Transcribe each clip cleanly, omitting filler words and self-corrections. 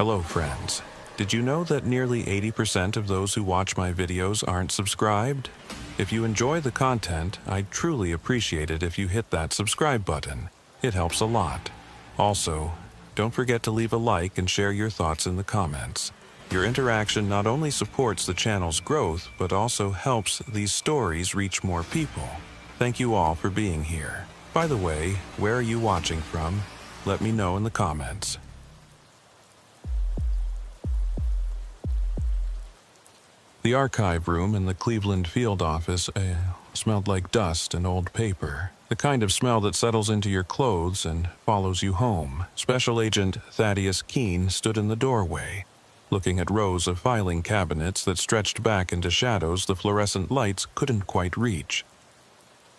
Hello friends. Did you know that nearly 80% of those who watch my videos aren't subscribed? If you enjoy the content, I'd truly appreciate it if you hit that subscribe button. It helps a lot. Also, don't forget to leave a like and share your thoughts in the comments. Your interaction not only supports the channel's growth, but also helps these stories reach more people. Thank you all for being here. By the way, where are you watching from? Let me know in the comments. The archive room in the Cleveland field office smelled like dust and old paper. The kind of smell that settles into your clothes and follows you home. Special Agent Thaddeus Keene stood in the doorway, looking at rows of filing cabinets that stretched back into shadows the fluorescent lights couldn't quite reach.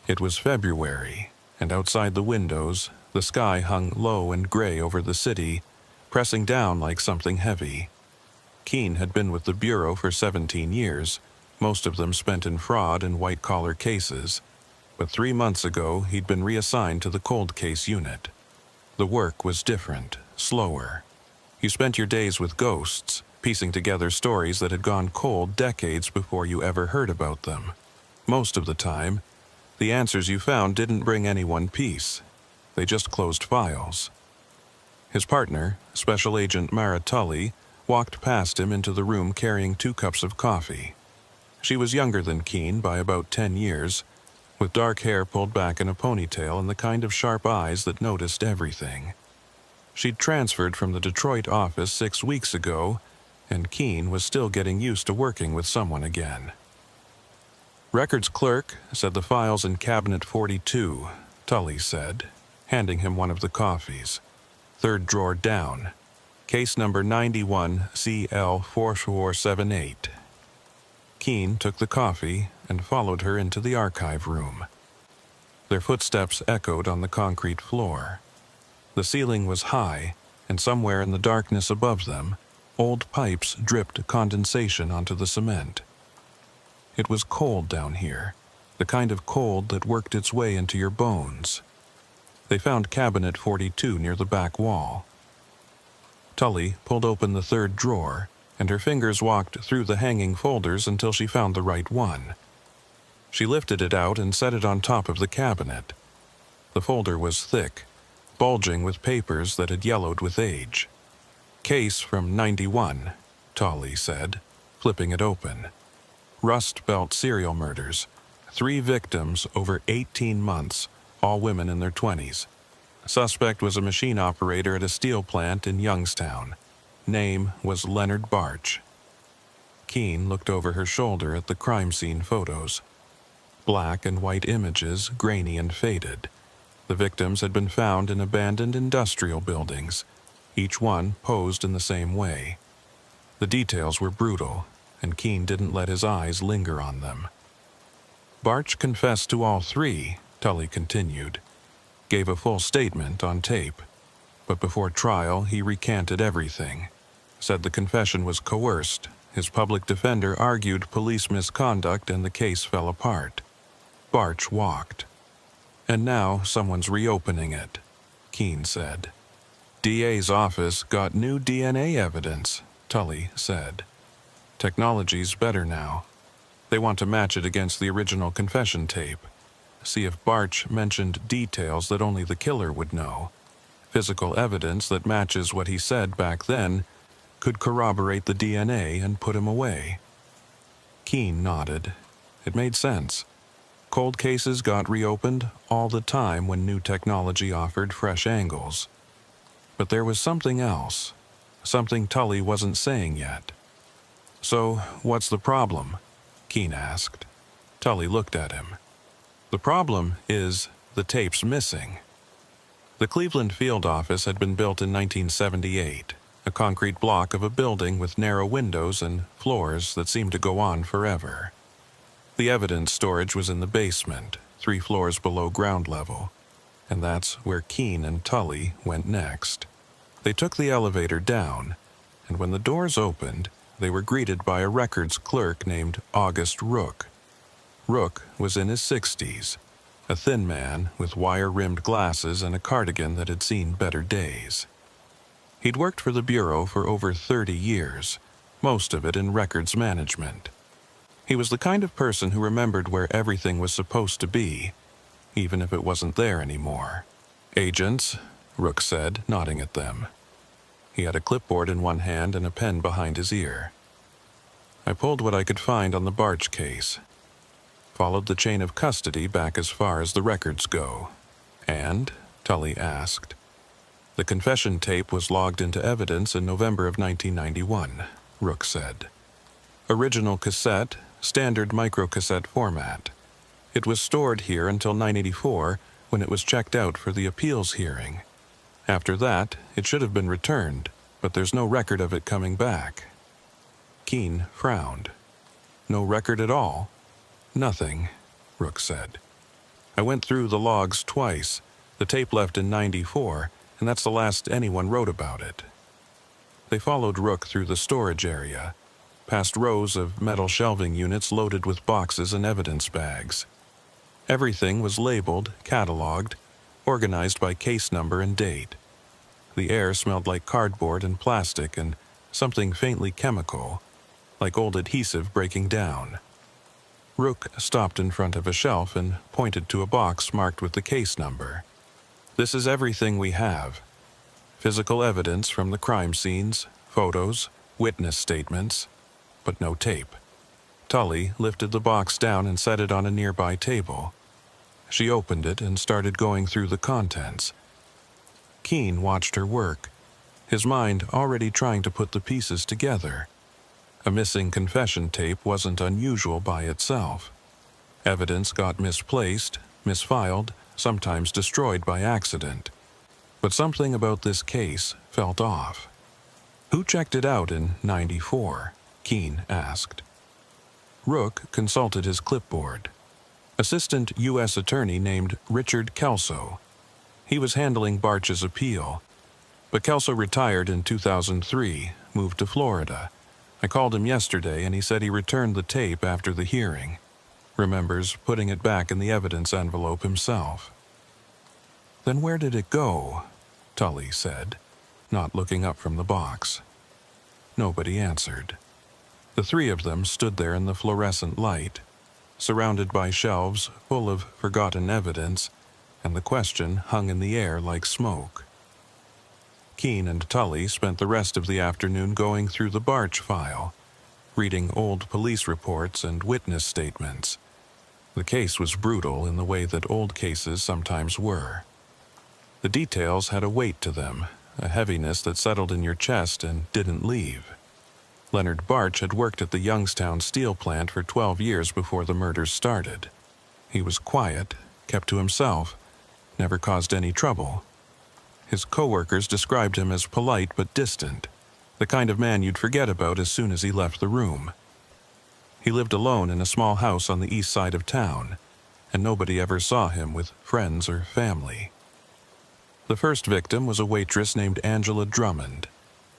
It was February, and outside the windows, the sky hung low and gray over the city, pressing down like something heavy. Keene had been with the Bureau for 17 years, most of them spent in fraud and white-collar cases. But 3 months ago, he'd been reassigned to the cold case unit. The work was different, slower. You spent your days with ghosts, piecing together stories that had gone cold decades before you ever heard about them. Most of the time, the answers you found didn't bring anyone peace. They just closed files. His partner, Special Agent Mara Tully, walked past him into the room carrying 2 cups of coffee. She was younger than Keene by about 10 years, with dark hair pulled back in a ponytail and the kind of sharp eyes that noticed everything. She'd transferred from the Detroit office 6 weeks ago, and Keene was still getting used to working with someone again. "Records clerk said the file's in cabinet 42, Tully said, handing him one of the coffees. "Third drawer down. Case number 91CL4478. Keene took the coffee and followed her into the archive room. Their footsteps echoed on the concrete floor. The ceiling was high, and somewhere in the darkness above them, old pipes dripped condensation onto the cement. It was cold down here, the kind of cold that worked its way into your bones. They found cabinet 42 near the back wall. Tully pulled open the 3rd drawer, and her fingers walked through the hanging folders until she found the right one. She lifted it out and set it on top of the cabinet. The folder was thick, bulging with papers that had yellowed with age. "Case from 91, Tully said, flipping it open. "Rust Belt serial murders. 3 victims over 18 months, all women in their 20s. Suspect was a machine operator at a steel plant in Youngstown. Name was Leonard Barch." Keene looked over her shoulder at the crime scene photos. Black and white images, grainy and faded. The victims had been found in abandoned industrial buildings, each one posed in the same way. The details were brutal, and Keene didn't let his eyes linger on them. "Barch confessed to all 3, Tully continued. Gave a full statement on tape. But before trial, he recanted everything. Said the confession was coerced. His public defender argued police misconduct and the case fell apart. Barch walked. And now someone's reopening it," Keene said. "DA's office got new DNA evidence," Tully said. "Technology's better now. They want to match it against the original confession tape. See if Barch mentioned details that only the killer would know. Physical evidence that matches what he said back then could corroborate the DNA and put him away." Keene nodded. It made sense. Cold cases got reopened all the time when new technology offered fresh angles. But there was something else, something Tully wasn't saying yet. "So, what's the problem?" Keene asked. Tully looked at him. "The problem is the tape's missing." The Cleveland field office had been built in 1978, a concrete block of a building with narrow windows and floors that seemed to go on forever. The evidence storage was in the basement, 3 floors below ground level, and that's where Keene and Tully went next. They took the elevator down, and when the doors opened, they were greeted by a records clerk named August Rook. Rook was in his 60s, a thin man with wire-rimmed glasses and a cardigan that had seen better days. He'd worked for the Bureau for over 30 years, most of it in records management. He was the kind of person who remembered where everything was supposed to be, even if it wasn't there anymore. "Agents," Rook said, nodding at them. He had a clipboard in one hand and a pen behind his ear. I pulled what I could find on the Barch case, followed the chain of custody back as far as the records go. "And?" Tully asked. "The confession tape was logged into evidence in November of 1991, Rook said. "Original cassette, standard microcassette format. It was stored here until 984, when it was checked out for the appeals hearing. After that, it should have been returned, but there's no record of it coming back." Keene frowned. "No record at all?" "Nothing," Rook said. "I went through the logs twice. The tape left in 94, and that's the last anyone wrote about it." They followed Rook through the storage area, past rows of metal shelving units loaded with boxes and evidence bags. Everything was labeled, cataloged, organized by case number and date. The air smelled like cardboard and plastic and something faintly chemical, like old adhesive breaking down. Rook stopped in front of a shelf and pointed to a box marked with the case number. "This is everything we have. Physical evidence from the crime scenes, photos, witness statements, but no tape." Tully lifted the box down and set it on a nearby table. She opened it and started going through the contents. Keene watched her work, his mind already trying to put the pieces together. A missing confession tape wasn't unusual by itself. Evidence got misplaced, misfiled, sometimes destroyed by accident. But something about this case felt off. "Who checked it out in 94? Keene asked. Rook consulted his clipboard. Assistant U.S. Attorney named Richard Kelso. He was handling Barch's appeal. But Kelso retired in 2003, moved to Florida. I called him yesterday and he said he returned the tape after the hearing. Remembers putting it back in the evidence envelope himself." "Then where did it go?" Tully said, not looking up from the box. Nobody answered. The three of them stood there in the fluorescent light, surrounded by shelves full of forgotten evidence, and the question hung in the air like smoke. Keene and Tully spent the rest of the afternoon going through the Barch file, reading old police reports and witness statements. The case was brutal in the way that old cases sometimes were. The details had a weight to them, a heaviness that settled in your chest and didn't leave. Leonard Barch had worked at the Youngstown steel plant for 12 years before the murders started. He was quiet, kept to himself, never caused any trouble. His co-workers described him as polite but distant, the kind of man you'd forget about as soon as he left the room. He lived alone in a small house on the east side of town, and nobody ever saw him with friends or family. The first victim was a waitress named Angela Drummond.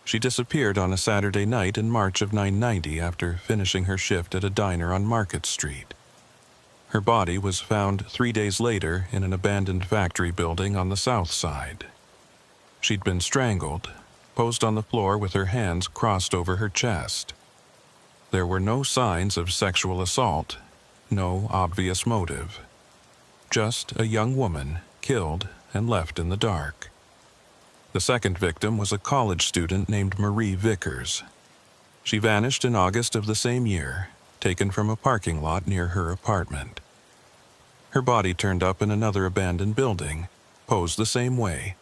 She disappeared on a Saturday night in March of 1990 after finishing her shift at a diner on Market Street. Her body was found 3 days later in an abandoned factory building on the south side. She'd been strangled, posed on the floor with her hands crossed over her chest. There were no signs of sexual assault, no obvious motive. Just a young woman killed and left in the dark. The second victim was a college student named Marie Vickers. She vanished in August of the same year, taken from a parking lot near her apartment. Her body turned up in another abandoned building, posed the same way.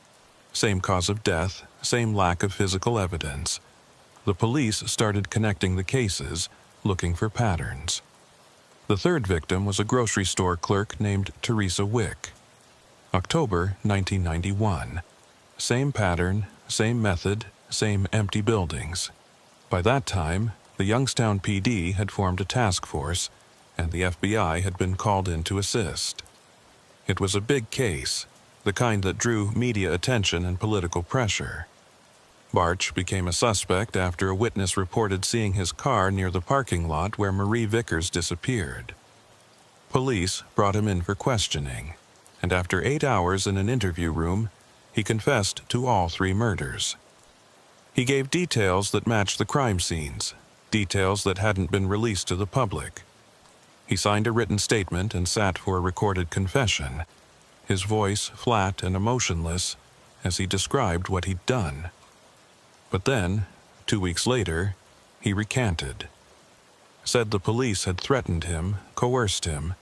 Same cause of death, same lack of physical evidence. The police started connecting the cases, looking for patterns. The third victim was a grocery store clerk named Teresa Wick. October 1991. Same pattern, same method, same empty buildings. By that time, the Youngstown PD had formed a task force, and the FBI had been called in to assist. It was a big case, the kind that drew media attention and political pressure. Barch became a suspect after a witness reported seeing his car near the parking lot where Marie Vickers disappeared. Police brought him in for questioning, and after 8 hours in an interview room, he confessed to all 3 murders. He gave details that matched the crime scenes, details that hadn't been released to the public. He signed a written statement and sat for a recorded confession, his voice flat and emotionless as he described what he'd done. But then, 2 weeks later, he recanted. Said the police had threatened him, coerced him,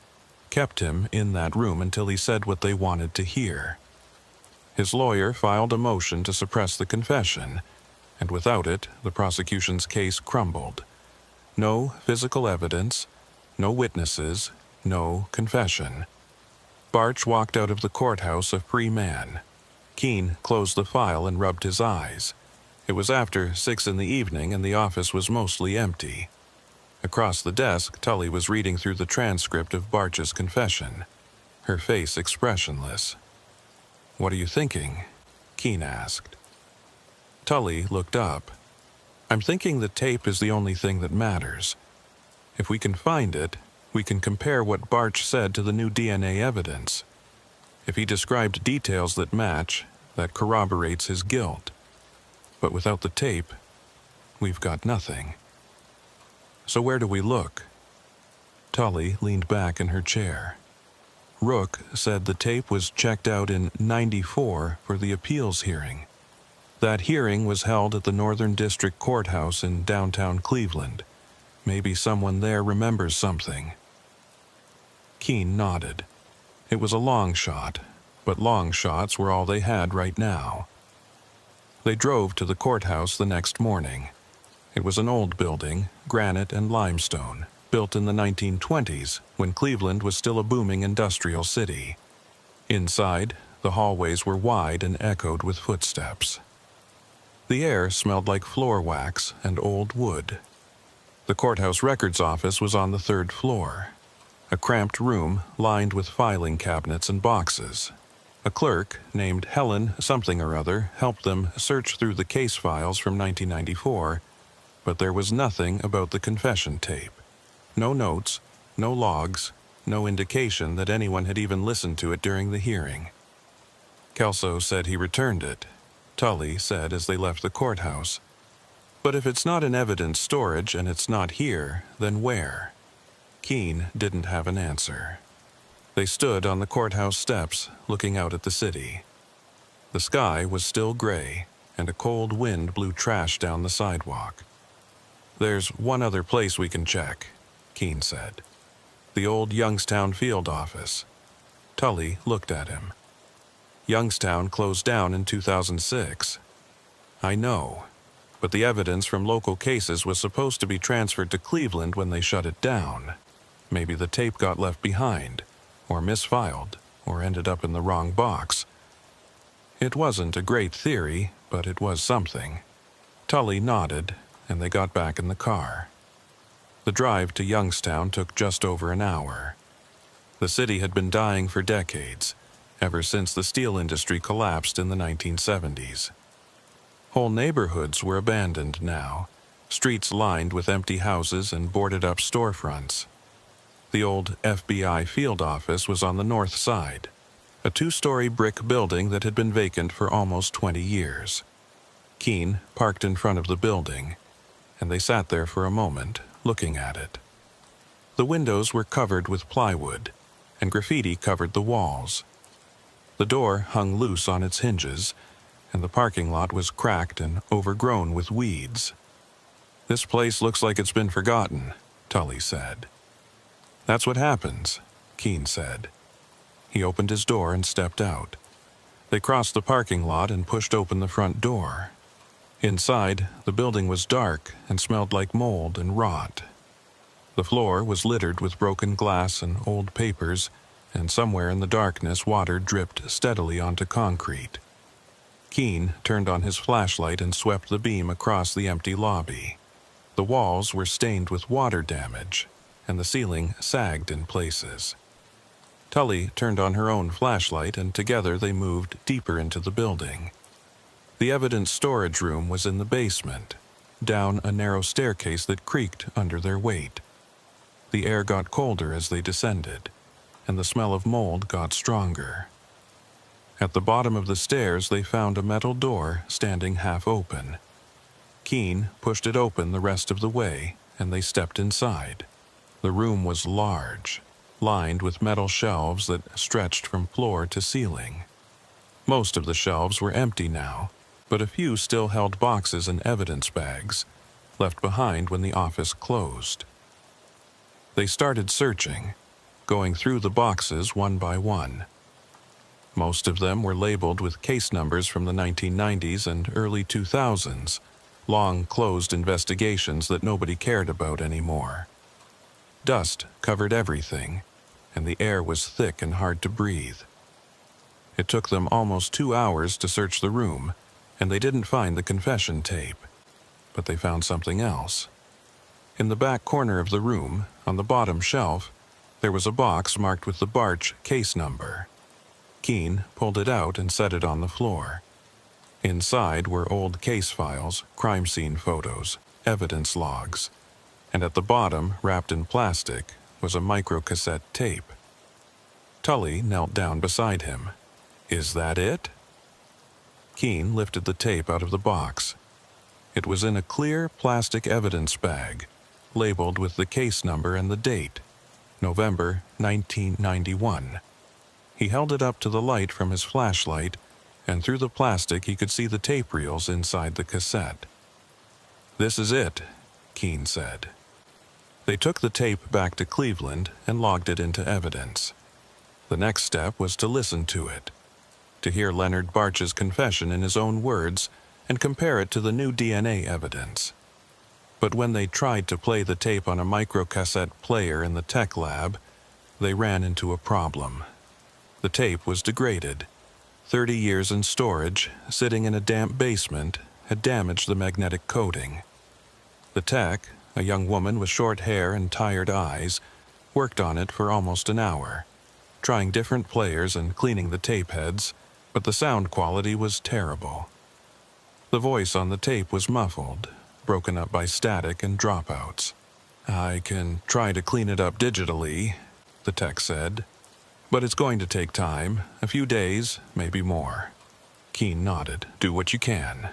kept him in that room until he said what they wanted to hear. His lawyer filed a motion to suppress the confession, and without it, the prosecution's case crumbled. No physical evidence, no witnesses, no confession. Barch walked out of the courthouse a free man. Keene closed the file and rubbed his eyes. It was after 6 in the evening and the office was mostly empty. Across the desk, Tully was reading through the transcript of Barch's confession, her face expressionless. "What are you thinking?" Keene asked. Tully looked up. "I'm thinking the tape is the only thing that matters. If we can find it, we can compare what Barch said to the new DNA evidence. If he described details that match, that corroborates his guilt. But without the tape, we've got nothing. So where do we look?" Tully leaned back in her chair. Rook said the tape was checked out in '94 for the appeals hearing. That hearing was held at the Northern District Courthouse in downtown Cleveland. Maybe someone there remembers something. Keene nodded. It was a long shot, but long shots were all they had right now. They drove to the courthouse the next morning. It was an old building, granite and limestone, built in the 1920s when Cleveland was still a booming industrial city. Inside, the hallways were wide and echoed with footsteps. The air smelled like floor wax and old wood. The courthouse records office was on the 3rd floor, a cramped room lined with filing cabinets and boxes. A clerk named Helen something or other helped them search through the case files from 1994, but there was nothing about the confession tape. No notes, no logs, no indication that anyone had even listened to it during the hearing. Kelso said he returned it, Tully said as they left the courthouse. But if it's not in evidence storage and it's not here, then where? Keene didn't have an answer. They stood on the courthouse steps, looking out at the city. The sky was still gray, and a cold wind blew trash down the sidewalk. "There's one other place we can check," Keene said. "The old Youngstown field office." Tully looked at him. "Youngstown closed down in 2006. "I know, but the evidence from local cases was supposed to be transferred to Cleveland when they shut it down. Maybe the tape got left behind, or misfiled, or ended up in the wrong box. It wasn't a great theory, but it was something." Tully nodded, and they got back in the car. The drive to Youngstown took just over an hour. The city had been dying for decades, ever since the steel industry collapsed in the 1970s. Whole neighborhoods were abandoned now, streets lined with empty houses and boarded-up storefronts. The old FBI field office was on the north side, a 2-story brick building that had been vacant for almost 20 years. Keene parked in front of the building, and they sat there for a moment, looking at it. The windows were covered with plywood, and graffiti covered the walls. The door hung loose on its hinges, and the parking lot was cracked and overgrown with weeds. "This place looks like it's been forgotten," Tully said. "That's what happens," Keene said. He opened his door and stepped out. They crossed the parking lot and pushed open the front door. Inside, the building was dark and smelled like mold and rot. The floor was littered with broken glass and old papers, and somewhere in the darkness water dripped steadily onto concrete. Keene turned on his flashlight and swept the beam across the empty lobby. The walls were stained with water damage, and the ceiling sagged in places. Tully turned on her own flashlight, and together they moved deeper into the building. The evidence storage room was in the basement, down a narrow staircase that creaked under their weight. The air got colder as they descended, and the smell of mold got stronger. At the bottom of the stairs they found a metal door standing half open. Keen pushed it open the rest of the way, and they stepped inside. The room was large, lined with metal shelves that stretched from floor to ceiling. Most of the shelves were empty now, but a few still held boxes and evidence bags, left behind when the office closed. They started searching, going through the boxes one by one. Most of them were labeled with case numbers from the 1990s and early 2000s, long closed investigations that nobody cared about anymore. Dust covered everything, and the air was thick and hard to breathe. It took them almost 2 hours to search the room, and they didn't find the confession tape. But they found something else. In the back corner of the room, on the bottom shelf, there was a box marked with the Barch case number. Keen pulled it out and set it on the floor. Inside were old case files, crime scene photos, evidence logs, and at the bottom, wrapped in plastic, was a microcassette tape. Tully knelt down beside him. "Is that it?" Keen lifted the tape out of the box. It was in a clear plastic evidence bag, labeled with the case number and the date, November 1991. He held it up to the light from his flashlight, and through the plastic he could see the tape reels inside the cassette. "This is it," Keen said. They took the tape back to Cleveland and logged it into evidence. The next step was to listen to it, to hear Leonard Barch's confession in his own words and compare it to the new DNA evidence. But when they tried to play the tape on a microcassette player in the tech lab, they ran into a problem. The tape was degraded. 30 years in storage, sitting in a damp basement, had damaged the magnetic coating. The tech, a young woman with short hair and tired eyes, worked on it for almost an hour, trying different players and cleaning the tape heads, but the sound quality was terrible. The voice on the tape was muffled, broken up by static and dropouts. "I can try to clean it up digitally," the tech said, "but it's going to take time, a few days, maybe more." Keen nodded. "Do what you can."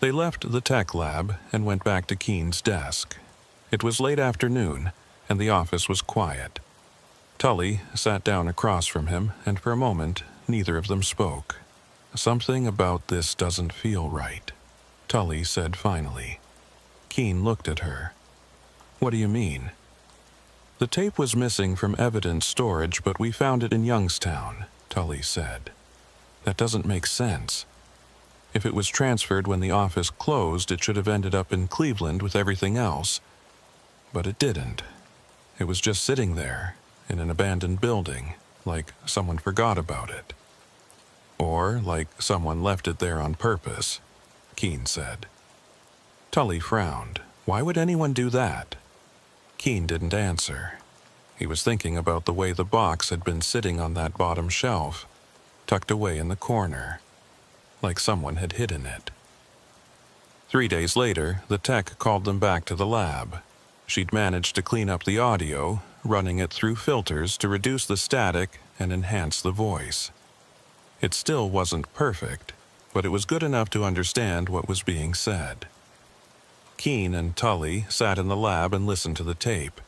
They left the tech lab and went back to Keen's desk. It was late afternoon, and the office was quiet. Tully sat down across from him, and for a moment, neither of them spoke. "Something about this doesn't feel right," Tully said finally. Keen looked at her. "What do you mean?" "The tape was missing from evidence storage, but we found it in Youngstown," Tully said. "That doesn't make sense. If it was transferred when the office closed, it should have ended up in Cleveland with everything else. But it didn't. It was just sitting there, in an abandoned building, like someone forgot about it. Or like someone left it there on purpose," Keen said. Tully frowned. Why would anyone do that? Keen didn't answer. He was thinking about the way the box had been sitting on that bottom shelf, tucked away in the corner, like someone had hidden it. 3 days later, the tech called them back to the lab. She'd managed to clean up the audio, running it through filters to reduce the static and enhance the voice. It still wasn't perfect, but it was good enough to understand what was being said. Keen and Tully sat in the lab and listened to the tape.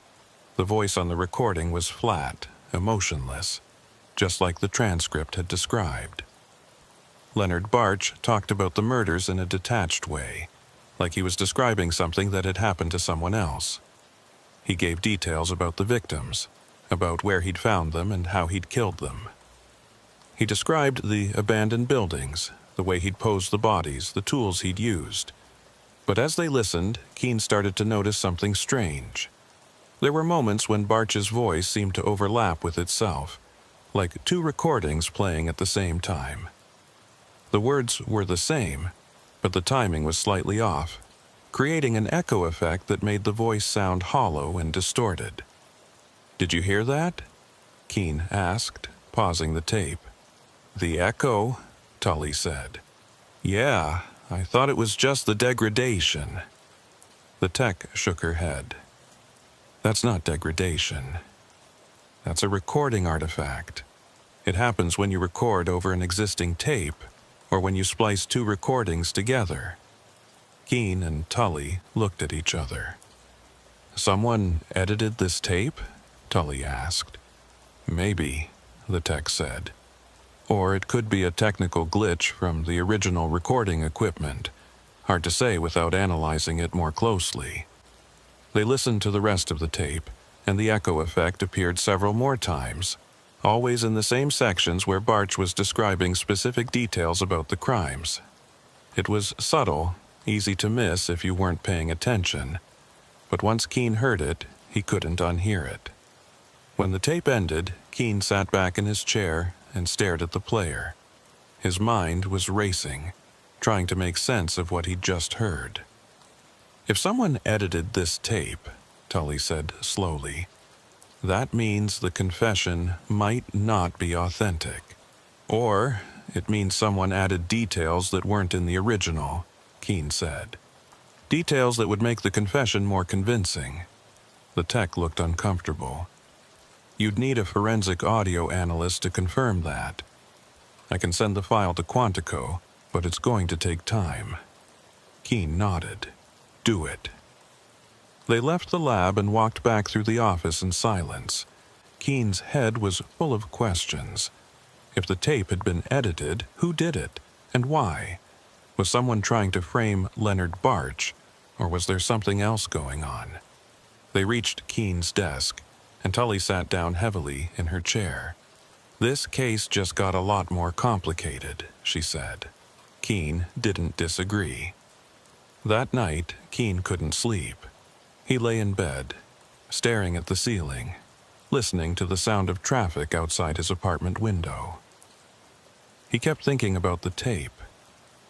The voice on the recording was flat, emotionless, just like the transcript had described. Leonard Barch talked about the murders in a detached way, like he was describing something that had happened to someone else. He gave details about the victims, about where he'd found them and how he'd killed them. He described the abandoned buildings, the way he'd posed the bodies, the tools he'd used. But as they listened, Keen started to notice something strange. There were moments when Barch's voice seemed to overlap with itself, like two recordings playing at the same time. The words were the same, but the timing was slightly off, creating an echo effect that made the voice sound hollow and distorted. "Did you hear that?" Keen asked, pausing the tape. "The echo?" Tully said. "Yeah, I thought it was just the degradation." The tech shook her head. "That's not degradation. That's a recording artifact. It happens when you record over an existing tape, or when you splice two recordings together." Keen and Tully looked at each other. "Someone edited this tape?" Tully asked. "Maybe," the tech said. "Or it could be a technical glitch from the original recording equipment. Hard to say without analyzing it more closely." They listened to the rest of the tape, and the echo effect appeared several more times, always in the same sections where Barch was describing specific details about the crimes. It was subtle, easy to miss if you weren't paying attention, but once Keen heard it, he couldn't unhear it. When the tape ended, Keen sat back in his chair and stared at the player. His mind was racing, trying to make sense of what he'd just heard. "If someone edited this tape," Tully said slowly, "that means the confession might not be authentic. Or it means someone added details that weren't in the original," Keen said. "Details that would make the confession more convincing." The tech looked uncomfortable. "You'd need a forensic audio analyst to confirm that. I can send the file to Quantico, but it's going to take time." Keen nodded. "Do it." They left the lab and walked back through the office in silence. Keen's head was full of questions. If the tape had been edited, who did it, and why? Was someone trying to frame Leonard Barch, or was there something else going on? They reached Keen's desk, and Tully sat down heavily in her chair. "This case just got a lot more complicated," she said. Keen didn't disagree. That night, Keen couldn't sleep. He lay in bed, staring at the ceiling, listening to the sound of traffic outside his apartment window. He kept thinking about the tape,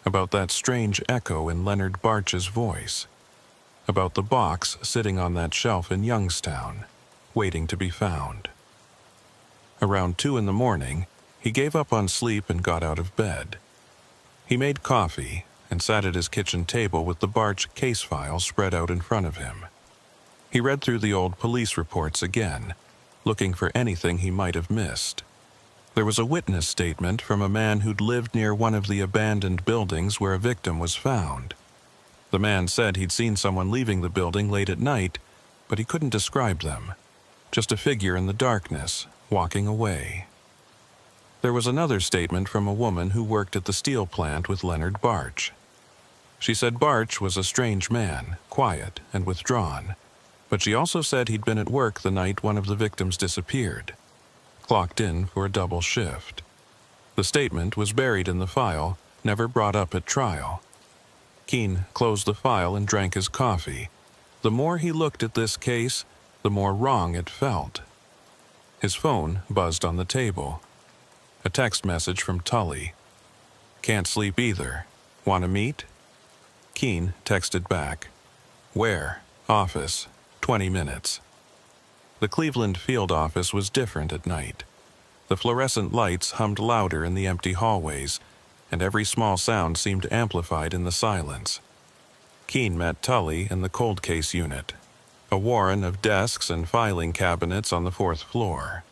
about that strange echo in Leonard Barch's voice, about the box sitting on that shelf in Youngstown, waiting to be found. Around 2 in the morning, he gave up on sleep and got out of bed. He made coffee and sat at his kitchen table with the Barch case file spread out in front of him. He read through the old police reports again, looking for anything he might have missed. There was a witness statement from a man who'd lived near one of the abandoned buildings where a victim was found. The man said he'd seen someone leaving the building late at night, but he couldn't describe them. Just a figure in the darkness, walking away. There was another statement from a woman who worked at the steel plant with Leonard Barch. She said Barch was a strange man, quiet and withdrawn, but she also said he'd been at work the night one of the victims disappeared, clocked in for a double shift. The statement was buried in the file, never brought up at trial. Keen closed the file and drank his coffee. The more he looked at this case, the more wrong it felt. His phone buzzed on the table. A text message from Tully. "Can't sleep either. Want to meet?" Keen texted back. "Where? Office. 20 minutes." The Cleveland field office was different at night. The fluorescent lights hummed louder in the empty hallways, and every small sound seemed amplified in the silence. Keen met Tully in the cold case unit, a warren of desks and filing cabinets on the 4th floor.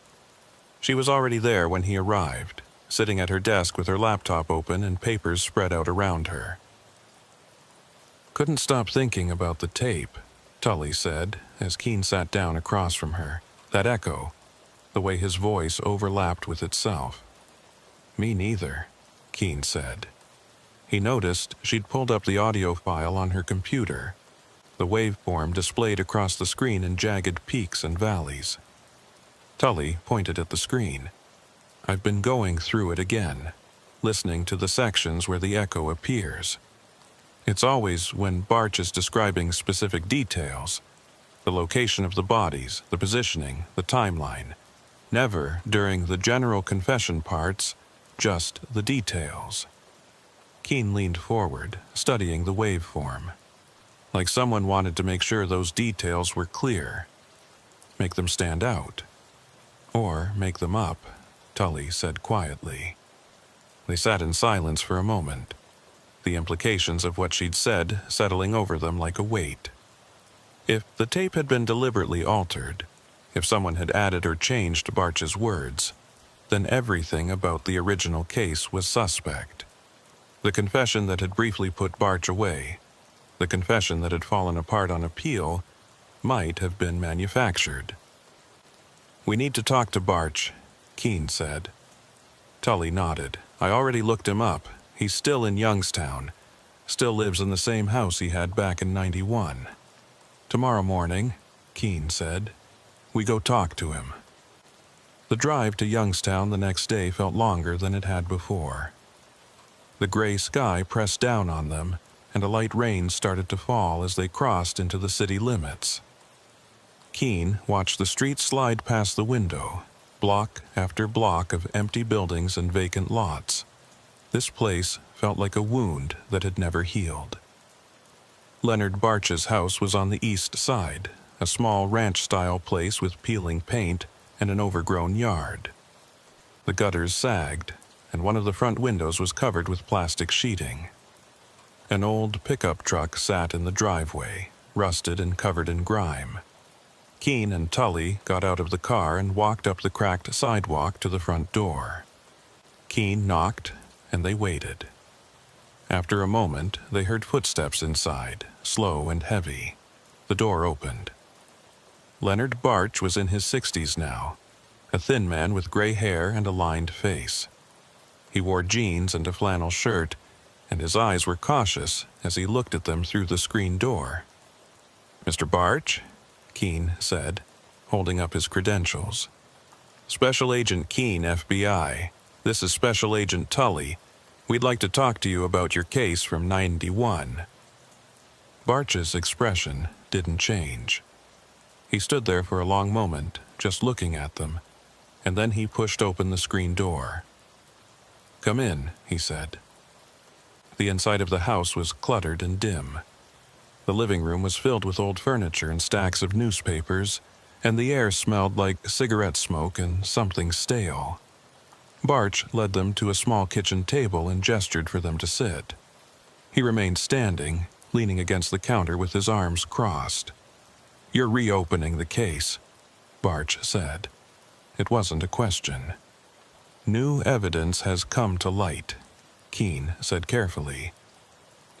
She was already there when he arrived, sitting at her desk with her laptop open and papers spread out around her. "Couldn't stop thinking about the tape," Tully said, as Keen sat down across from her. "That echo, the way his voice overlapped with itself." "Me neither," Keen said. He noticed she'd pulled up the audio file on her computer, the waveform displayed across the screen in jagged peaks and valleys. Tully pointed at the screen. "I've been going through it again, listening to the sections where the echo appears. It's always when Barch is describing specific details, the location of the bodies, the positioning, the timeline. Never during the general confession parts, just the details." Keen leaned forward, studying the waveform. Like someone wanted to make sure those details were clear. Make them stand out. Or make them up, Tully said quietly. They sat in silence for a moment, the implications of what she'd said settling over them like a weight. If the tape had been deliberately altered, if someone had added or changed Barch's words, then everything about the original case was suspect. The confession that had briefly put Barch away, The confession that had fallen apart on appeal might have been manufactured. "We need to talk to Barch," Keene said. Tully nodded. "I already looked him up. He's still in Youngstown. Still lives in the same house he had back in '91. "Tomorrow morning," Keene said, "we go talk to him." The drive to Youngstown the next day felt longer than it had before. The gray sky pressed down on them, and a light rain started to fall as they crossed into the city limits. Keene watched the street slide past the window, block after block of empty buildings and vacant lots. This place felt like a wound that had never healed. Leonard Barch's house was on the east side, a small ranch-style place with peeling paint and an overgrown yard. The gutters sagged, and one of the front windows was covered with plastic sheeting. An old pickup truck sat in the driveway, rusted and covered in grime. Keene and Tully got out of the car and walked up the cracked sidewalk to the front door. Keene knocked, and they waited. After a moment, they heard footsteps inside, slow and heavy. The door opened. Leonard Barch was in his 60s now, a thin man with gray hair and a lined face. He wore jeans and a flannel shirt, and his eyes were cautious as he looked at them through the screen door. "Mr. Barch?" Keene said, holding up his credentials. "Special Agent Keene, FBI. This is Special Agent Tully. We'd like to talk to you about your case from '91. Barch's expression didn't change. He stood there for a long moment, just looking at them, and then he pushed open the screen door. "Come in," he said. The inside of the house was cluttered and dim. The living room was filled with old furniture and stacks of newspapers, and the air smelled like cigarette smoke and something stale. Barch led them to a small kitchen table and gestured for them to sit. He remained standing, leaning against the counter with his arms crossed. "You're reopening the case," Barch said. It wasn't a question. "New evidence has come to light," Keene said carefully.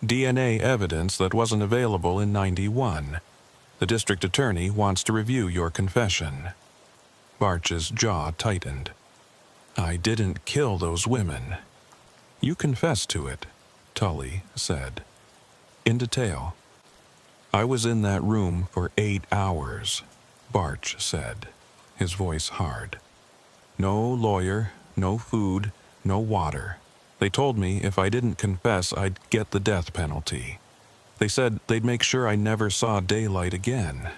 "DNA evidence that wasn't available in '91. The district attorney wants to review your confession." Barch's jaw tightened. "I didn't kill those women." "You confessed to it," Tully said. "In detail." "I was in that room for 8 hours," Barch said, his voice hard. "No lawyer, no food, no water. They told me if I didn't confess, I'd get the death penalty. They said they'd make sure I never saw daylight again.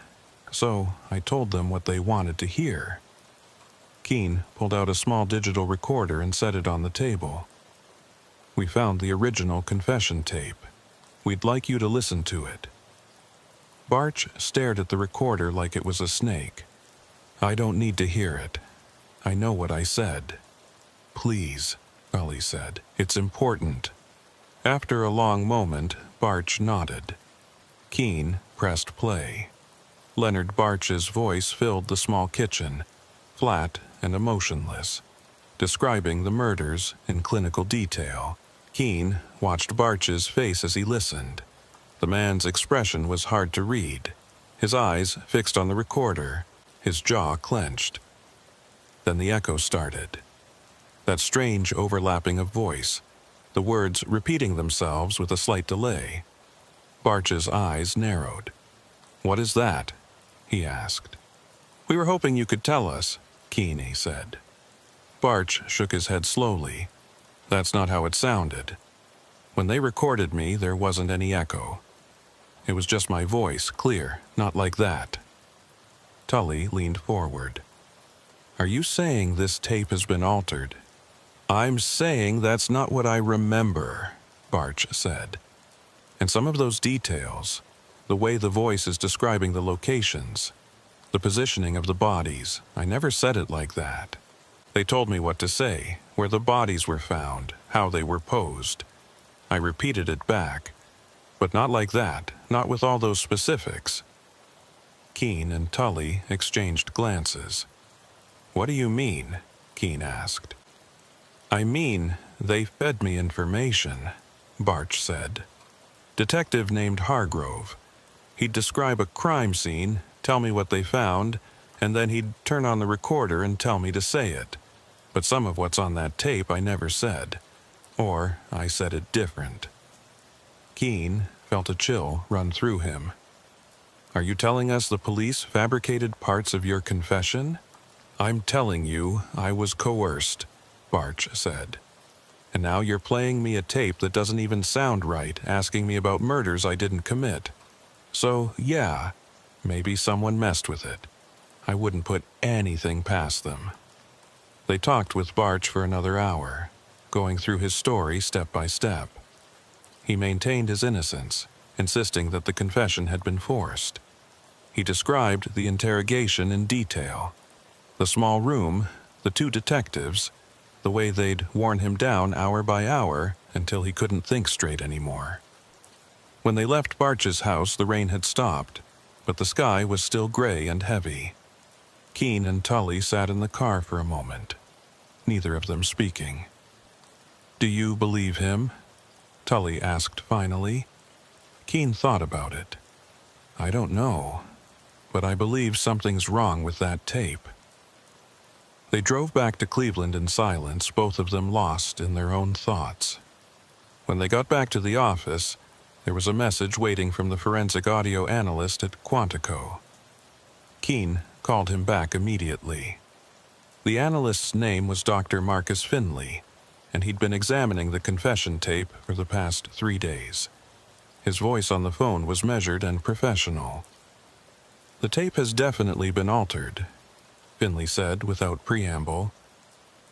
So I told them what they wanted to hear." Keene pulled out a small digital recorder and set it on the table. "We found the original confession tape. We'd like you to listen to it." Barch stared at the recorder like it was a snake. "I don't need to hear it. I know what I said." "Please," Tully said. "It's important." After a long moment, Barch nodded. Keene pressed play. Leonard Barch's voice filled the small kitchen, flat and emotionless, describing the murders in clinical detail. Keene watched Barch's face as he listened. The man's expression was hard to read. His eyes fixed on the recorder, his jaw clenched. Then the echo started. That strange overlapping of voice, the words repeating themselves with a slight delay. Barch's eyes narrowed. "What is that?" he asked. "We were hoping you could tell us," Keene said. Barch shook his head slowly. "That's not how it sounded. When they recorded me, there wasn't any echo. It was just my voice, clear, not like that." Tully leaned forward. "Are you saying this tape has been altered?" "I'm saying that's not what I remember," Barch said. "And some of those details, the way the voice is describing the locations, the positioning of the bodies, I never said it like that. They told me what to say, where the bodies were found, how they were posed. I repeated it back, but not like that, not with all those specifics." Keene and Tully exchanged glances. "What do you mean?" Keene asked. "I mean, they fed me information," Barch said. detective named Hargrove. He'd describe a crime scene, tell me what they found, and then he'd turn on the recorder and tell me to say it. But some of what's on that tape I never said. Or I said it different. Keene felt a chill run through him. Are you telling us the police fabricated parts of your confession? I'm telling you I was coerced, Barch said. And now you're playing me a tape that doesn't even sound right, asking me about murders I didn't commit. So, yeah, maybe someone messed with it. I wouldn't put anything past them. They talked with Barch for another hour, going through his story step by step. He maintained his innocence, insisting that the confession had been forced. He described the interrogation in detail. The small room, the two detectives, the way they'd worn him down hour by hour until he couldn't think straight anymore. When they left Barch's house, the rain had stopped, but the sky was still gray and heavy. Keene and Tully sat in the car for a moment, neither of them speaking. Do you believe him? Tully asked finally. Keene thought about it. I don't know, but I believe something's wrong with that tape. They drove back to Cleveland in silence, both of them lost in their own thoughts. When they got back to the office, there was a message waiting from the forensic audio analyst at Quantico. Keene called him back immediately. The analyst's name was Dr. Marcus Finley, and he'd been examining the confession tape for the past 3 days. His voice on the phone was measured and professional. The tape has definitely been altered, Finley said without preamble.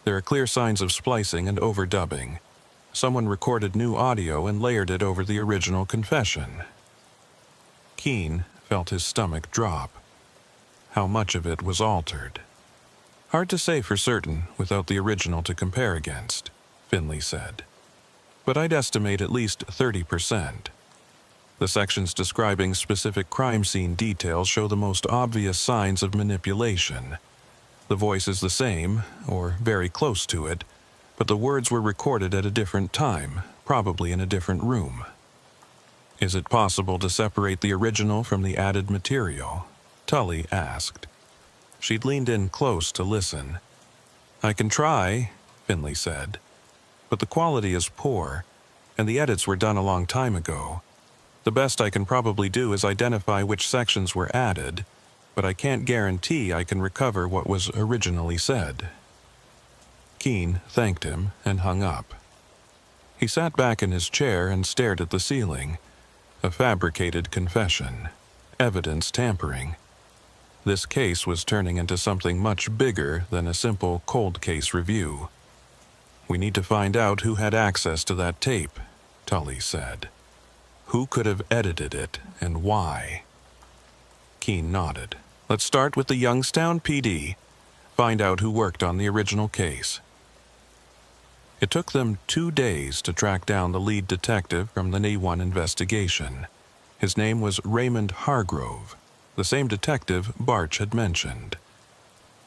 There are clear signs of splicing and overdubbing. Someone recorded new audio and layered it over the original confession. Keene felt his stomach drop. How much of it was altered? Hard to say for certain without the original to compare against, Finley said. But I'd estimate at least 30%. The sections describing specific crime scene details show the most obvious signs of manipulation. The voice is the same, or very close to it, but the words were recorded at a different time, probably in a different room. Is it possible to separate the original from the added material? Tully asked. She'd leaned in close to listen. I can try, Finley said, but the quality is poor, and the edits were done a long time ago. The best I can probably do is identify which sections were added, but I can't guarantee I can recover what was originally said. Keene thanked him and hung up. He sat back in his chair and stared at the ceiling. A fabricated confession. Evidence tampering. This case was turning into something much bigger than a simple cold case review. We need to find out who had access to that tape, Tully said. Who could have edited it and why? Keene nodded. Let's start with the Youngstown PD. Find out who worked on the original case. It took them 2 days to track down the lead detective from the N1 investigation. His name was Raymond Hargrove, the same detective Barch had mentioned.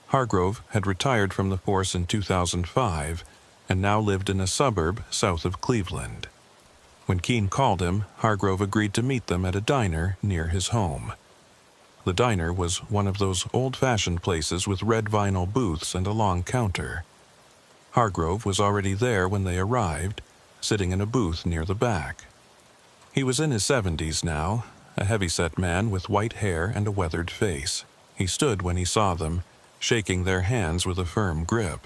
Hargrove had retired from the force in 2005 and now lived in a suburb south of Cleveland. When Keene called him, Hargrove agreed to meet them at a diner near his home. The diner was one of those old-fashioned places with red vinyl booths and a long counter. Hargrove was already there when they arrived, sitting in a booth near the back. He was in his 70s now, a heavy-set man with white hair and a weathered face. He stood when he saw them, shaking their hands with a firm grip.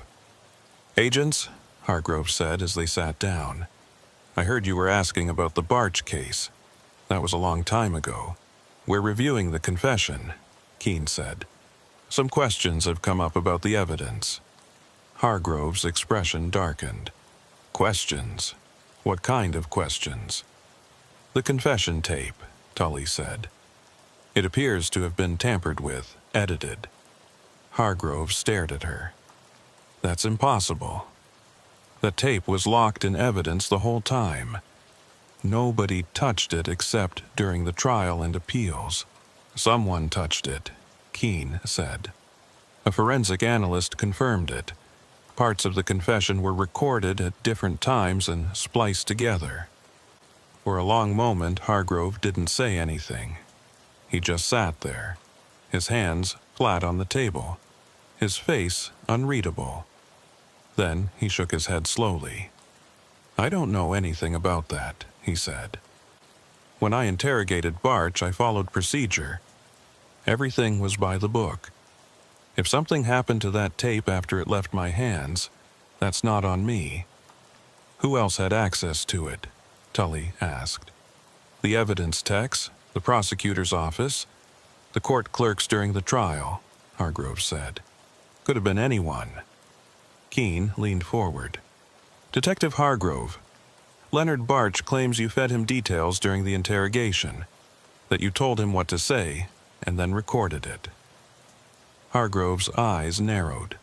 "Agents," Hargrove said as they sat down. "I heard you were asking about the Barch case. That was a long time ago. We're reviewing the confession," Keene said. "Some questions have come up about the evidence." Hargrove's expression darkened. "Questions? What kind of questions?" "The confession tape," Tully said. "It appears to have been tampered with, edited." Hargrove stared at her. "That's impossible. That tape was locked in evidence the whole time. Nobody touched it except during the trial and appeals." "Someone touched it," Keene said. "A forensic analyst confirmed it. Parts of the confession were recorded at different times and spliced together." For a long moment, Hargrove didn't say anything. He just sat there, his hands flat on the table, his face unreadable. Then he shook his head slowly. "I don't know anything about that," he said. "When I interrogated Barch, I followed procedure. Everything was by the book. If something happened to that tape after it left my hands, that's not on me." "Who else had access to it?" Tully asked. "The evidence techs, the prosecutor's office, the court clerks during the trial," Hargrove said. "Could have been anyone." Keene leaned forward. "Detective Hargrove, Leonard Barch claims you fed him details during the interrogation, that you told him what to say and then recorded it." Hargrove's eyes narrowed.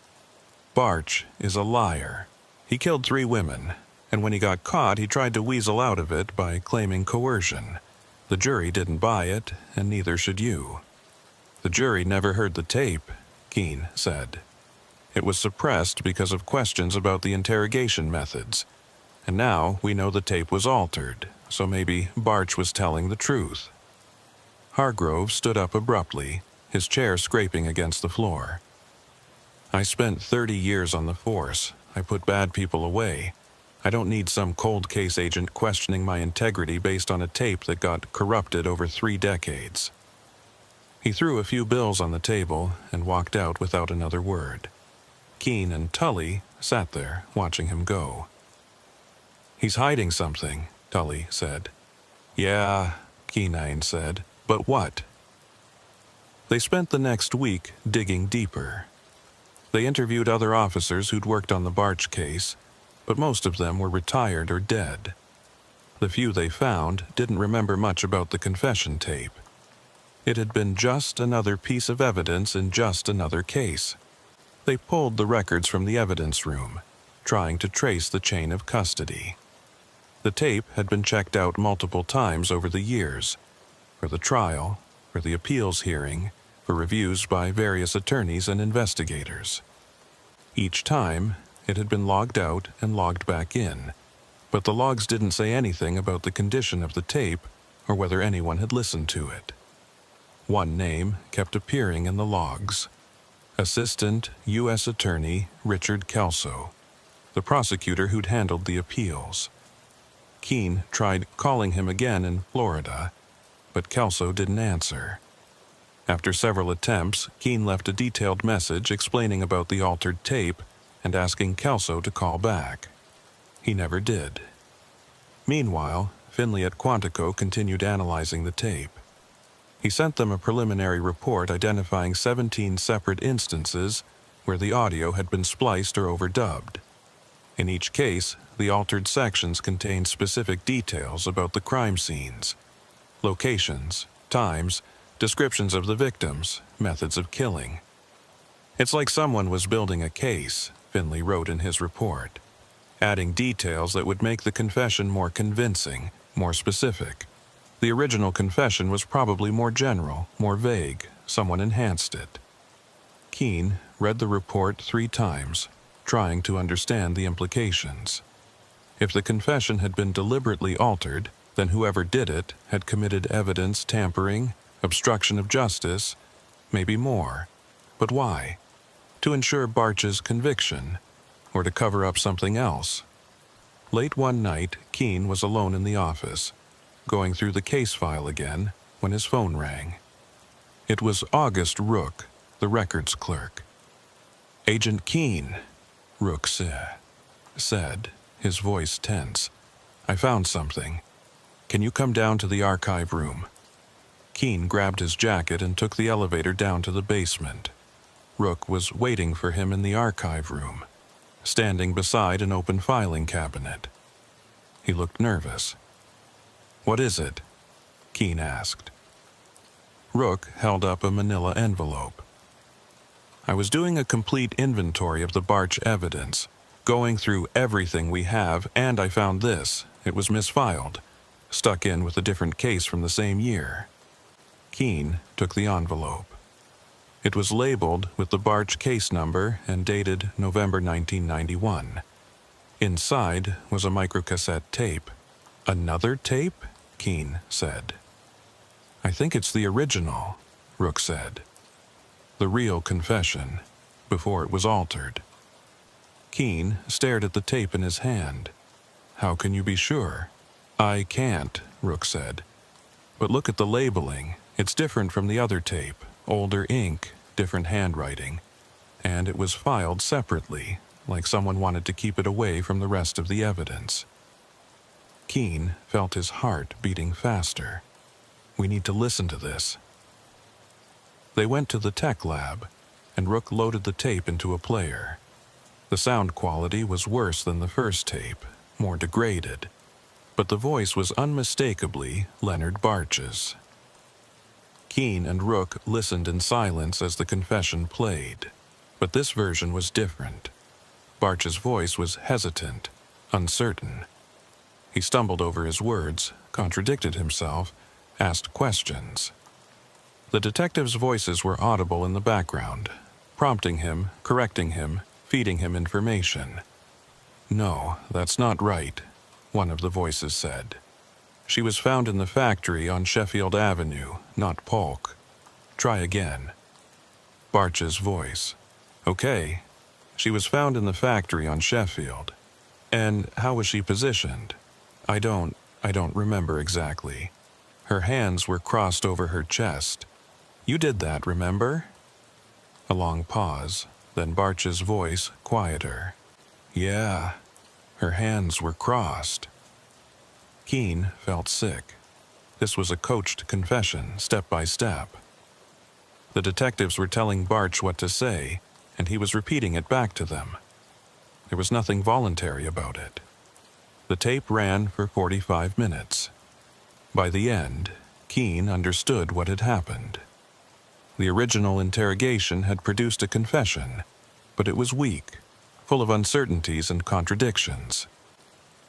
"Barch is a liar. He killed 3 women, and when he got caught, he tried to weasel out of it by claiming coercion. The jury didn't buy it, and neither should you." "The jury never heard the tape," Keene said. "It was suppressed because of questions about the interrogation methods. And now we know the tape was altered, so maybe Barch was telling the truth." Hargrove stood up abruptly, his chair scraping against the floor. "I spent 30 years on the force. I put bad people away. I don't need some cold case agent questioning my integrity based on a tape that got corrupted over 3 decades. He threw a few bills on the table and walked out without another word. Keene and Tully sat there, watching him go. "He's hiding something," Tully said. "Yeah," Keene said, "but what?" They spent the next week digging deeper. They interviewed other officers who'd worked on the Barch case, but most of them were retired or dead. The few they found didn't remember much about the confession tape. It had been just another piece of evidence in just another case. They pulled the records from the evidence room, trying to trace the chain of custody. The tape had been checked out multiple times over the years, for the trial, for the appeals hearing, for reviews by various attorneys and investigators. Each time, it had been logged out and logged back in, but the logs didn't say anything about the condition of the tape or whether anyone had listened to it. One name kept appearing in the logs: Assistant U.S. Attorney Richard Kelso, the prosecutor who'd handled the appeals. Keene tried calling him again in Florida, but Kelso didn't answer. After several attempts, Keene left a detailed message explaining about the altered tape and asking Kelso to call back. He never did. Meanwhile, Finley at Quantico continued analyzing the tape. He sent them a preliminary report identifying 17 separate instances where the audio had been spliced or overdubbed. In each case, the altered sections contained specific details about the crime scenes, locations, times, descriptions of the victims, methods of killing. "It's like someone was building a case," Finley wrote in his report, adding details that would make the confession more convincing, more specific. The original confession was probably more general, more vague. Someone enhanced it. Keene read the report 3 times, trying to understand the implications. If the confession had been deliberately altered, then whoever did it had committed evidence tampering, obstruction of justice, maybe more. But why? To ensure Barch's conviction, or to cover up something else? Late one night, Keene was alone in the office, going through the case file again, when his phone rang. It was August Rook, the records clerk. "Agent Keene," Rook said, his voice tense. "I found something. Can you come down to the archive room?" Keene grabbed his jacket and took the elevator down to the basement. Rook was waiting for him in the archive room, standing beside an open filing cabinet. He looked nervous. "What is it?" Keene asked. Rook held up a manila envelope. "I was doing a complete inventory of the Barch evidence, going through everything we have, and I found this. It was misfiled, stuck in with a different case from the same year." Keene took the envelope. It was labeled with the Barch case number and dated November 1991. Inside was a microcassette tape. "Another tape?" Keen said. I think it's the original, Rook said. The real confession, before it was altered. Keen stared at the tape in his hand. How can you be sure? I can't, Rook said. But look at the labeling. It's different from the other tape. Older ink, different handwriting. And it was filed separately, like someone wanted to keep it away from the rest of the evidence. Keen felt his heart beating faster. We need to listen to this. They went to the tech lab, and Rook loaded the tape into a player. The sound quality was worse than the first tape, more degraded, but the voice was unmistakably Leonard Barch's. Keen and Rook listened in silence as the confession played, but this version was different. Barch's voice was hesitant, uncertain. He stumbled over his words, contradicted himself, asked questions. The detectives' voices were audible in the background, prompting him, correcting him, feeding him information. No, that's not right, one of the voices said. She was found in the factory on Sheffield Avenue, not Polk. Try again. Barch's voice. Okay. She was found in the factory on Sheffield. And how was she positioned? I don't remember exactly. Her hands were crossed over her chest. You did that, remember? A long pause, then Barch's voice quieter. Yeah. Her hands were crossed. Keen felt sick. This was a coached confession, step by step. The detectives were telling Barch what to say, and he was repeating it back to them. There was nothing voluntary about it. The tape ran for 45 minutes. By the end, Keen understood what had happened. The original interrogation had produced a confession, but it was weak, full of uncertainties and contradictions.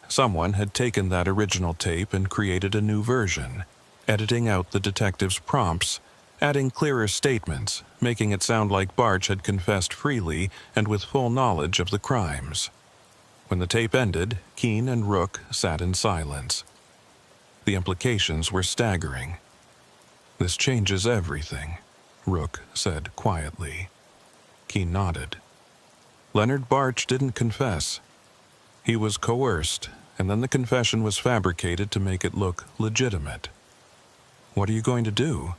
Someone had taken that original tape and created a new version, editing out the detective's prompts, adding clearer statements, making it sound like Barch had confessed freely and with full knowledge of the crimes. When the tape ended, Keen and Rook sat in silence. The implications were staggering. This changes everything, Rook said quietly. Keen nodded. Leonard Barch didn't confess. He was coerced, and then the confession was fabricated to make it look legitimate. What are you going to do?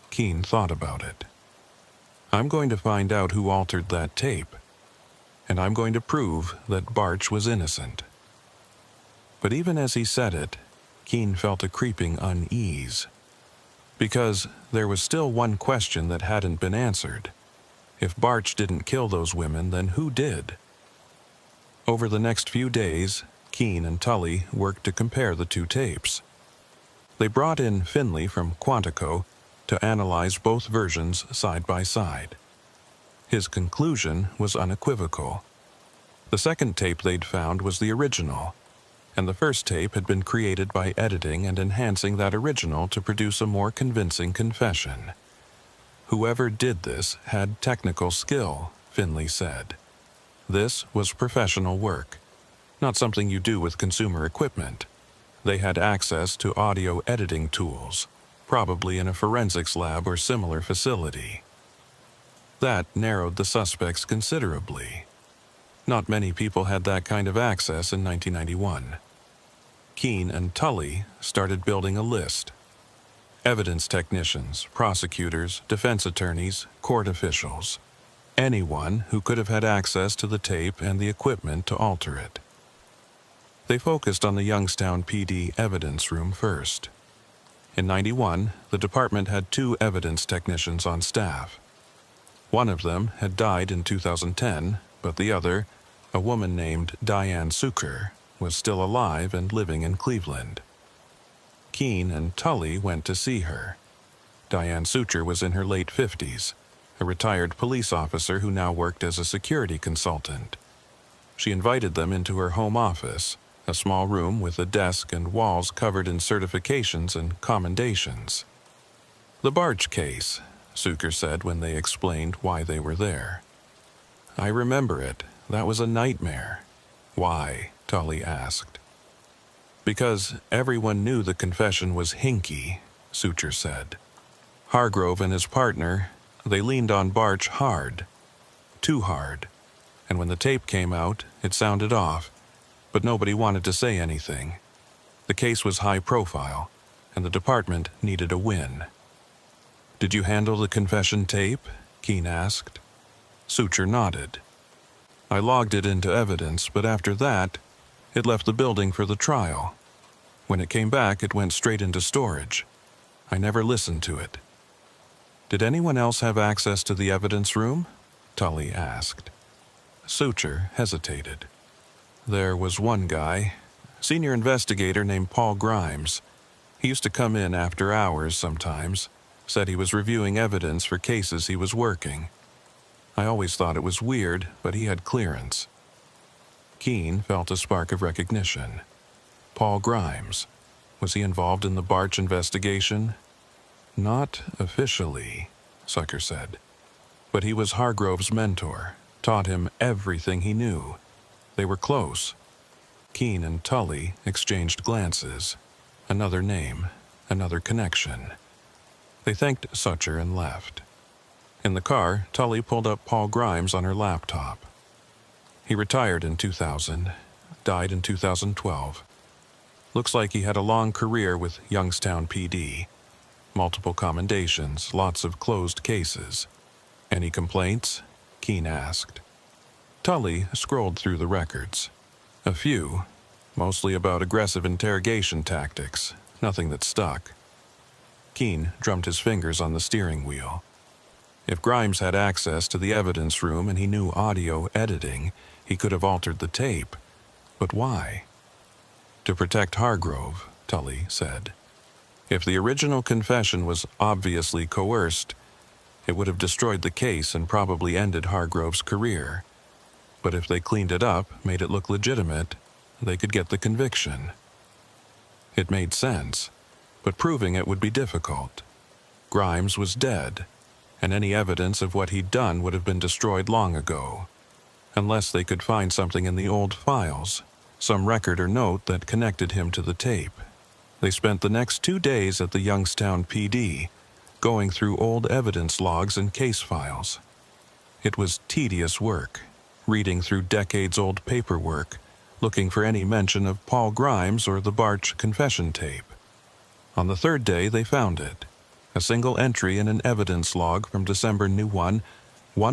Keen thought about it. I'm going to find out who altered that tape, and I'm going to prove that Barch was innocent. But even as he said it, Keen felt a creeping unease. Because there was still one question that hadn't been answered. If Barch didn't kill those women, then who did? Over the next few days, Keen and Tully worked to compare the two tapes. They brought in Finley from Quantico to analyze both versions side by side. His conclusion was unequivocal. The second tape they'd found was the original, and the first tape had been created by editing and enhancing that original to produce a more convincing confession. Whoever did this had technical skill, Finley said. This was professional work, not something you do with consumer equipment. They had access to audio editing tools, probably in a forensics lab or similar facility. That narrowed the suspects considerably. Not many people had that kind of access in 1991. Keen and Tully started building a list. Evidence technicians, prosecutors, defense attorneys, court officials. Anyone who could have had access to the tape and the equipment to alter it. They focused on the Youngstown PD evidence room first. In '91, the department had 2 evidence technicians on staff. One of them had died in 2010, but the other, a woman named Diane Suker, was still alive and living in Cleveland. Keen and Tully went to see her. Diane Sucher was in her late 50s, a retired police officer who now worked as a security consultant. She invited them into her home office, a small room with a desk and walls covered in certifications and commendations. "The Barch case," Suker said when they explained why they were there. "I remember it. That was a nightmare." "Why?" Tully asked. Because everyone knew the confession was hinky, Suture said. Hargrove and his partner, they leaned on Barch hard. Too hard. And when the tape came out, it sounded off, but nobody wanted to say anything. The case was high profile, and the department needed a win. "Did you handle the confession tape?" Keene asked. Suture nodded. "I logged it into evidence, but after that, it left the building for the trial. When it came back, it went straight into storage. I never listened to it." "Did anyone else have access to the evidence room?" Tully asked. Suture hesitated. "There was one guy, senior investigator named Paul Grimes. He used to come in after hours sometimes, said he was reviewing evidence for cases he was working. I always thought it was weird, but he had clearance." Keene felt a spark of recognition. Paul Grimes. Was he involved in the Barch investigation? "Not officially," Sucker said. "But he was Hargrove's mentor, taught him everything he knew. They were close." Keene and Tully exchanged glances. Another name, another connection. They thanked Sutter and left. In the car, Tully pulled up Paul Grimes on her laptop. He retired in 2000, died in 2012. Looks like he had a long career with Youngstown PD. Multiple commendations, lots of closed cases. "Any complaints?" Keene asked. Tully scrolled through the records. A few, mostly about aggressive interrogation tactics, nothing that stuck. Keene drummed his fingers on the steering wheel. If Grimes had access to the evidence room and he knew audio editing, he could have altered the tape. But why? "To protect Hargrove," Tully said. "If the original confession was obviously coerced, it would have destroyed the case and probably ended Hargrove's career. But if they cleaned it up, made it look legitimate, they could get the conviction." It made sense, but proving it would be difficult. Grimes was dead, and any evidence of what he'd done would have been destroyed long ago. Unless they could find something in the old files, some record or note that connected him to the tape. They spent the next 2 days at the Youngstown PD, going through old evidence logs and case files. It was tedious work, reading through decades-old paperwork, looking for any mention of Paul Grimes or the Barch confession tape. On the 3rd day, they found it. A single entry in an evidence log from December 1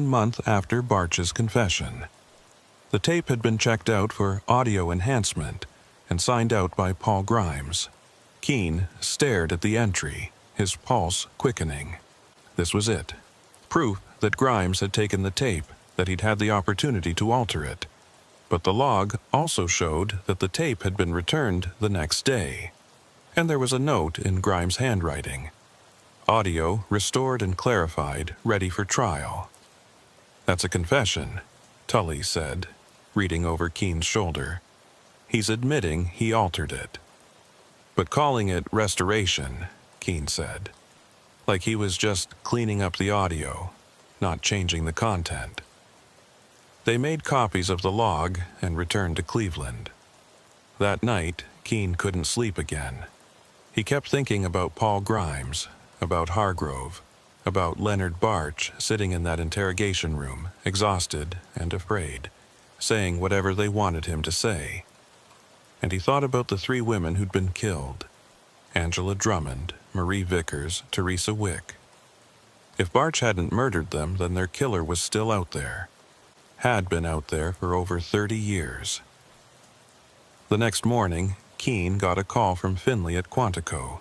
month after Barch's confession. The tape had been checked out for audio enhancement and signed out by Paul Grimes. Keene stared at the entry, his pulse quickening. This was it. Proof that Grimes had taken the tape, that he'd had the opportunity to alter it. But the log also showed that the tape had been returned the next day. And there was a note in Grimes' handwriting. "Audio restored and clarified, ready for trial." "That's a confession," Tully said, reading over Keene's shoulder. "He's admitting he altered it." "But calling it restoration," Keene said. "Like he was just cleaning up the audio, not changing the content." They made copies of the log and returned to Cleveland. That night, Keene couldn't sleep again. He kept thinking about Paul Grimes, about Hargrove, about Leonard Barch sitting in that interrogation room, exhausted and afraid, saying whatever they wanted him to say. And he thought about the 3 women who'd been killed: Angela Drummond, Marie Vickers, Teresa Wick. If Barch hadn't murdered them, then their killer was still out there. Had been out there for over 30 years. The next morning, Keene got a call from Finley at Quantico.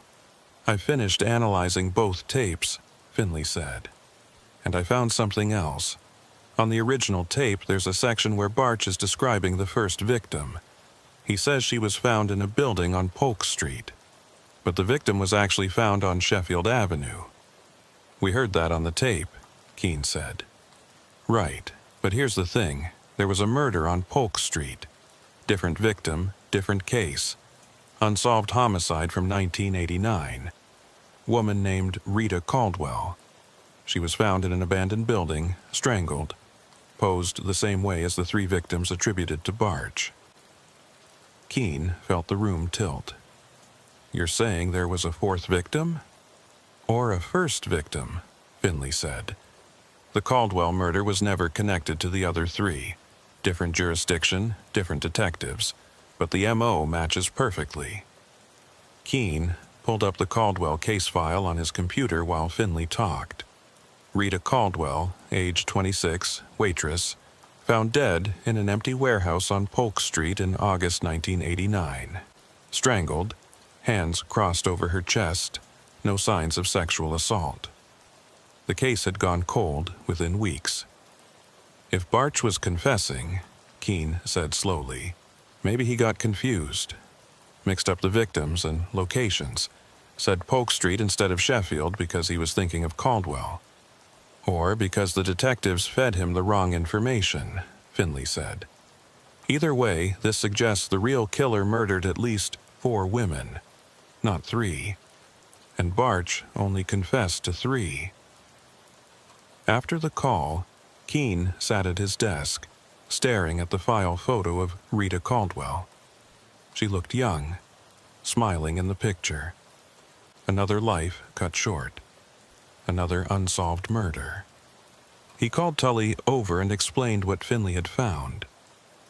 "I finished analyzing both tapes," Finley said. "And I found something else. On the original tape, there's a section where Barch is describing the first victim. He says she was found in a building on Polk Street. But the victim was actually found on Sheffield Avenue." "We heard that on the tape," Keene said. "Right, but here's the thing. There was a murder on Polk Street. Different victim, different case. Unsolved homicide from 1989. Woman named Rita Caldwell. She was found in an abandoned building, strangled. Posed the same way as the 3 victims attributed to Barch." Keene felt the room tilt. "You're saying there was a fourth victim?" "Or a first victim," Finley said. "The Caldwell murder was never connected to the other three. Different jurisdiction, different detectives, but the M.O. matches perfectly." Keene pulled up the Caldwell case file on his computer while Finley talked. Rita Caldwell, age 26, waitress, found dead in an empty warehouse on Polk Street in August 1989. Strangled, hands crossed over her chest, no signs of sexual assault. The case had gone cold within weeks. "If Barch was confessing," Keene said slowly, "maybe he got confused. Mixed up the victims and locations. Said Polk Street instead of Sheffield because he was thinking of Caldwell. Or because the detectives fed him the wrong information," Finley said. "Either way, this suggests the real killer murdered at least 4 women, not 3. And Barch only confessed to 3. After the call, Keene sat at his desk, staring at the file photo of Rita Caldwell. She looked young, smiling in the picture. Another life cut short. Another unsolved murder. He called Tully over and explained what Finley had found.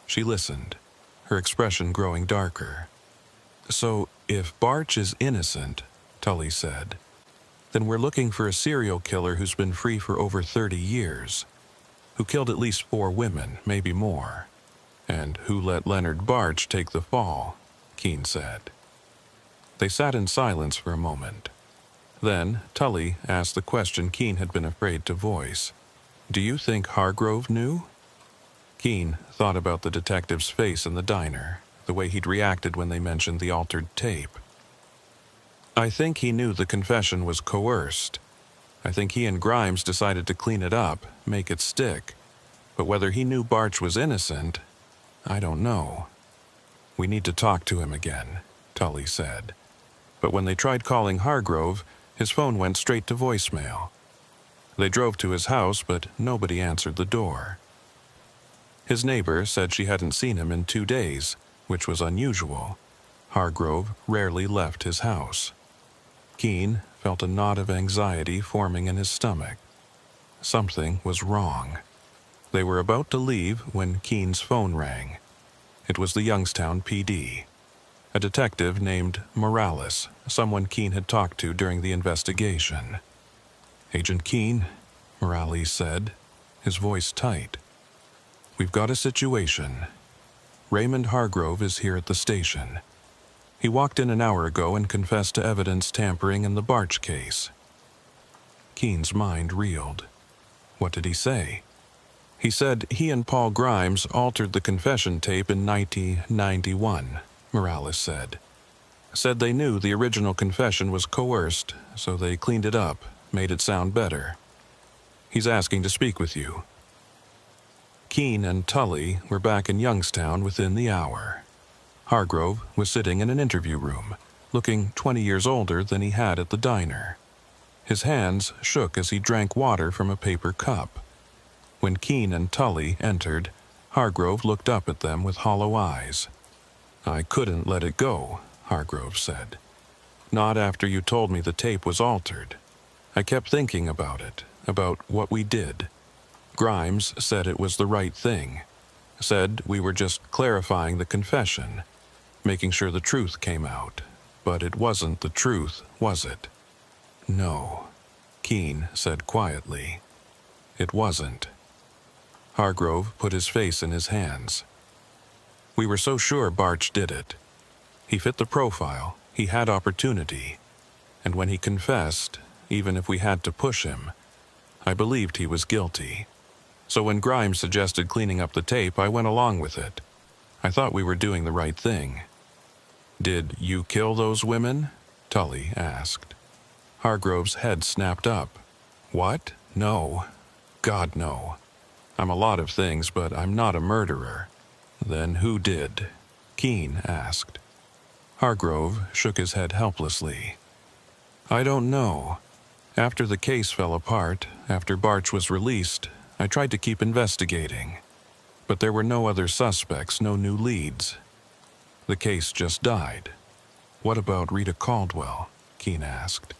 She listened, her expression growing darker. "So, if Barch is innocent," Tully said, "then we're looking for a serial killer who's been free for over 30 years, who killed at least 4 women, maybe more, and who let Leonard Barch take the fall," Keene said. They sat in silence for a moment. Then Tully asked the question Keene had been afraid to voice. "Do you think Hargrove knew?" Keene thought about the detective's face in the diner, the way he'd reacted when they mentioned the altered tape. "I think he knew the confession was coerced. I think he and Grimes decided to clean it up, make it stick. But whether he knew Barch was innocent, I don't know." "We need to talk to him again," Tully said. But when they tried calling Hargrove, his phone went straight to voicemail. They drove to his house, but nobody answered the door. His neighbor said she hadn't seen him in 2 days, which was unusual. Hargrove rarely left his house. Keene felt a knot of anxiety forming in his stomach. Something was wrong. They were about to leave when Keene's phone rang. It was the Youngstown PD. A detective named Morales, someone Keene had talked to during the investigation. "Agent Keene," Morales said, his voice tight. "We've got a situation. Raymond Hargrove is here at the station. He walked in an hour ago and confessed to evidence tampering in the Barch case." Keene's mind reeled. What did he say? "He said he and Paul Grimes altered the confession tape in 1991, Morales said. "Said they knew the original confession was coerced, so they cleaned it up, made it sound better. He's asking to speak with you." Keene and Tully were back in Youngstown within the hour. Hargrove was sitting in an interview room, looking 20 years older than he had at the diner. His hands shook as he drank water from a paper cup. When Keene and Tully entered, Hargrove looked up at them with hollow eyes. "I couldn't let it go," Hargrove said. "Not after you told me the tape was altered. I kept thinking about it, about what we did. Grimes said it was the right thing. Said we were just clarifying the confession, making sure the truth came out. But it wasn't the truth, was it?" "No," Keene said quietly. "It wasn't." Hargrove put his face in his hands. "We were so sure Barch did it. He fit the profile, he had opportunity. And when he confessed, even if we had to push him, I believed he was guilty. So when Grimes suggested cleaning up the tape, I went along with it. I thought we were doing the right thing." "Did you kill those women?" Tully asked. Hargrove's head snapped up. "What? No. God, no. I'm a lot of things, but I'm not a murderer." "Then who did?" Keene asked. Hargrove shook his head helplessly. "I don't know. After the case fell apart, after Barch was released, I tried to keep investigating. But there were no other suspects, no new leads. The case just died. What about Rita Caldwell? Keene asked.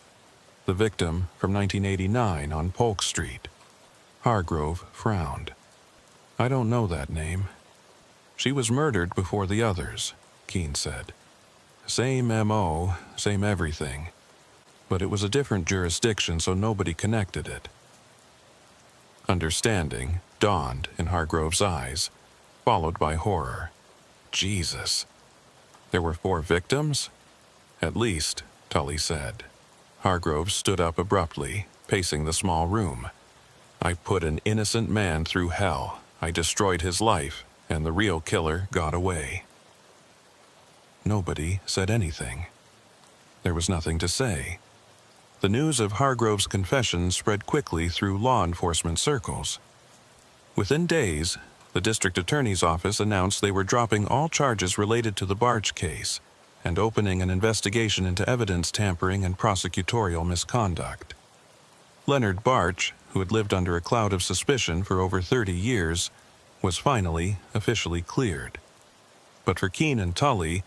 The victim from 1989 on Polk Street. Hargrove frowned. I don't know that name. She was murdered before the others, Keene said. Same M.O., same everything. But it was a different jurisdiction, so nobody connected it. Understanding dawned in Hargrove's eyes, followed by horror. Jesus. There were 4 victims? At least, Tully said. Hargrove stood up abruptly, pacing the small room. I put an innocent man through hell. I destroyed his life, and the real killer got away. Nobody said anything. There was nothing to say. The news of Hargrove's confession spread quickly through law enforcement circles. Within days, the district attorney's office announced they were dropping all charges related to the Barch case and opening an investigation into evidence tampering and prosecutorial misconduct. Leonard Barch, who had lived under a cloud of suspicion for over 30 years, was finally officially cleared. But for Keene and Tully,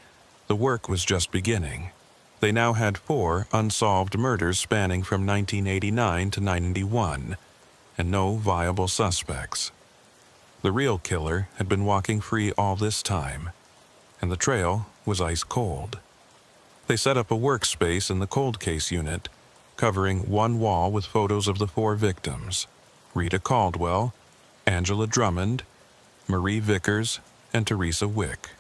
the work was just beginning. They now had 4 unsolved murders spanning from 1989 to 91, and no viable suspects. The real killer had been walking free all this time, and the trail was ice cold. They set up a workspace in the cold case unit, covering one wall with photos of the 4 victims: Rita Caldwell, Angela Drummond, Marie Vickers, and Teresa Wick.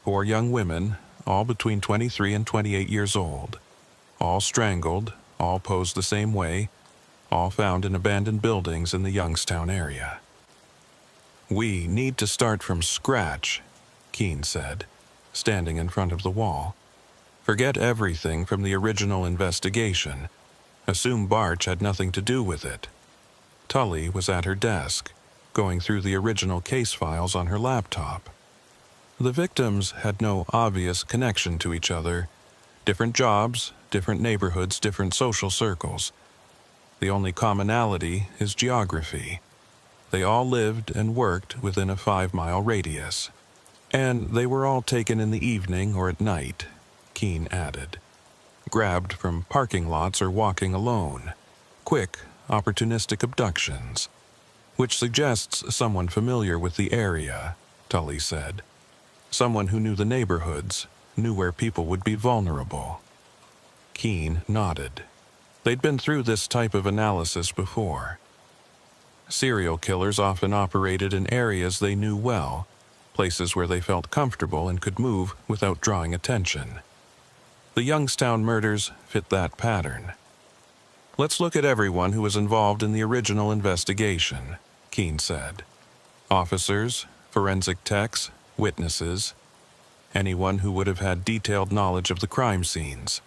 4 young women, all between 23 and 28 years old. All strangled, all posed the same way, all found in abandoned buildings in the Youngstown area. We need to start from scratch, Keene said, standing in front of the wall. Forget everything from the original investigation. Assume Barch had nothing to do with it. Tully was at her desk, going through the original case files on her laptop. The victims had no obvious connection to each other. Different jobs, different neighborhoods, different social circles. The only commonality is geography. They all lived and worked within a 5-mile radius. And they were all taken in the evening or at night, Keene added. Grabbed from parking lots or walking alone. Quick, opportunistic abductions. Which suggests someone familiar with the area, Tully said. Someone who knew the neighborhoods, knew where people would be vulnerable. Keene nodded. They'd been through this type of analysis before. Serial killers often operated in areas they knew well, places where they felt comfortable and could move without drawing attention. The Youngstown murders fit that pattern. Let's look at everyone who was involved in the original investigation, Keene said. Officers, forensic techs, witnesses, anyone who would have had detailed knowledge of the crime scenes.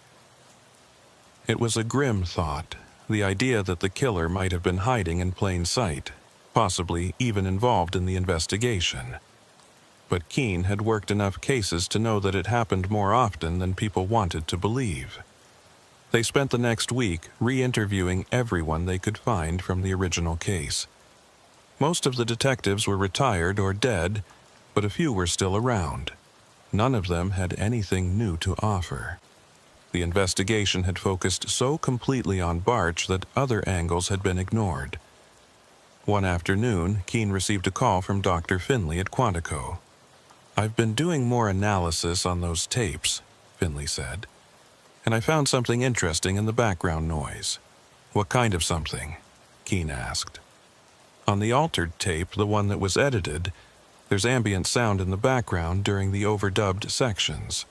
It was a grim thought, the idea that the killer might have been hiding in plain sight, possibly even involved in the investigation. But Keene had worked enough cases to know that it happened more often than people wanted to believe. They spent the next week re-interviewing everyone they could find from the original case. Most of the detectives were retired or dead, but a few were still around. None of them had anything new to offer. The investigation had focused so completely on Barch that other angles had been ignored. One afternoon, Keene received a call from Dr. Finley at Quantico. "I've been doing more analysis on those tapes," Finley said, "and I found something interesting in the background noise." "What kind of something?" Keene asked. "On the altered tape, the one that was edited, there's ambient sound in the background during the overdubbed sections.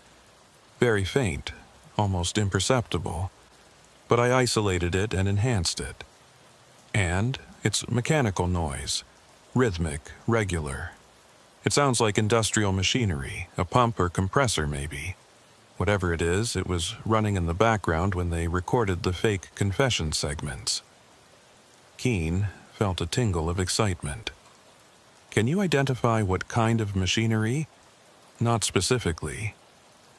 Very faint, almost imperceptible, but I isolated it and enhanced it. And it's mechanical noise, rhythmic, regular. It sounds like industrial machinery, a pump or compressor maybe. Whatever it is, it was running in the background when they recorded the fake confession segments." Keene felt a tingle of excitement. "Can you identify what kind of machinery?" "Not specifically,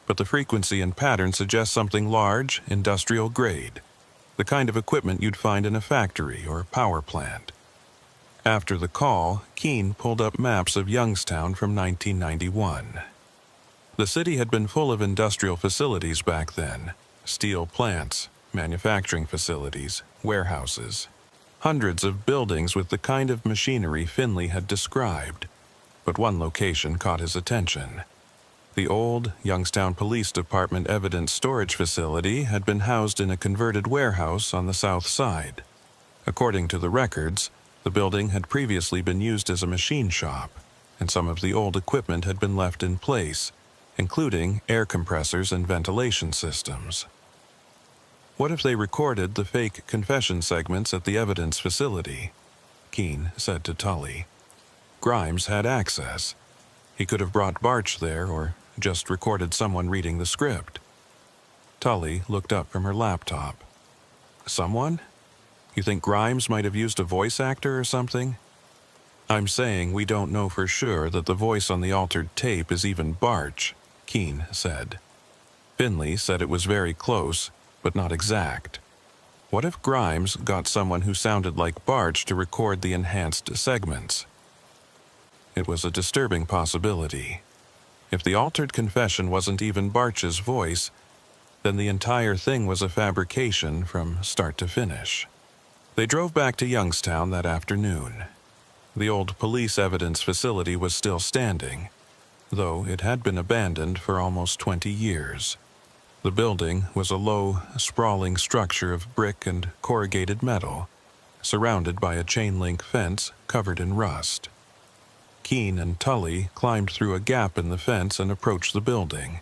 but the frequency and pattern suggest something large, industrial grade, the kind of equipment you'd find in a factory or power plant." After the call, Keene pulled up maps of Youngstown from 1991. The city had been full of industrial facilities back then: steel plants, manufacturing facilities, warehouses. Hundreds of buildings with the kind of machinery Finley had described. But one location caught his attention. The old Youngstown Police Department evidence storage facility had been housed in a converted warehouse on the south side. According to the records, the building had previously been used as a machine shop, and some of the old equipment had been left in place, including air compressors and ventilation systems. What if they recorded the fake confession segments at the evidence facility? Keene said to Tully. Grimes had access. He could have brought Barch there or just recorded someone reading the script. Tully looked up from her laptop. Someone? You think Grimes might have used a voice actor or something? I'm saying we don't know for sure that the voice on the altered tape is even Barch, Keene said. Finley said it was very close, but not exact. What if Grimes got someone who sounded like Barch to record the enhanced segments? It was a disturbing possibility. If the altered confession wasn't even Barch's voice, then the entire thing was a fabrication from start to finish. They drove back to Youngstown that afternoon. The old police evidence facility was still standing, though it had been abandoned for almost 20 years. The building was a low, sprawling structure of brick and corrugated metal, surrounded by a chain-link fence covered in rust. Keene and Tully climbed through a gap in the fence and approached the building.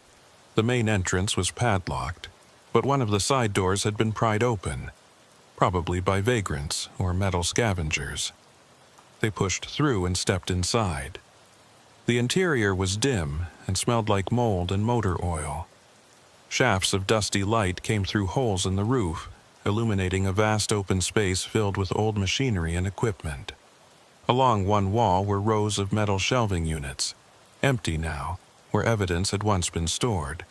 The main entrance was padlocked, but one of the side doors had been pried open, probably by vagrants or metal scavengers. They pushed through and stepped inside. The interior was dim and smelled like mold and motor oil. Shafts of dusty light came through holes in the roof, illuminating a vast open space filled with old machinery and equipment. Along one wall were rows of metal shelving units, empty now, where evidence had once been stored.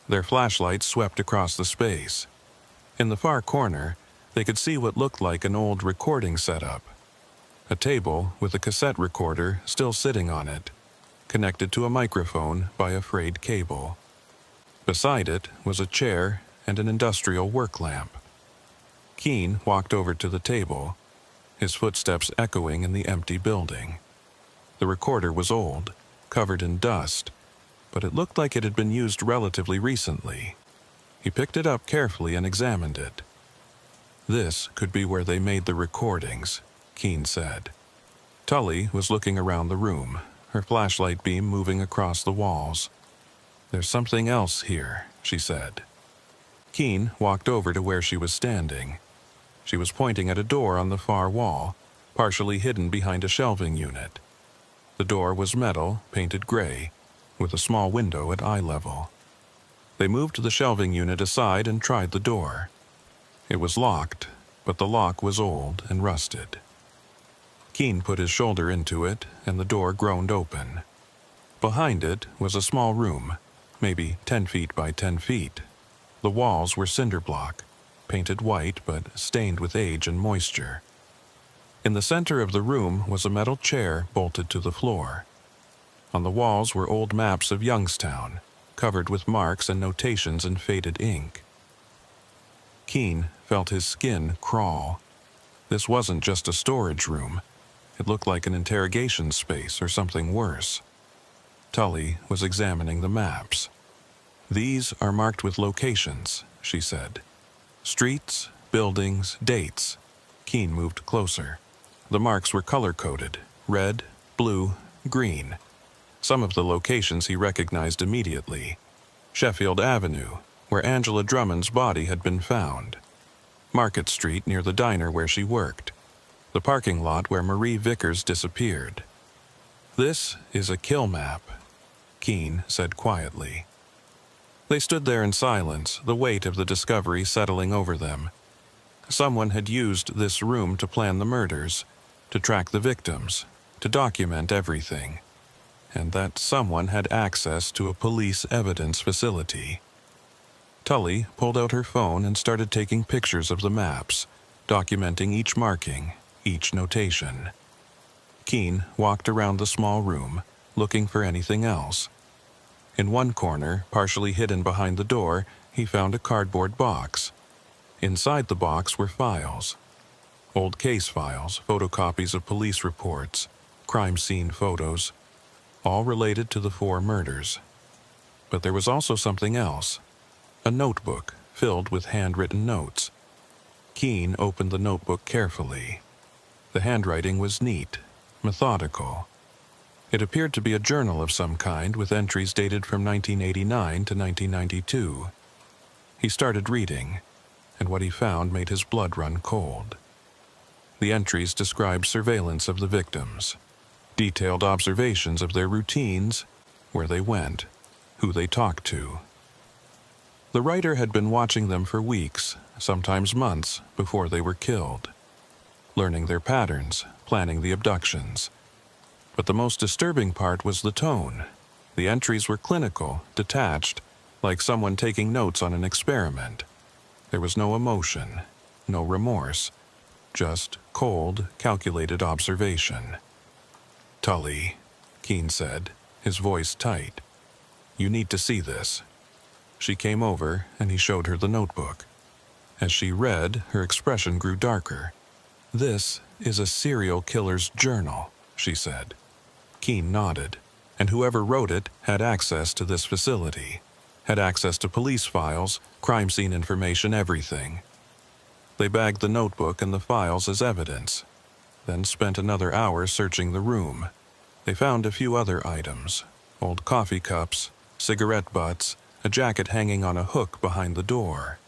Their flashlights swept across the space. In the far corner, they could see what looked like an old recording setup. A table with a cassette recorder still sitting on it, connected to a microphone by a frayed cable. Beside it was a chair and an industrial work lamp. Keene walked over to the table, his footsteps echoing in the empty building. The recorder was old, covered in dust, but it looked like it had been used relatively recently. He picked it up carefully and examined it. This could be where they made the recordings, Keene said. Tully was looking around the room, her flashlight beam moving across the walls. There's something else here, she said. Keene walked over to where she was standing. She was pointing at a door on the far wall, partially hidden behind a shelving unit. The door was metal, painted gray, with a small window at eye level. They moved the shelving unit aside and tried the door. It was locked, but the lock was old and rusted. Keene put his shoulder into it, and the door groaned open. Behind it was a small room, maybe 10 feet by 10 feet. The walls were cinder block, painted white but stained with age and moisture. In the center of the room was a metal chair bolted to the floor. On the walls were old maps of Youngstown, covered with marks and notations in faded ink. Keene felt his skin crawl. This wasn't just a storage room. It looked like an interrogation space or something worse. Tully was examining the maps. These are marked with locations, she said. Streets, buildings, dates. Keene moved closer. The marks were color-coded: red, blue, green. Some of the locations he recognized immediately. Sheffield Avenue, where Angela Drummond's body had been found. Market Street near the diner where she worked. The parking lot where Marie Vickers disappeared. This is a kill map, Keene said quietly. They stood there in silence, the weight of the discovery settling over them. Someone had used this room to plan the murders, to track the victims, to document everything. And that someone had access to a police evidence facility. Tully pulled out her phone and started taking pictures of the maps, documenting each marking, each notation. Keene walked around the small room, looking for anything else. In one corner, partially hidden behind the door, he found a cardboard box. Inside the box were files. Old case files, photocopies of police reports, crime scene photos, all related to the 4 murders. But there was also something else. A notebook filled with handwritten notes. Keene opened the notebook carefully. The handwriting was neat, methodical. It appeared to be a journal of some kind with entries dated from 1989 to 1992. He started reading, and what he found made his blood run cold. The entries described surveillance of the victims, detailed observations of their routines, where they went, who they talked to. The writer had been watching them for weeks, sometimes months, before they were killed, learning their patterns, planning the abductions. But the most disturbing part was the tone. The entries were clinical, detached, like someone taking notes on an experiment. There was no emotion, no remorse, just cold, calculated observation. "Tully," Keene said, his voice tight. "You need to see this." She came over, and he showed her the notebook. As she read, her expression grew darker. "This is a serial killer's journal," she said. Keene nodded, and whoever wrote it had access to this facility, had access to police files, crime scene information, everything. They bagged the notebook and the files as evidence, then spent another hour searching the room. They found a few other items: old coffee cups, cigarette butts, a jacket hanging on a hook behind the door.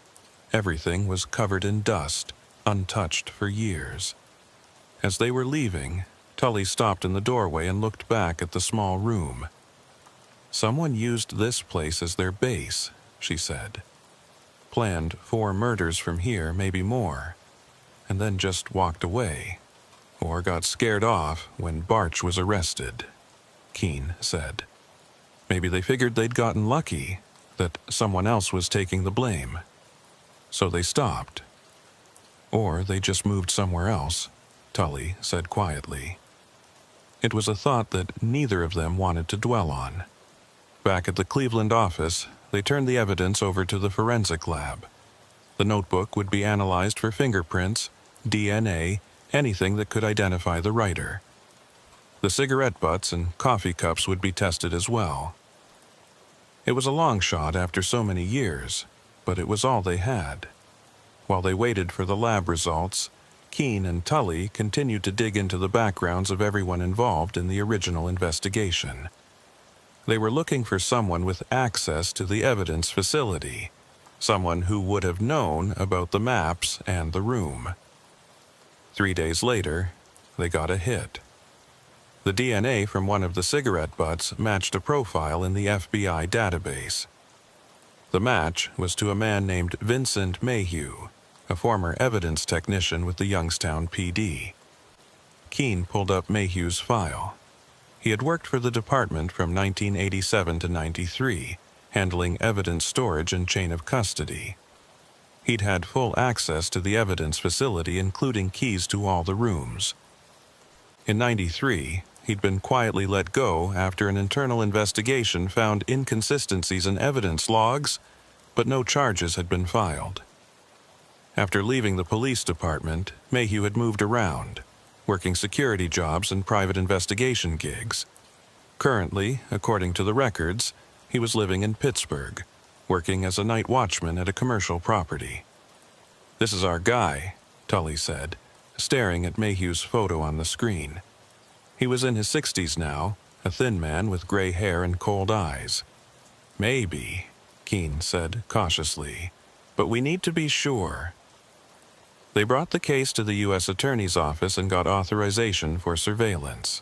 Everything was covered in dust, untouched for years. As they were leaving, Tully stopped in the doorway and looked back at the small room. "Someone used this place as their base," she said. "Planned 4 murders from here, maybe more, and then just walked away. Or got scared off when Barch was arrested," Keene said. "Maybe they figured they'd gotten lucky, that someone else was taking the blame. So they stopped. Or they just moved somewhere else," Tully said quietly. It was a thought that neither of them wanted to dwell on. Back at the Cleveland office, they turned the evidence over to the forensic lab. The notebook would be analyzed for fingerprints, DNA, anything that could identify the writer. The cigarette butts and coffee cups would be tested as well. It was a long shot after so many years, but it was all they had. While they waited for the lab results, Keene and Tully continued to dig into the backgrounds of everyone involved in the original investigation. They were looking for someone with access to the evidence facility, someone who would have known about the maps and the room. 3 days later, they got a hit. The DNA from one of the cigarette butts matched a profile in the FBI database. The match was to a man named Vincent Mayhew, a former evidence technician with the Youngstown PD. Keene pulled up Mayhew's file. He had worked for the department from 1987 to 93, handling evidence storage and chain of custody. He'd had full access to the evidence facility, including keys to all the rooms. In 93, he'd been quietly let go after an internal investigation found inconsistencies in evidence logs, but no charges had been filed. After leaving the police department, Mayhew had moved around, working security jobs and private investigation gigs. Currently, according to the records, he was living in Pittsburgh, working as a night watchman at a commercial property. "This is our guy," Tully said, staring at Mayhew's photo on the screen. He was in his 60s now, a thin man with gray hair and cold eyes. "Maybe," Keene said cautiously, "but we need to be sure." They brought the case to the U.S. Attorney's Office and got authorization for surveillance.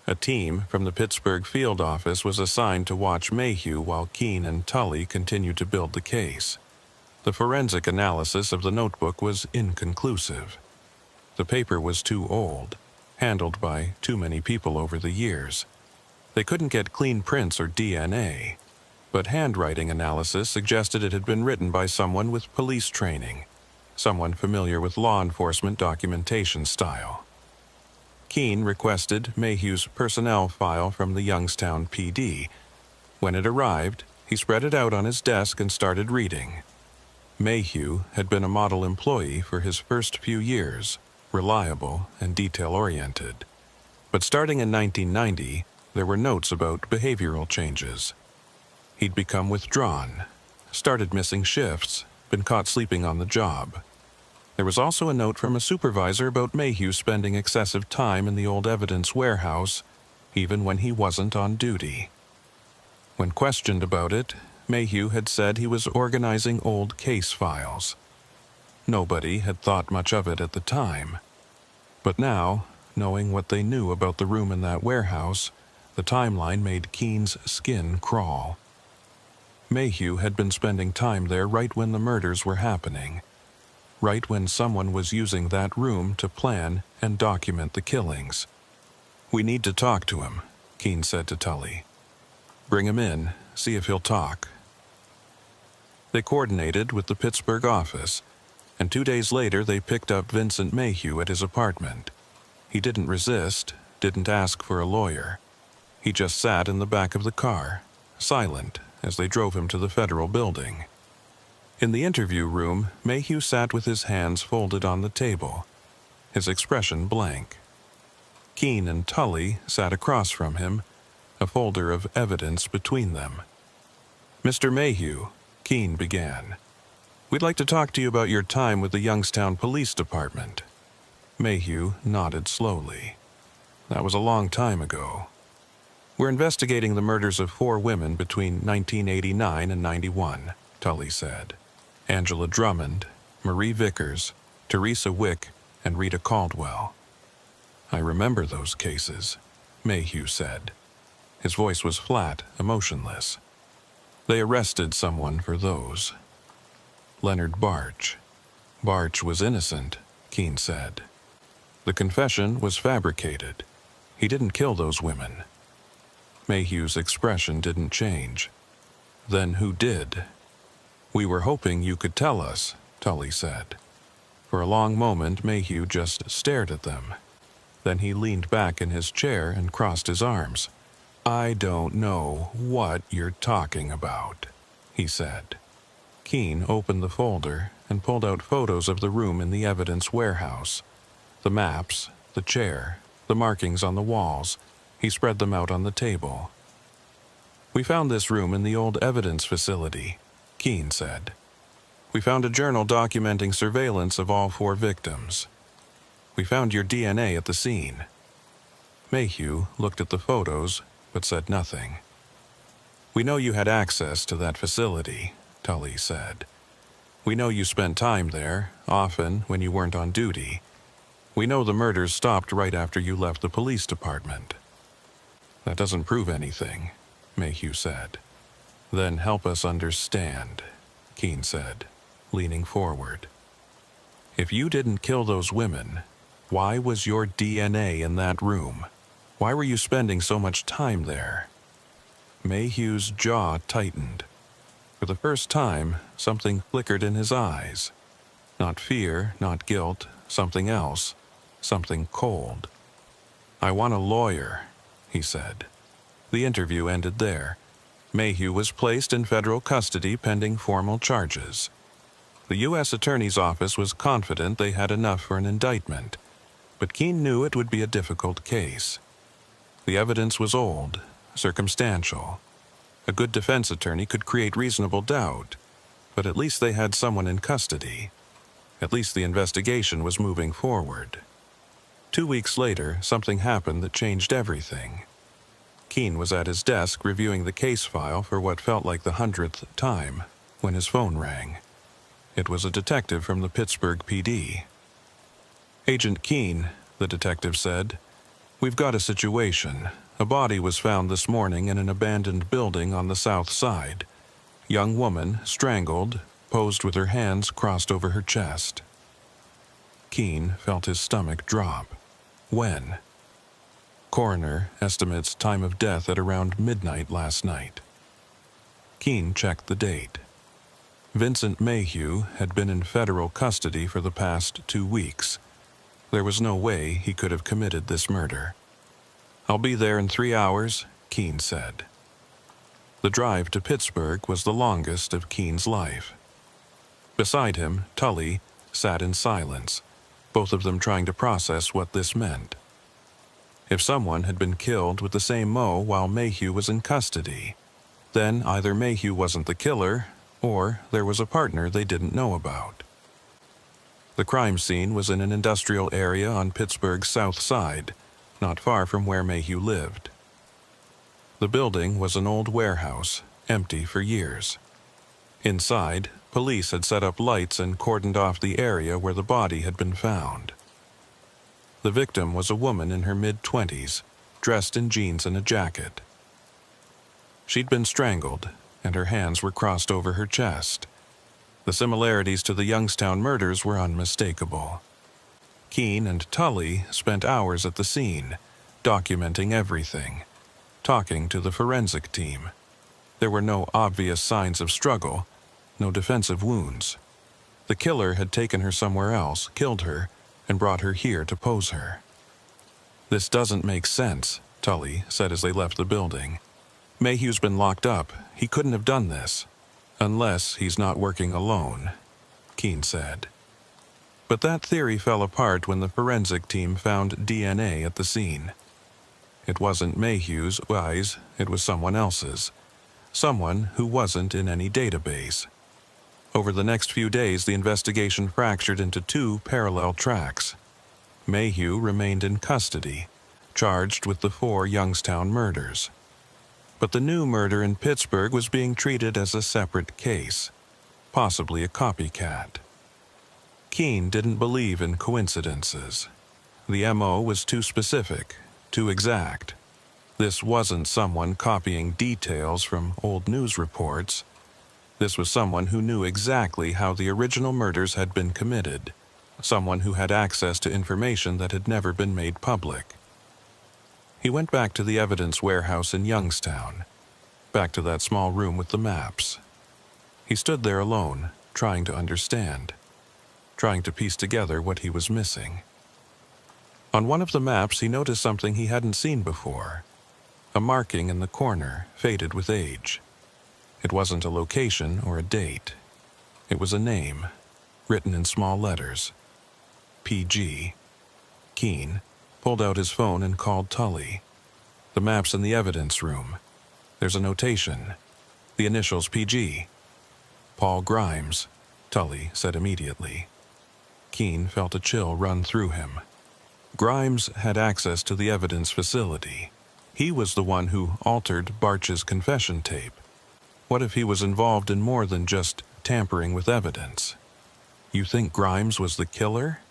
A team from the Pittsburgh field office was assigned to watch Mayhew while Keene and Tully continued to build the case. The forensic analysis of the notebook was inconclusive. The paper was too old, handled by too many people over the years. They couldn't get clean prints or DNA, but handwriting analysis suggested it had been written by someone with police training, someone familiar with law enforcement documentation style. Keene requested Mayhew's personnel file from the Youngstown PD, When it arrived, he spread it out on his desk and started reading. Mayhew had been a model employee for his first few years, reliable and detail-oriented. But starting in 1990, there were notes about behavioral changes. He'd become withdrawn, started missing shifts, been caught sleeping on the job. There was also a note from a supervisor about Mayhew spending excessive time in the old evidence warehouse, even when he wasn't on duty. When questioned about it, Mayhew had said he was organizing old case files. Nobody had thought much of it at the time. But now, knowing what they knew about the room in that warehouse, the timeline made Keen's skin crawl. Mayhew had been spending time there right when the murders were happening, right when someone was using that room to plan and document the killings. "We need to talk to him," Keen said to Tully. "Bring him in, see if he'll talk." They coordinated with the Pittsburgh office, and 2 days later they picked up Vincent Mayhew at his apartment. He didn't resist, didn't ask for a lawyer. He just sat in the back of the car, silent, as they drove him to the federal building. In the interview room, Mayhew sat with his hands folded on the table, his expression blank. Keen and Tully sat across from him, a folder of evidence between them. "Mr. Mayhew," Keen began, "we'd like to talk to you about your time with the Youngstown Police Department." Mayhew nodded slowly. "That was a long time ago. We're investigating the murders of 4 women between 1989 and 91, Tully said. Angela Drummond, Marie Vickers, Teresa Wick, and Rita Caldwell. "I remember those cases," Mayhew said. His voice was flat, emotionless. "They arrested someone for those. Leonard Barch. Barch was innocent," Keen said. "The confession was fabricated. He didn't kill those women." Mayhew's expression didn't change. "Then who did?" "We were hoping you could tell us," Tully said. For a long moment, Mayhew just stared at them. Then he leaned back in his chair and crossed his arms. "I don't know what you're talking about," he said. Keen opened the folder and pulled out photos of the room in the evidence warehouse. The maps, the chair, the markings on the walls. He spread them out on the table. "We found this room in the old evidence facility," Keen said. "We found a journal documenting surveillance of all 4 victims. We found your DNA at the scene." Mayhew looked at the photos, but said nothing. "We know you had access to that facility," Tully said. "We know you spent time there, often when you weren't on duty. We know the murders stopped right after you left the police department." "That doesn't prove anything," Mayhew said. "Then help us understand," Keen said, leaning forward. "If you didn't kill those women, why was your DNA in that room? Why were you spending so much time there?" Mayhew's jaw tightened. For the first time, something flickered in his eyes. Not fear, not guilt, something else, something cold. "I want a lawyer," he said. The interview ended there. Mayhew was placed in federal custody pending formal charges. The U.S. Attorney's Office was confident they had enough for an indictment, but Keen knew it would be a difficult case. The evidence was old, circumstantial. A good defense attorney could create reasonable doubt, but at least they had someone in custody. At least the investigation was moving forward. 2 weeks later, something happened that changed everything. Keen was at his desk reviewing the case file for what felt like the 100th time when his phone rang. It was a detective from the Pittsburgh PD. "Agent Keen," the detective said, "we've got a situation. A body was found this morning in an abandoned building on the south side. Young woman, strangled, posed with her hands crossed over her chest." Keen felt his stomach drop. "When?" "Coroner estimates time of death at around midnight last night." Keen checked the date. Vincent Mayhew had been in federal custody for the past 2 weeks. There was no way he could have committed this murder. "I'll be there in 3 hours," Keen said. The drive to Pittsburgh was the longest of Keen's life. Beside him, Tully sat in silence, both of them trying to process what this meant. If someone had been killed with the same MO while Mayhew was in custody, then either Mayhew wasn't the killer, or there was a partner they didn't know about. The crime scene was in an industrial area on Pittsburgh's south side, not far from where Mayhew lived. The building was an old warehouse, empty for years. Inside, police had set up lights and cordoned off the area where the body had been found. The victim was a woman in her mid-20s, dressed in jeans and a jacket. She'd been strangled, and her hands were crossed over her chest. The similarities to the Youngstown murders were unmistakable. Keen and Tully spent hours at the scene, documenting everything, talking to the forensic team. There were no obvious signs of struggle, no defensive wounds. The killer had taken her somewhere else, killed her, and brought her here to pose her. "This doesn't make sense," Tully said as they left the building. "Mayhew's been locked up. He couldn't have done this. Unless he's not working alone," Keen said. But that theory fell apart when the forensic team found DNA at the scene. It wasn't Mayhew's eyes, it was someone else's. Someone who wasn't in any database. Over the next few days, the investigation fractured into two parallel tracks. Mayhew remained in custody, charged with the 4 Youngstown murders. But the new murder in Pittsburgh was being treated as a separate case, possibly a copycat. Keen didn't believe in coincidences. The MO was too specific, too exact. This wasn't someone copying details from old news reports. This was someone who knew exactly how the original murders had been committed, someone who had access to information that had never been made public. He went back to the evidence warehouse in Youngstown, back to that small room with the maps. He stood there alone, trying to understand, trying to piece together what he was missing. On one of the maps, he noticed something he hadn't seen before. A marking in the corner, faded with age. It wasn't a location or a date. It was a name, written in small letters. PG. Keen pulled out his phone and called Tully. "The map's in the evidence room. There's a notation. The initials PG. Paul Grimes," Tully said immediately. Keen felt a chill run through him. Grimes had access to the evidence facility. He was the one who altered Barch's confession tape. What if he was involved in more than just tampering with evidence? "You think Grimes was the killer?"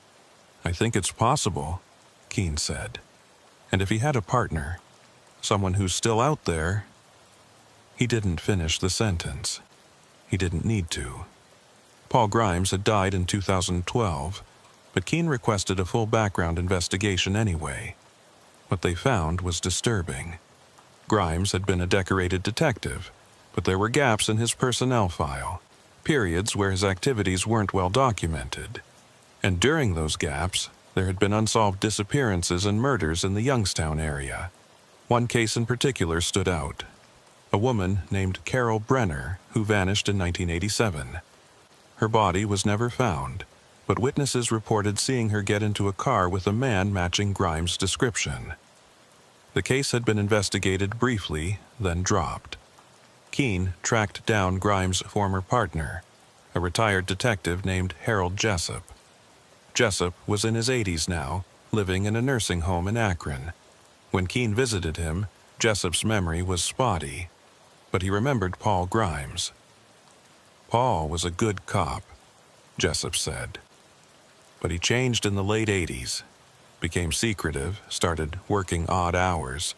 "I think it's possible," Keen said. "And if he had a partner, someone who's still out there..." He didn't finish the sentence. He didn't need to. Paul Grimes had died in 2012, but Keen requested a full background investigation anyway. What they found was disturbing. Grimes had been a decorated detective, but there were gaps in his personnel file, periods where his activities weren't well documented. And during those gaps, there had been unsolved disappearances and murders in the Youngstown area. One case in particular stood out. A woman named Carol Brenner, who vanished in 1987. Her body was never found, but witnesses reported seeing her get into a car with a man matching Grimes' description. The case had been investigated briefly, then dropped. Keen tracked down Grimes' former partner, a retired detective named Harold Jessup. Jessup was in his 80s now, living in a nursing home in Akron. When Keen visited him, Jessup's memory was spotty, but he remembered Paul Grimes. "Paul was a good cop," Jessup said. "But he changed in the late 80s, became secretive, started working odd hours.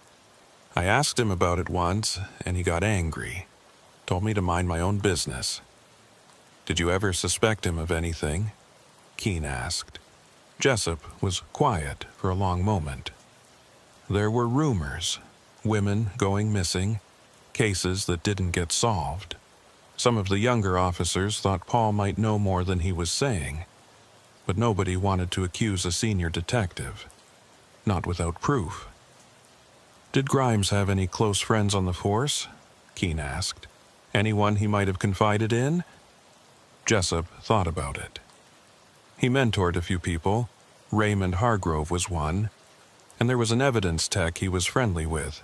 I asked him about it once, and he got angry, told me to mind my own business." "Did you ever suspect him of anything?" Keen asked. Jessup was quiet for a long moment. "There were rumors, women going missing, cases that didn't get solved. Some of the younger officers thought Paul might know more than he was saying, but nobody wanted to accuse a senior detective. Not without proof." "Did Grimes have any close friends on the force?" Keene asked. Anyone he might have confided in? Jessup thought about it. He mentored a few people. Raymond Hargrove was one. And there was an evidence tech he was friendly with.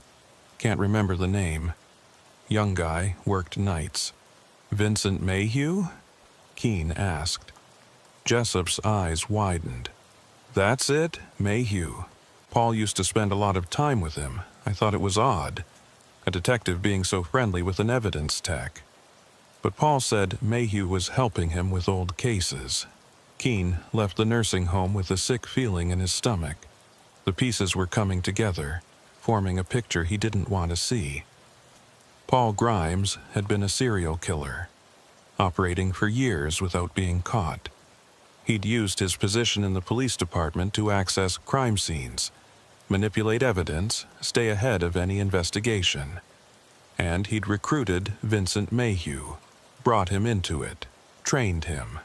Can't remember the name. Young guy, worked nights. Vincent Mayhew? Keene asked. Jessup's eyes widened. That's it, Mayhew. Paul used to spend a lot of time with him. I thought it was odd. A detective being so friendly with an evidence tech. But Paul said Mayhew was helping him with old cases. Keene left the nursing home with a sick feeling in his stomach. The pieces were coming together, forming a picture he didn't want to see. Paul Grimes had been a serial killer, operating for years without being caught. He'd used his position in the police department to access crime scenes, manipulate evidence, stay ahead of any investigation. And he'd recruited Vincent Mayhew, brought him into it, trained him.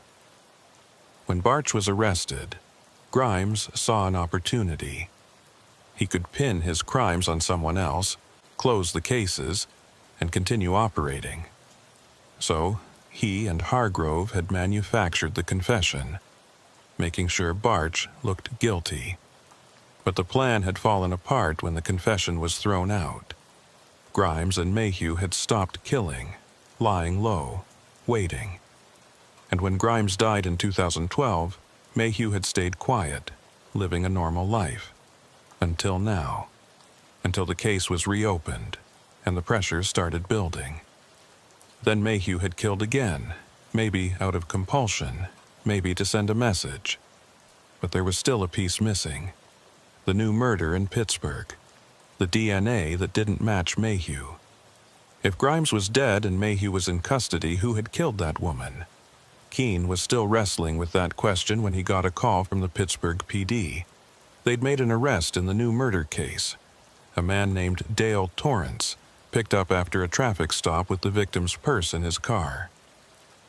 When Barch was arrested, Grimes saw an opportunity. He could pin his crimes on someone else, close the cases, and continue operating. So, he and Hargrove had manufactured the confession, making sure Barch looked guilty. But the plan had fallen apart when the confession was thrown out. Grimes and Mayhew had stopped killing, lying low, waiting. And when Grimes died in 2012, Mayhew had stayed quiet, living a normal life. Until now. Until the case was reopened, and the pressure started building. Then Mayhew had killed again, maybe out of compulsion, maybe to send a message. But there was still a piece missing. The new murder in Pittsburgh. The DNA that didn't match Mayhew. If Grimes was dead and Mayhew was in custody, who had killed that woman? Keene was still wrestling with that question when he got a call from the Pittsburgh PD. They'd made an arrest in the new murder case. A man named Dale Torrance, picked up after a traffic stop with the victim's purse in his car.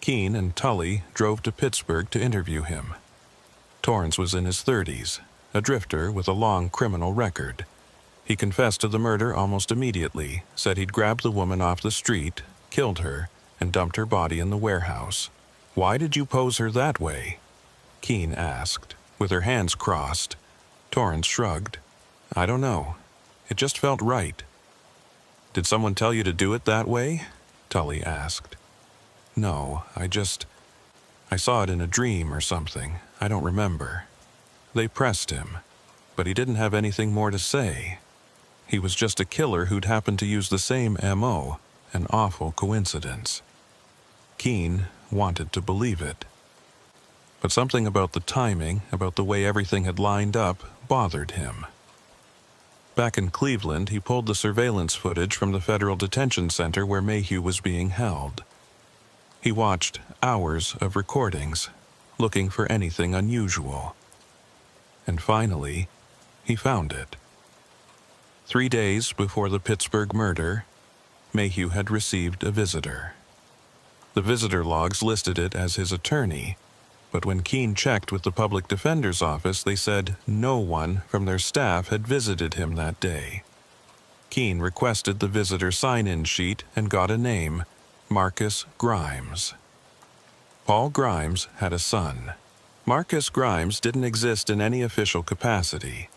Keene and Tully drove to Pittsburgh to interview him. Torrance was in his 30s, a drifter with a long criminal record. He confessed to the murder almost immediately, said he'd grabbed the woman off the street, killed her, and dumped her body in the warehouse. "Why did you pose her that way?" Keene asked, with her hands crossed. Torrance shrugged. "I don't know. It just felt right." "Did someone tell you to do it that way?" Tully asked. "No, I saw it in a dream or something. I don't remember." They pressed him, but he didn't have anything more to say. He was just a killer who'd happened to use the same MO, an awful coincidence. Keene wanted to believe it. But something about the timing, about the way everything had lined up, bothered him. Back in Cleveland, he pulled the surveillance footage from the federal detention center where Mayhew was being held. He watched hours of recordings, looking for anything unusual. And finally, he found it. 3 days before the Pittsburgh murder, Mayhew had received a visitor. The visitor logs listed it as his attorney, but when Keene checked with the public defender's office, they said no one from their staff had visited him that day. Keene requested the visitor sign-in sheet and got a name, Marcus Grimes. Paul Grimes had a son. Marcus Grimes didn't exist in any official capacity.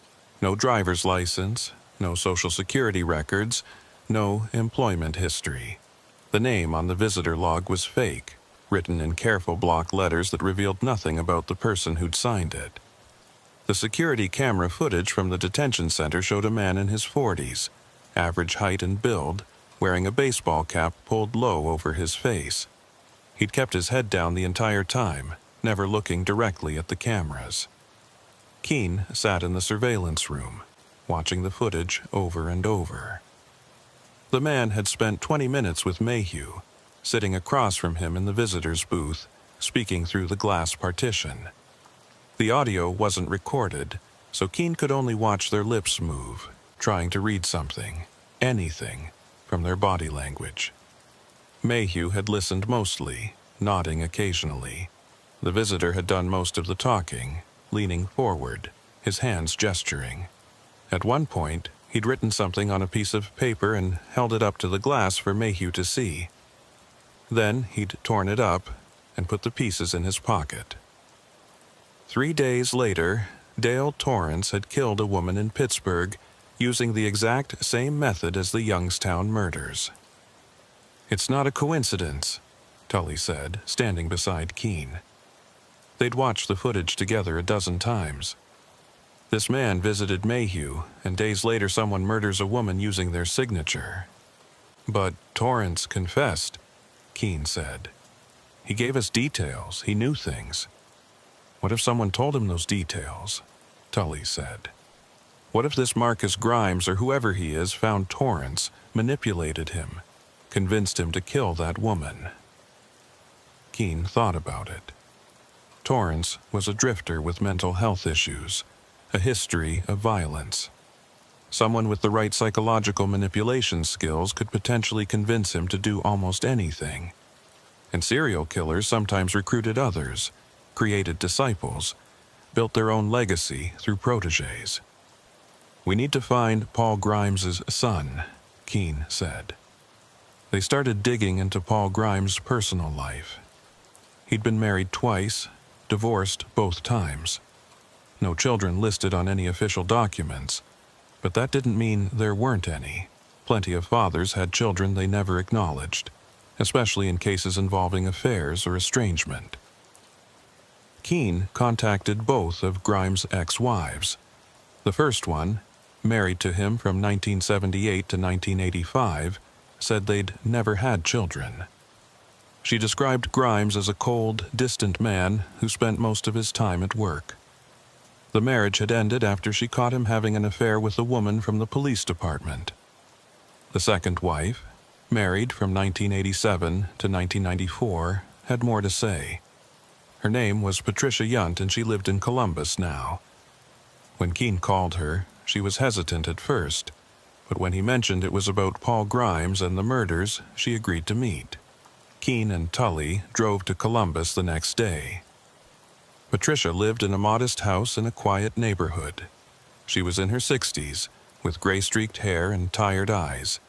No driver's license, no social security records, no employment history. The name on the visitor log was fake, written in careful block letters that revealed nothing about the person who'd signed it. The security camera footage from the detention center showed a man in his 40s, average height and build, wearing a baseball cap pulled low over his face. He'd kept his head down the entire time, never looking directly at the cameras. Keene sat in the surveillance room, watching the footage over and over. The man had spent 20 minutes with Mayhew, sitting across from him in the visitor's booth, speaking through the glass partition. The audio wasn't recorded, so Keene could only watch their lips move, trying to read something, anything, from their body language. Mayhew had listened mostly, nodding occasionally. The visitor had done most of the talking, leaning forward, his hands gesturing. At one point, He'd written something on a piece of paper and held it up to the glass for Mayhew to see. Then he'd torn it up and put the pieces in his pocket. 3 days later, Dale Torrance had killed a woman in Pittsburgh using the exact same method as the Youngstown murders. "It's not a coincidence," Tully said, standing beside Keene. They'd watched the footage together a dozen times. This man visited Mayhew, and days later someone murders a woman using their signature. "But Torrance confessed," Keene said. "He gave us details. He knew things." "What if someone told him those details?" Tully said. "What if this Marcus Grimes, or whoever he is, found Torrance, manipulated him, convinced him to kill that woman?" Keene thought about it. Torrance was a drifter with mental health issues, a history of violence. Someone with the right psychological manipulation skills could potentially convince him to do almost anything. And serial killers sometimes recruited others, created disciples, built their own legacy through protégés. "We need to find Paul Grimes's son," Keene said. They started digging into Paul Grimes' personal life. He'd been married twice, divorced both times. No children listed on any official documents, but that didn't mean there weren't any. Plenty of fathers had children they never acknowledged, especially in cases involving affairs or estrangement. Keene contacted both of Grimes' ex-wives. The first one, married to him from 1978 to 1985, said they'd never had children. She described Grimes as a cold, distant man who spent most of his time at work. The marriage had ended after she caught him having an affair with a woman from the police department. The second wife, married from 1987 to 1994, had more to say. Her name was Patricia Yunt, and she lived in Columbus now. When Keene called her, she was hesitant at first, but when he mentioned it was about Paul Grimes and the murders, she agreed to meet. Keene and Tully drove to Columbus the next day. Patricia lived in a modest house in a quiet neighborhood. She was in her 60s, with gray-streaked hair and tired eyes.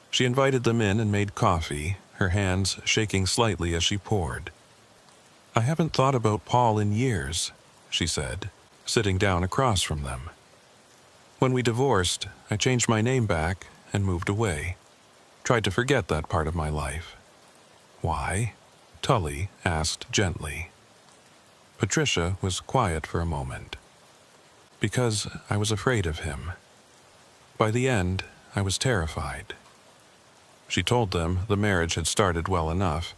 She invited them in and made coffee, her hands shaking slightly as she poured. "I haven't thought about Paul in years," she said, sitting down across from them. "When we divorced, I changed my name back and moved away. Tried to forget that part of my life." "Why?" Tully asked gently. Patricia was quiet for a moment. "Because I was afraid of him. By the end, I was terrified." She told them the marriage had started well enough,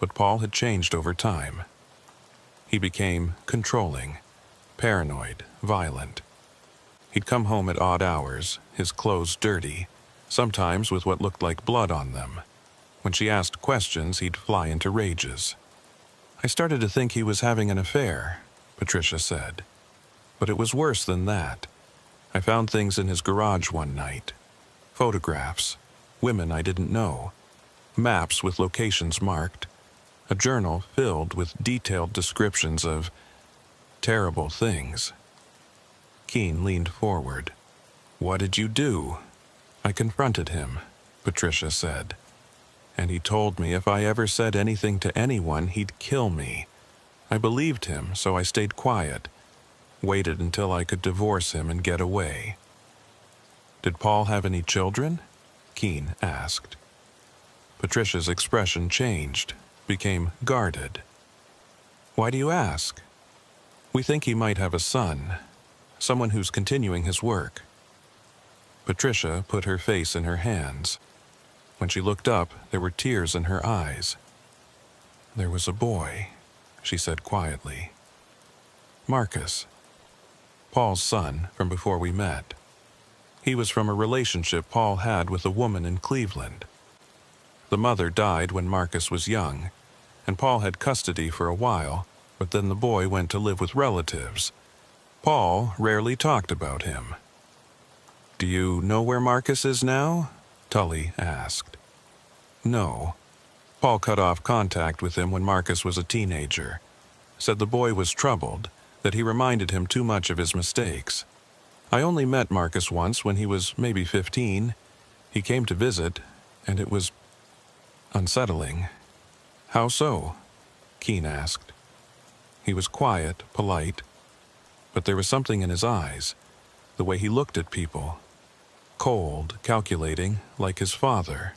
but Paul had changed over time. He became controlling, paranoid, violent. He'd come home at odd hours, his clothes dirty, sometimes with what looked like blood on them. When she asked questions, he'd fly into rages. "I started to think he was having an affair," Patricia said. "But it was worse than that. I found things in his garage one night. Photographs, women I didn't know, maps with locations marked, a journal filled with detailed descriptions of terrible things." Keene leaned forward. "What did you do?" "I confronted him," Patricia said. "And he told me if I ever said anything to anyone, he'd kill me. I believed him, so I stayed quiet, waited until I could divorce him and get away." "Did Paul have any children?" Keene asked. Patricia's expression changed, became guarded. "Why do you ask?" "We think he might have a son, someone who's continuing his work." Patricia put her face in her hands. When she looked up, there were tears in her eyes. "There was a boy," she said quietly. "Marcus. Paul's son from before we met. He was from a relationship Paul had with a woman in Cleveland. The mother died when Marcus was young, and Paul had custody for a while, but then the boy went to live with relatives. Paul rarely talked about him." "Do you know where Marcus is now?" Tully asked. "No. Paul cut off contact with him when Marcus was a teenager. Said the boy was troubled, that he reminded him too much of his mistakes. I only met Marcus once when he was maybe 15. He came to visit, and it was unsettling. How so? Keene asked. He was quiet, polite, but there was something in his eyes, the way he looked at people. Cold, calculating, like his father.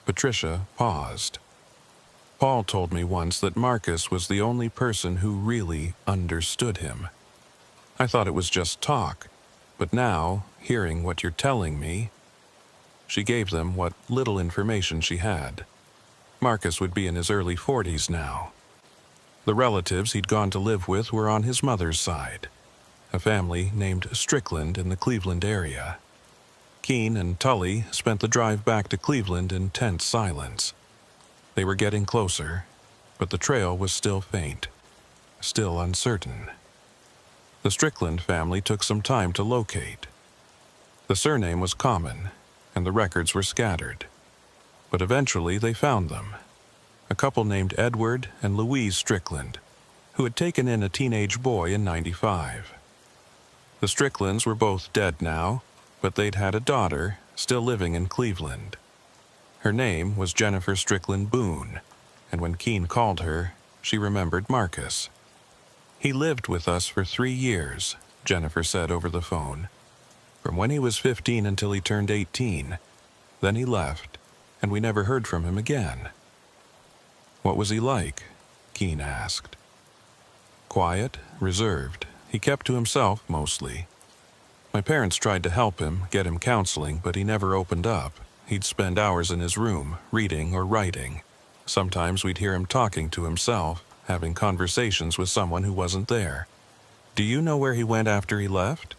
Patricia paused. Paul told me once that Marcus was the only person who really understood him. I thought it was just talk, but now, hearing what you're telling me, she gave them what little information she had. Marcus would be in his early 40s now. The relatives he'd gone to live with were on his mother's side, a family named Strickland in the Cleveland area. Keene and Tully spent the drive back to Cleveland in tense silence. They were getting closer, but the trail was still faint, still uncertain. The Strickland family took some time to locate. The surname was common, and the records were scattered. But eventually they found them. A couple named Edward and Louise Strickland, who had taken in a teenage boy in '95. The Stricklands were both dead now, but they'd had a daughter still living in Cleveland. Her name was Jennifer Strickland Boone, and when Keene called her, she remembered Marcus. He lived with us for 3 years, Jennifer said over the phone. From when he was 15 until he turned 18. Then he left, and we never heard from him again. What was he like? Keene asked. Quiet, reserved. He kept to himself mostly. My parents tried to help him, get him counseling, but he never opened up. He'd spend hours in his room, reading or writing. Sometimes we'd hear him talking to himself, having conversations with someone who wasn't there. Do you know where he went after he left?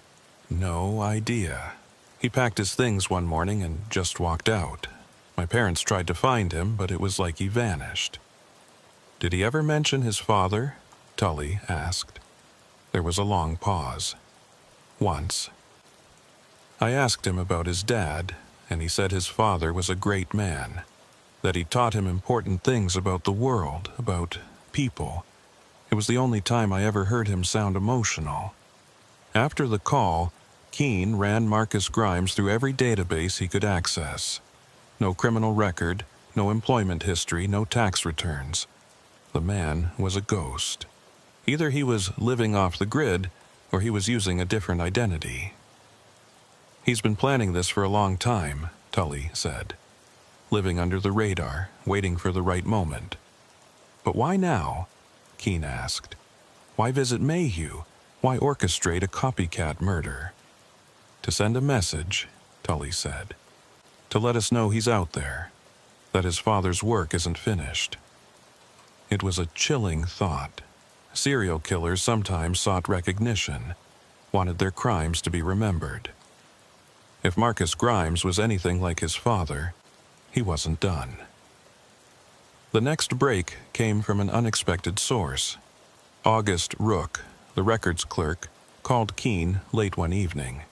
No idea. He packed his things one morning and just walked out. My parents tried to find him, but it was like he vanished. Did he ever mention his father? Tully asked. There was a long pause. Once. I asked him about his dad, and he said his father was a great man, that he taught him important things about the world, about people. It was the only time I ever heard him sound emotional. After the call, Keene ran Marcus Grimes through every database he could access. No criminal record, no employment history, no tax returns. The man was a ghost. Either he was living off the grid, or he was using a different identity. He's been planning this for a long time, Tully said. Living under the radar, waiting for the right moment. But why now? Keene asked. Why visit Mayhew? Why orchestrate a copycat murder? To send a message, Tully said. To let us know he's out there, that his father's work isn't finished. It was a chilling thought. Serial killers sometimes sought recognition, wanted their crimes to be remembered. If Marcus Grimes was anything like his father, he wasn't done. The next break came from an unexpected source. August Rook, the records clerk, called Keene late one evening.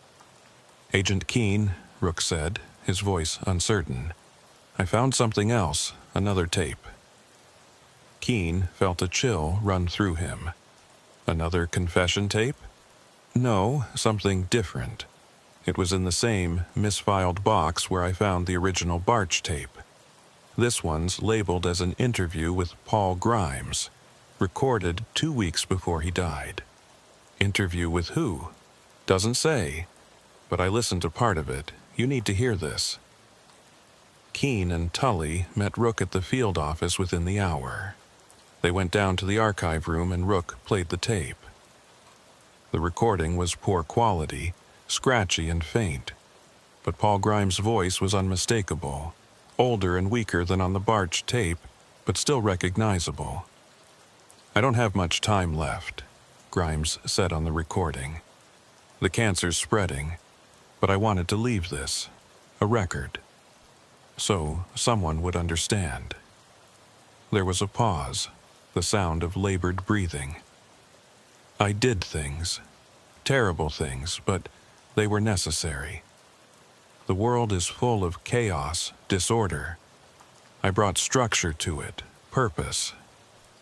Agent Keene, Rook said, his voice uncertain. I found something else, another tape. Keene felt a chill run through him. Another confession tape? No, something different. It was in the same misfiled box where I found the original Barch tape. This one's labeled as an interview with Paul Grimes, recorded 2 weeks before he died. Interview with who? Doesn't say, but I listened to part of it. You need to hear this. Keene and Tully met Rook at the field office within the hour. They went down to the archive room and Rook played the tape. The recording was poor quality, scratchy and faint, but Paul Grimes' voice was unmistakable, older and weaker than on the Barch tape, but still recognizable. I don't have much time left, Grimes said on the recording. The cancer's spreading, but I wanted to leave this, a record, so someone would understand. There was a pause, the sound of labored breathing. I did things, terrible things, but they were necessary. The world is full of chaos, disorder. I brought structure to it, purpose.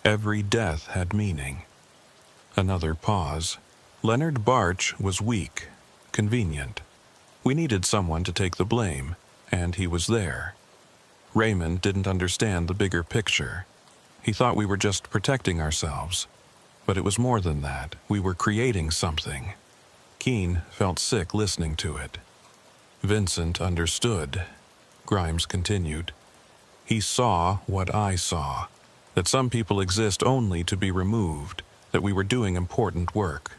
Every death had meaning. Another pause. Leonard Barch was weak, convenient. We needed someone to take the blame, and he was there. Raymond didn't understand the bigger picture. He thought we were just protecting ourselves. But it was more than that. We were creating something. Keene felt sick listening to it. Vincent understood. Grimes continued. He saw what I saw, that some people exist only to be removed, that we were doing important work.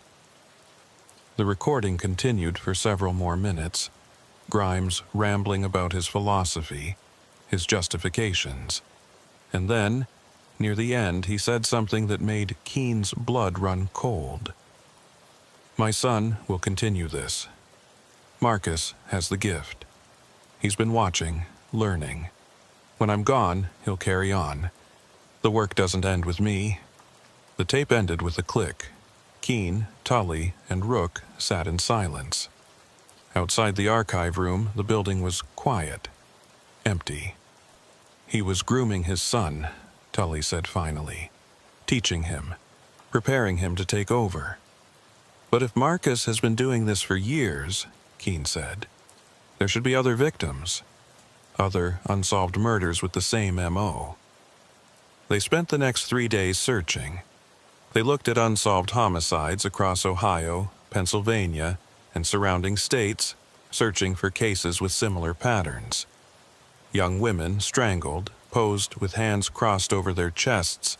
The recording continued for several more minutes, Grimes rambling about his philosophy, his justifications. And then, near the end, he said something that made Keene's blood run cold. My son will continue this. Marcus has the gift. He's been watching, learning. When I'm gone, he'll carry on. The work doesn't end with me. The tape ended with a click. Keene, Tully, and Rook sat in silence. Outside the archive room, the building was quiet, empty. He was grooming his son, Tully said finally, teaching him, preparing him to take over. But if Marcus has been doing this for years, Keene said, there should be other victims, other unsolved murders with the same M.O. They spent the next 3 days searching. They looked at unsolved homicides across Ohio, Pennsylvania, and surrounding states, searching for cases with similar patterns. Young women strangled, posed with hands crossed over their chests,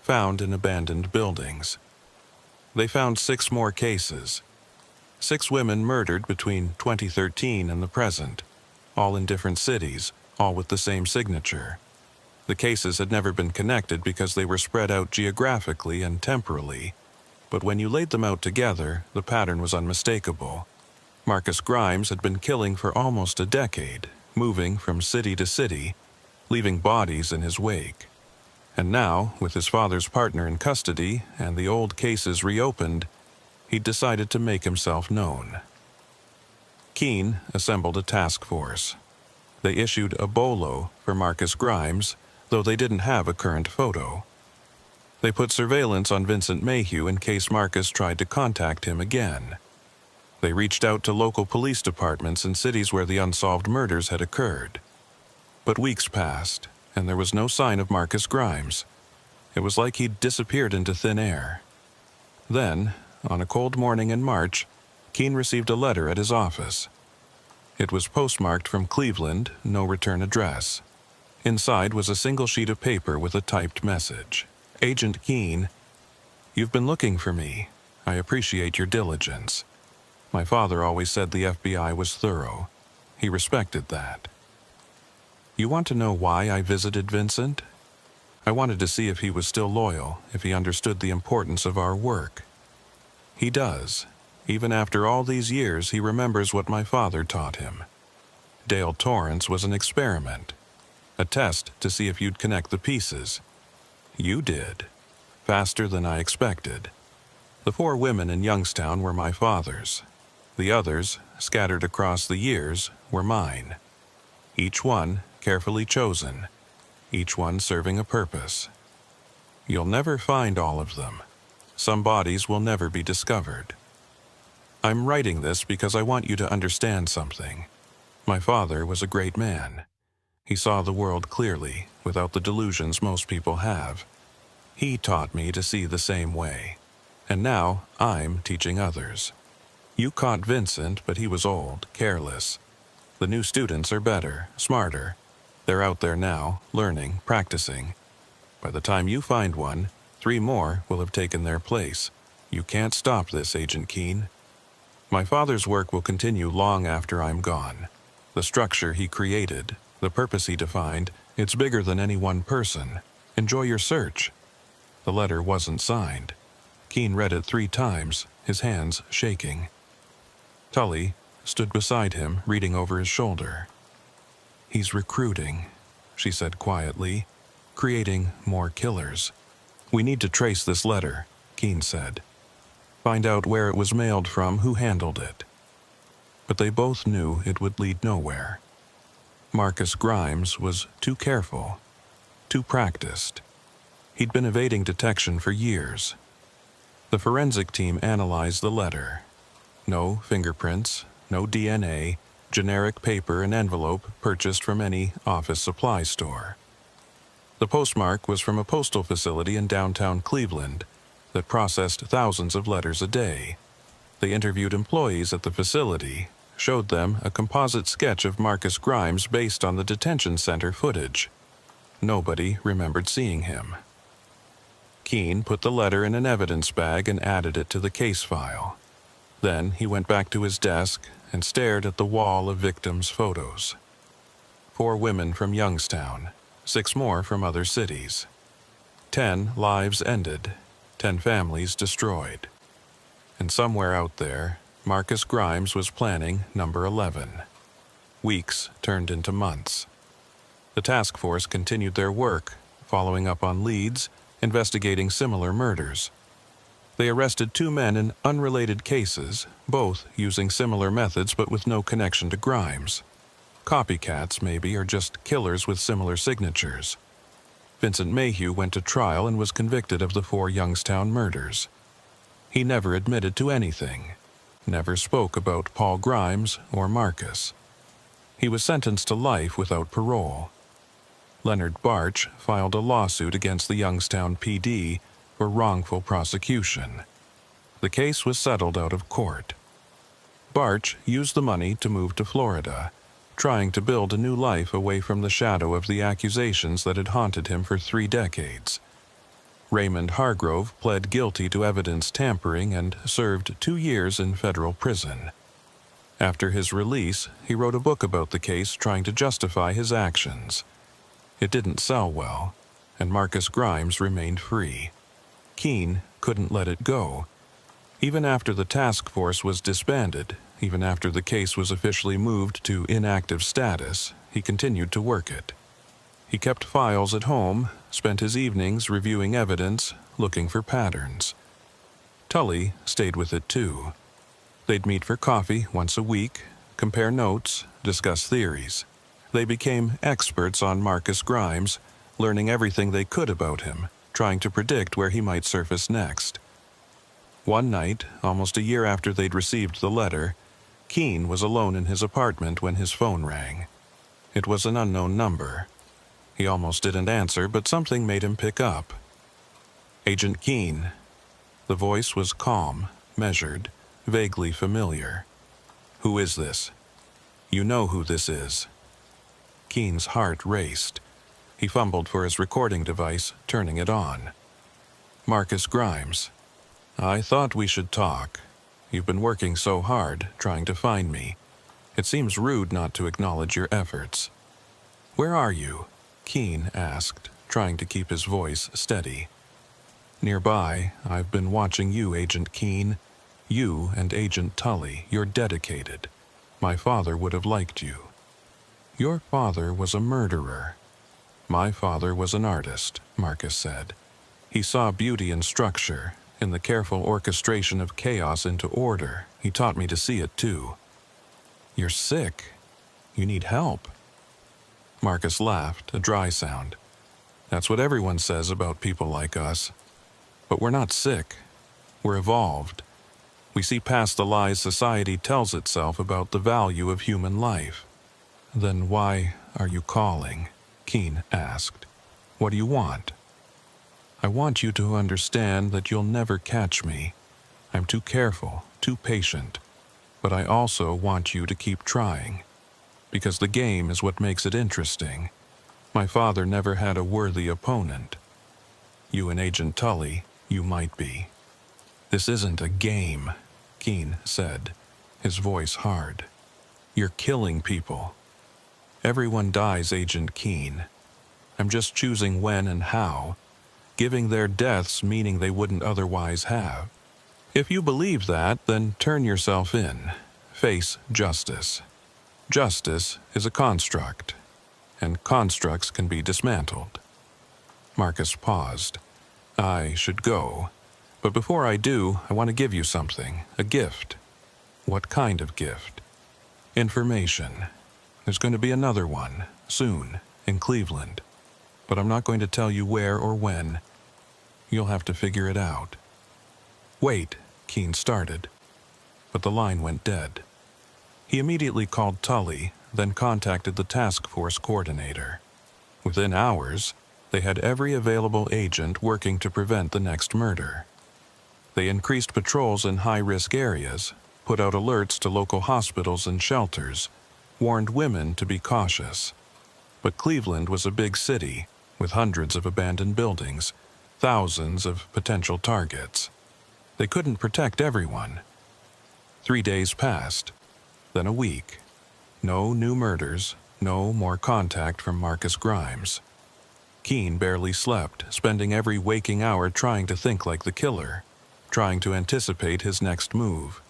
found in abandoned buildings. They found 6 more cases. 6 women murdered between 2013 and the present, all in different cities, all with the same signature. The cases had never been connected because they were spread out geographically and temporally, but when you laid them out together, the pattern was unmistakable. Marcus Grimes had been killing for almost a decade, moving from city to city, leaving bodies in his wake. And now, with his father's partner in custody and the old cases reopened, he decided to make himself known. Keene assembled a task force. They issued a bolo for Marcus Grimes, though they didn't have a current photo. They put surveillance on Vincent Mayhew in case Marcus tried to contact him again. They reached out to local police departments in cities where the unsolved murders had occurred. But weeks passed, and there was no sign of Marcus Grimes. It was like he'd disappeared into thin air. Then, on a cold morning in March, Keene received a letter at his office. It was postmarked from Cleveland, no return address. Inside was a single sheet of paper with a typed message. Agent Keene, you've been looking for me. I appreciate your diligence. My father always said the FBI was thorough. He respected that. You want to know why I visited Vincent? I wanted to see if he was still loyal, if he understood the importance of our work. He does. Even after all these years, he remembers what my father taught him. Dale Torrance was an experiment, a test to see if you'd connect the pieces. You did, faster than I expected. The 4 women in Youngstown were my father's. The others, scattered across the years, were mine. Each one carefully chosen, each one serving a purpose. You'll never find all of them. Some bodies will never be discovered. I'm writing this because I want you to understand something. My father was a great man. He saw the world clearly, without the delusions most people have. He taught me to see the same way. And now I'm teaching others. You caught Vincent, but he was old, careless. The new students are better, smarter. They're out there now, learning, practicing. By the time you find one, 3 more will have taken their place. You can't stop this, Agent Keene. My father's work will continue long after I'm gone. The structure he created, the purpose he defined, it's bigger than any one person. Enjoy your search. The letter wasn't signed. Keene read it 3 times, his hands shaking. Tully stood beside him, reading over his shoulder. He's recruiting, she said quietly, creating more killers. We need to trace this letter, Keene said. Find out where it was mailed from, who handled it. But they both knew it would lead nowhere. Marcus Grimes was too careful, too practiced. He'd been evading detection for years. The forensic team analyzed the letter. No fingerprints, no DNA, generic paper and envelope purchased from any office supply store. The postmark was from a postal facility in downtown Cleveland that processed thousands of letters a day. They interviewed employees at the facility, showed them a composite sketch of Marcus Grimes based on the detention center footage. Nobody remembered seeing him. Keene put the letter in an evidence bag and added it to the case file. Then he went back to his desk and stared at the wall of victims' photos. 4 women from Youngstown, 6 more from other cities. 10 lives ended, 10 families destroyed. And somewhere out there, Marcus Grimes was planning number 11. Weeks turned into months. The task force continued their work, following up on leads, investigating similar murders. They arrested 2 men in unrelated cases, both using similar methods but with no connection to Grimes. Copycats, maybe, or just killers with similar signatures. Vincent Mayhew went to trial and was convicted of the 4 Youngstown murders. He never admitted to anything, never spoke about Paul Grimes or Marcus. He was sentenced to life without parole. Leonard Barch filed a lawsuit against the Youngstown PD for wrongful prosecution. The case was settled out of court. Barch used the money to move to Florida, trying to build a new life away from the shadow of the accusations that had haunted him for 3 decades. Raymond Hargrove pled guilty to evidence tampering and served 2 years in federal prison. After his release, he wrote a book about the case trying to justify his actions. It didn't sell well, and Marcus Grimes remained free. Keene couldn't let it go. Even after the task force was disbanded, even after the case was officially moved to inactive status, he continued to work it. He kept files at home, spent his evenings reviewing evidence, looking for patterns. Tully stayed with it too. They'd meet for coffee once a week, compare notes, discuss theories. They became experts on Marcus Grimes, learning everything they could about him, trying to predict where he might surface next. One night, almost a year after they'd received the letter, Keene was alone in his apartment when his phone rang. It was an unknown number. He almost didn't answer, but something made him pick up. "Agent Keene." The voice was calm, measured, vaguely familiar. "Who is this?" "You know who this is." Keene's heart raced. He fumbled for his recording device, turning it on. "Marcus Grimes. I thought we should talk. You've been working so hard, trying to find me. It seems rude not to acknowledge your efforts." "Where are you?" Keene asked, trying to keep his voice steady. "Nearby. I've been watching you, Agent Keene. You and Agent Tully, you're dedicated. My father would have liked you." "Your father was a murderer." "My father was an artist," Marcus said. "He saw beauty in structure, in the careful orchestration of chaos into order. He taught me to see it too." "You're sick. You need help." Marcus laughed, a dry sound. "That's what everyone says about people like us. But we're not sick. We're evolved. We see past the lies society tells itself about the value of human life." "Then why are you calling?" Keene asked. "What do you want?" "I want you to understand that you'll never catch me. I'm too careful, too patient. But I also want you to keep trying. Because the game is what makes it interesting. My father never had a worthy opponent. You and Agent Tully, you might be." "This isn't a game," Keene said, his voice hard. "You're killing people. Everyone dies, Agent Keene. I'm just choosing when and how, giving their deaths meaning they wouldn't otherwise have. If you believe that, then turn yourself in. Face justice. Justice is a construct, and constructs can be dismantled." Marcus paused. "I should go. But before I do, I want to give you something, a gift." "What kind of gift?" "Information. There's going to be another one, soon, in Cleveland. But I'm not going to tell you where or when. You'll have to figure it out." "Wait," Keene started. but the line went dead. He immediately called Tully, then contacted the task force coordinator. Within hours, they had every available agent working to prevent the next murder. They increased patrols in high-risk areas, put out alerts to local hospitals and shelters, warned women to be cautious. But Cleveland was a big city, with hundreds of abandoned buildings, thousands of potential targets. They couldn't protect everyone. 3 days passed, then a week. No new murders, no more contact from Marcus Grimes. Keene barely slept, spending every waking hour trying to think like the killer, trying to anticipate his next move.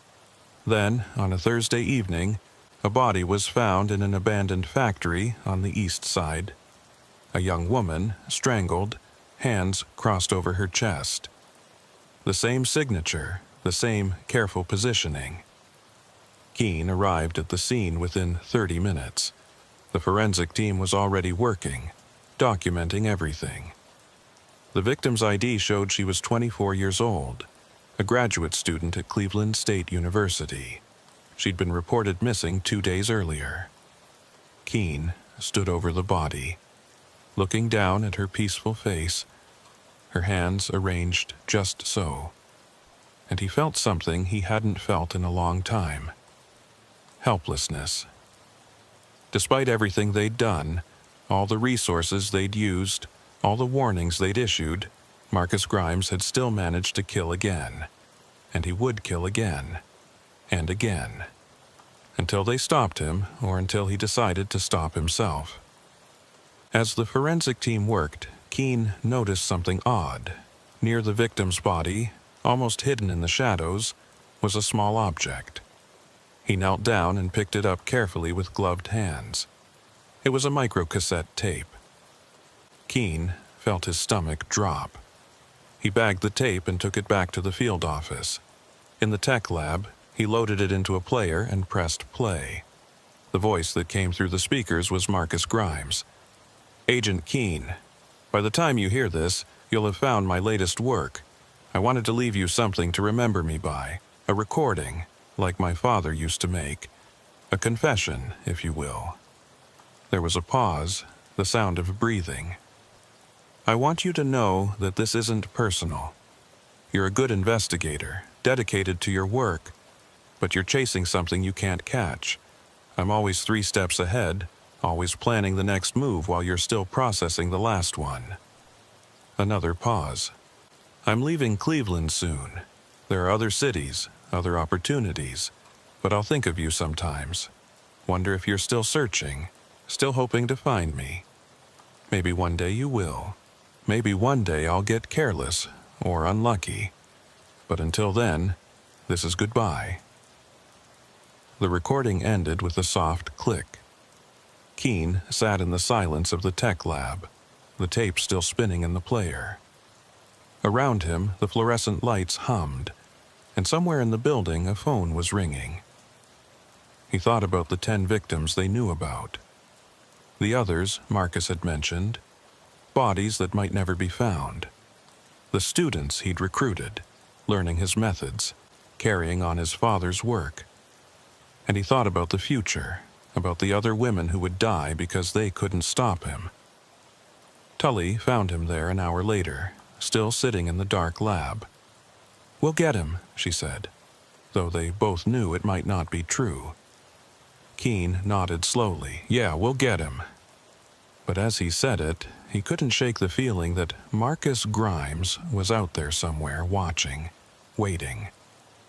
Then, on a Thursday evening, a body was found in an abandoned factory on the east side. A young woman, strangled, hands crossed over her chest. The same signature, the same careful positioning. Keene arrived at the scene within 30 minutes. The forensic team was already working, documenting everything. The victim's ID showed she was 24 years old, a graduate student at Cleveland State University. She'd been reported missing 2 days earlier. Keene stood over the body, looking down at her peaceful face, her hands arranged just so. And he felt something he hadn't felt in a long time. Helplessness. Despite everything they'd done, all the resources they'd used, all the warnings they'd issued, Marcus Grimes had still managed to kill again. And he would kill again. And again. Until they stopped him, or until he decided to stop himself. As the forensic team worked, Keene noticed something odd. Near the victim's body, almost hidden in the shadows, was a small object. He knelt down and picked it up carefully with gloved hands. It was a microcassette tape. Keene felt his stomach drop. He bagged the tape and took it back to the field office. In the tech lab, he loaded it into a player and pressed play. The voice that came through the speakers was Marcus Grimes. "Agent Keene, by the time you hear this, you'll have found my latest work. I wanted to leave you something to remember me by, a recording, like my father used to make, a confession, if you will." There was a pause, the sound of breathing. "I want you to know that this isn't personal. You're a good investigator, dedicated to your work, but you're chasing something you can't catch. I'm always 3 steps ahead, always planning the next move while you're still processing the last one." Another pause. "I'm leaving Cleveland soon. There are other cities, other opportunities, but I'll think of you sometimes. Wonder if you're still searching, still hoping to find me. Maybe one day you will. Maybe one day I'll get careless or unlucky. But until then, this is goodbye." The recording ended with a soft click. Keene sat in the silence of the tech lab, the tape still spinning in the player. Around him, the fluorescent lights hummed, and somewhere in the building a phone was ringing. He thought about the 10 victims they knew about. The others Marcus had mentioned, bodies that might never be found. The students he'd recruited, learning his methods, carrying on his father's work. And he thought about the future, about the other women who would die because they couldn't stop him. Tully found him there an hour later, still sitting in the dark lab. "We'll get him," she said, though they both knew it might not be true. Keene nodded slowly. "Yeah, we'll get him." But as he said it, he couldn't shake the feeling that Marcus Grimes was out there somewhere watching, waiting,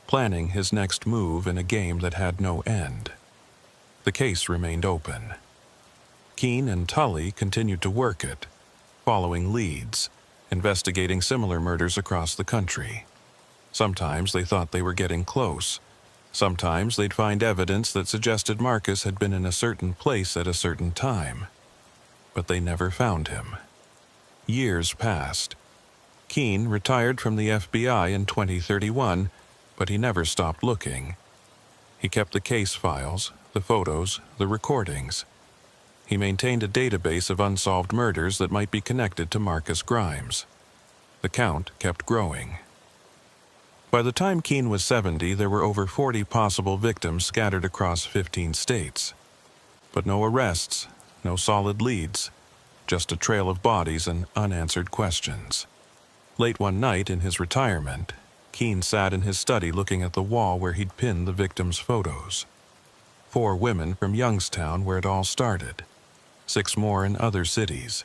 planning his next move in a game that had no end. The case remained open. Keene and Tully continued to work it, following leads, investigating similar murders across the country. Sometimes they thought they were getting close. Sometimes they'd find evidence that suggested Marcus had been in a certain place at a certain time. But they never found him. Years passed. Keene retired from the FBI in 2031, but he never stopped looking. He kept the case files, the photos, the recordings. He maintained a database of unsolved murders that might be connected to Marcus Grimes. The count kept growing. By the time Keene was 70, there were over 40 possible victims scattered across 15 states. But no arrests, no solid leads, just a trail of bodies and unanswered questions. Late one night in his retirement, Keene sat in his study looking at the wall where he'd pinned the victims' photos. 4 women from Youngstown, where it all started, 6 more in other cities,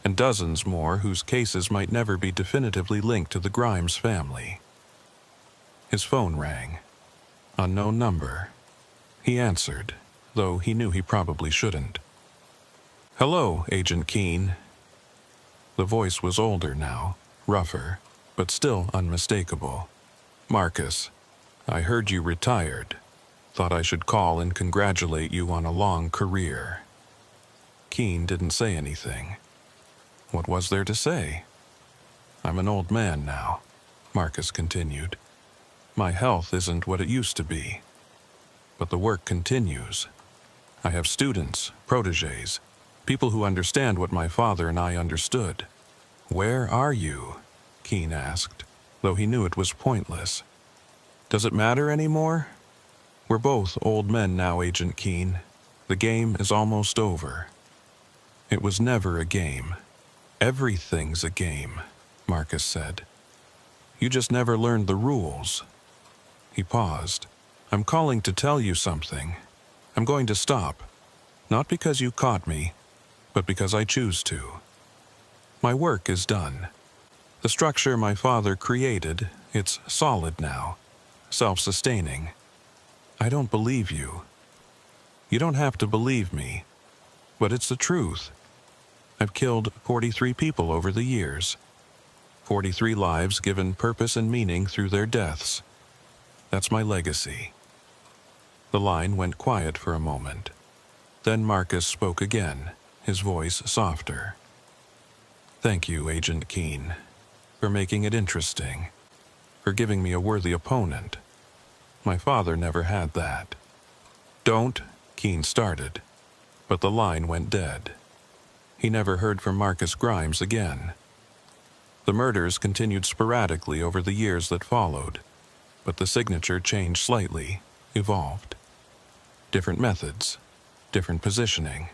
and dozens more whose cases might never be definitively linked to the Grimes family. His phone rang. Unknown number. He answered, though he knew he probably shouldn't. "Hello, Agent Keene." The voice was older now, rougher, but still unmistakable. "Marcus, I heard you retired. Thought I should call and congratulate you on a long career." Keene didn't say anything. What was there to say? "I'm an old man now," Marcus continued. "My health isn't what it used to be. But the work continues. I have students, protégés, people who understand what my father and I understood." "Where are you?" Keene asked, though he knew it was pointless. "Does it matter anymore? We're both old men now, Agent Keene. The game is almost over." "It was never a game. Everything's a game," Marcus said. "You just never learned the rules." He paused. "I'm calling to tell you something. I'm going to stop. Not because you caught me, but because I choose to. My work is done. The structure my father created, it's solid now, self-sustaining. I don't believe you. You don't have to believe me, but it's the truth. I've killed 43 people over the years. 43 lives given purpose and meaning through their deaths. That's my legacy." The line went quiet for a moment. Then Marcus spoke again, his voice softer. "Thank you, Agent Keene, for making it interesting, for giving me a worthy opponent. My father never had that." "Don't," Keene started, but the line went dead. He never heard from Marcus Grimes again. The murders continued sporadically over the years that followed, but the signature changed slightly, evolved. Different methods, different positioning.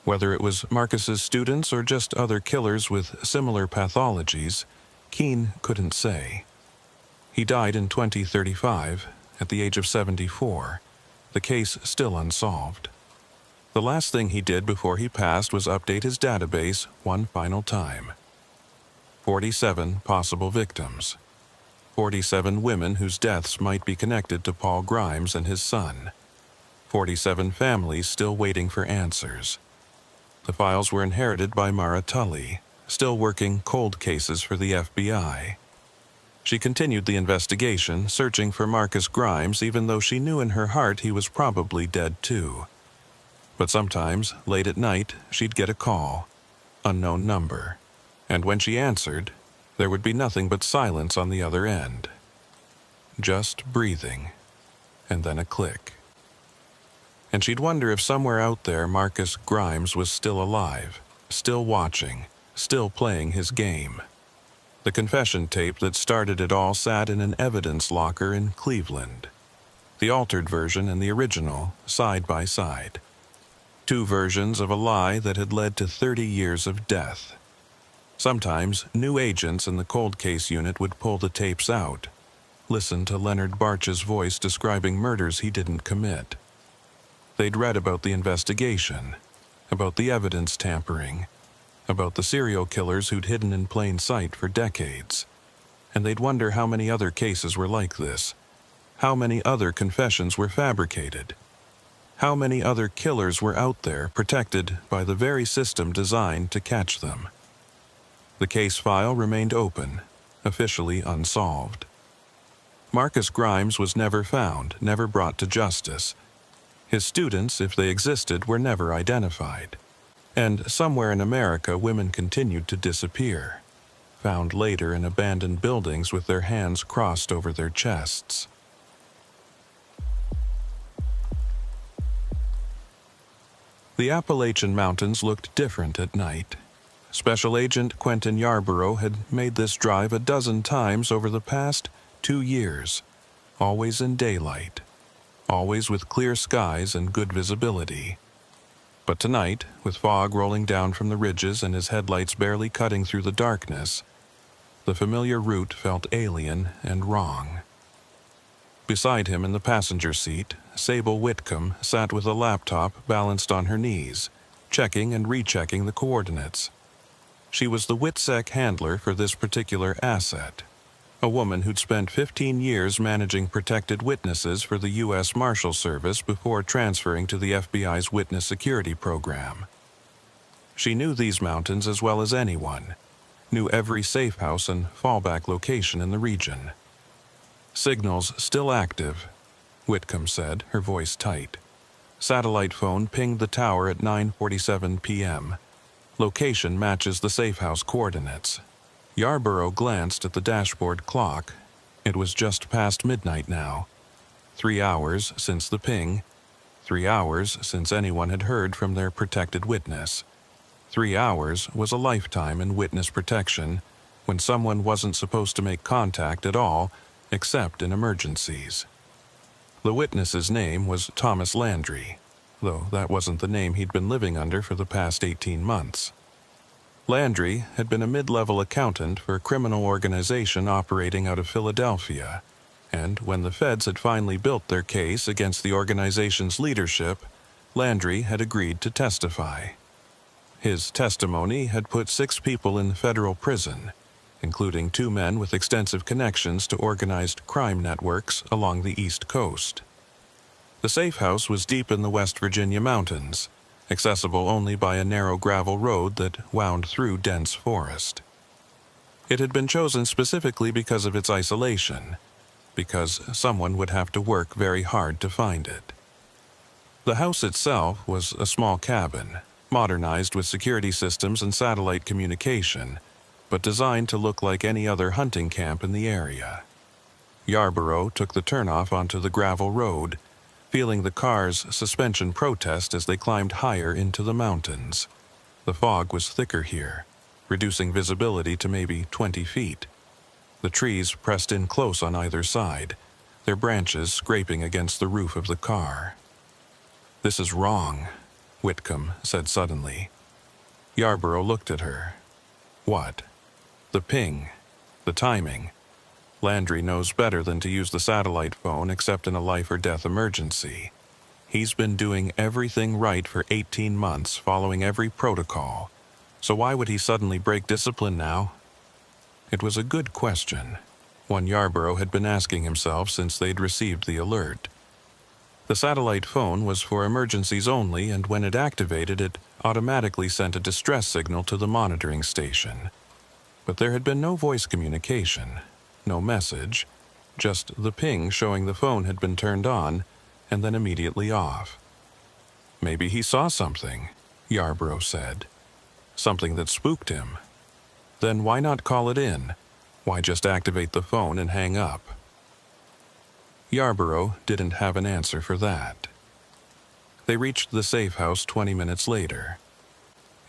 Whether it was Marcus's students or just other killers with similar pathologies, Keene couldn't say. He died in 2035, at the age of 74, the case still unsolved. The last thing he did before he passed was update his database one final time. 47 possible victims. 47 women whose deaths might be connected to Paul Grimes and his son. 47 families still waiting for answers. The files were inherited by Mara Tully, still working cold cases for the FBI. She continued the investigation, searching for Marcus Grimes even though she knew in her heart he was probably dead too. But sometimes, late at night, she'd get a call, unknown number, and when she answered, there would be nothing but silence on the other end. Just breathing, and then a click. And she'd wonder if somewhere out there Marcus Grimes was still alive, still watching, still playing his game. The confession tape that started it all sat in an evidence locker in Cleveland. The altered version and the original, side by side. 2 versions of a lie that had led to 30 years of death. Sometimes, new agents in the cold case unit would pull the tapes out, listen to Leonard Barch's voice describing murders he didn't commit. They'd read about the investigation, about the evidence tampering, about the serial killers who'd hidden in plain sight for decades. And they'd wonder how many other cases were like this, how many other confessions were fabricated, how many other killers were out there protected by the very system designed to catch them. The case file remained open, officially unsolved. Marcus Grimes was never found, never brought to justice. His students, if they existed, were never identified. And somewhere in America, women continued to disappear, found later in abandoned buildings with their hands crossed over their chests. The Appalachian Mountains looked different at night. Special Agent Quentin Yarborough had made this drive a dozen times over the past 2 years, always in daylight, always with clear skies and good visibility. But tonight, with fog rolling down from the ridges and his headlights barely cutting through the darkness, the familiar route felt alien and wrong. Beside him in the passenger seat, Sable Whitcomb sat with a laptop balanced on her knees, checking and rechecking the coordinates. She was the WITSEC handler for this particular asset, a woman who'd spent 15 years managing protected witnesses for the U.S. Marshal Service before transferring to the FBI's Witness Security Program. She knew these mountains as well as anyone, knew every safe house and fallback location in the region. "Signals still active," Whitcomb said, her voice tight. Satellite phone pinged the tower at 9:47 p.m. Location matches the safe house coordinates. Yarborough glanced at the dashboard clock. It was just past midnight now. 3 hours since the ping. 3 hours since anyone had heard from their protected witness. 3 hours was a lifetime in witness protection, when someone wasn't supposed to make contact at all, except in emergencies. The witness's name was Thomas Landry, though that wasn't the name he'd been living under for the past 18 months. Landry had been a mid-level accountant for a criminal organization operating out of Philadelphia, and when the feds had finally built their case against the organization's leadership, Landry had agreed to testify. His testimony had put 6 people in federal prison, including 2 men with extensive connections to organized crime networks along the East Coast. The safe house was deep in the West Virginia mountains, accessible only by a narrow gravel road that wound through dense forest. It had been chosen specifically because of its isolation, because someone would have to work very hard to find it. The house itself was a small cabin, modernized with security systems and satellite communication, but designed to look like any other hunting camp in the area. Yarborough took the turnoff onto the gravel road, feeling the car's suspension protest as they climbed higher into the mountains. The fog was thicker here, reducing visibility to maybe 20 feet. The trees pressed in close on either side, their branches scraping against the roof of the car. "This is wrong," Whitcomb said suddenly. Yarborough looked at her. "What?" "The ping. The timing. Landry knows better than to use the satellite phone except in a life-or-death emergency. He's been doing everything right for 18 months, following every protocol. So why would he suddenly break discipline now?" It was a good question, one Yarborough had been asking himself since they'd received the alert. The satellite phone was for emergencies only, and when it activated, it automatically sent a distress signal to the monitoring station. But there had been no voice communication, no message, just the ping showing the phone had been turned on and then immediately off. "Maybe he saw something," Yarborough said. "Something that spooked him. Then why not call it in? Why just activate the phone and hang up?" Yarborough didn't have an answer for that. They reached the safe house 20 minutes later.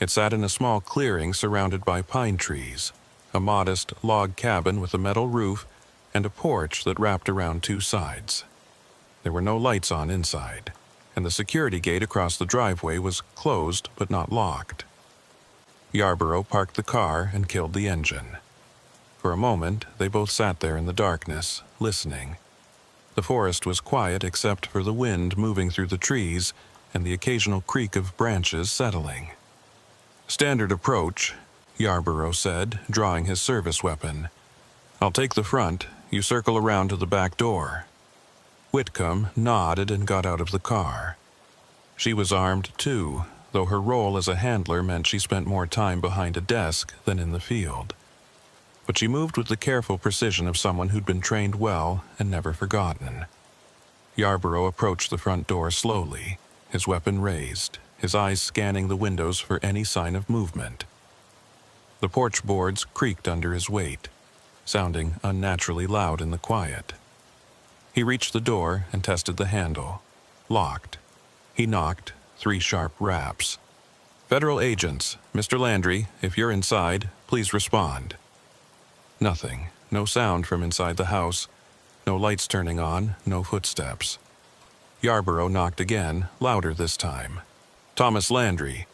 It sat in a small clearing surrounded by pine trees, a modest log cabin with a metal roof and a porch that wrapped around 2 sides. There were no lights on inside, and the security gate across the driveway was closed but not locked. Yarborough parked the car and killed the engine. For a moment, they both sat there in the darkness, listening. The forest was quiet except for the wind moving through the trees and the occasional creak of branches settling. "Standard approach," Yarborough said, drawing his service weapon. "I'll take the front. You circle around to the back door." Whitcomb nodded and got out of the car. She was armed too, though her role as a handler meant she spent more time behind a desk than in the field. But she moved with the careful precision of someone who'd been trained well and never forgotten. Yarborough approached the front door slowly, his weapon raised, his eyes scanning the windows for any sign of movement. The porch boards creaked under his weight, sounding unnaturally loud in the quiet. He reached the door and tested the handle. Locked. He knocked, 3 sharp raps. "Federal agents, Mr. Landry, if you're inside, please respond." Nothing, no sound from inside the house, No lights turning on, no footsteps. Yarborough knocked again, louder this time. "Thomas Landry,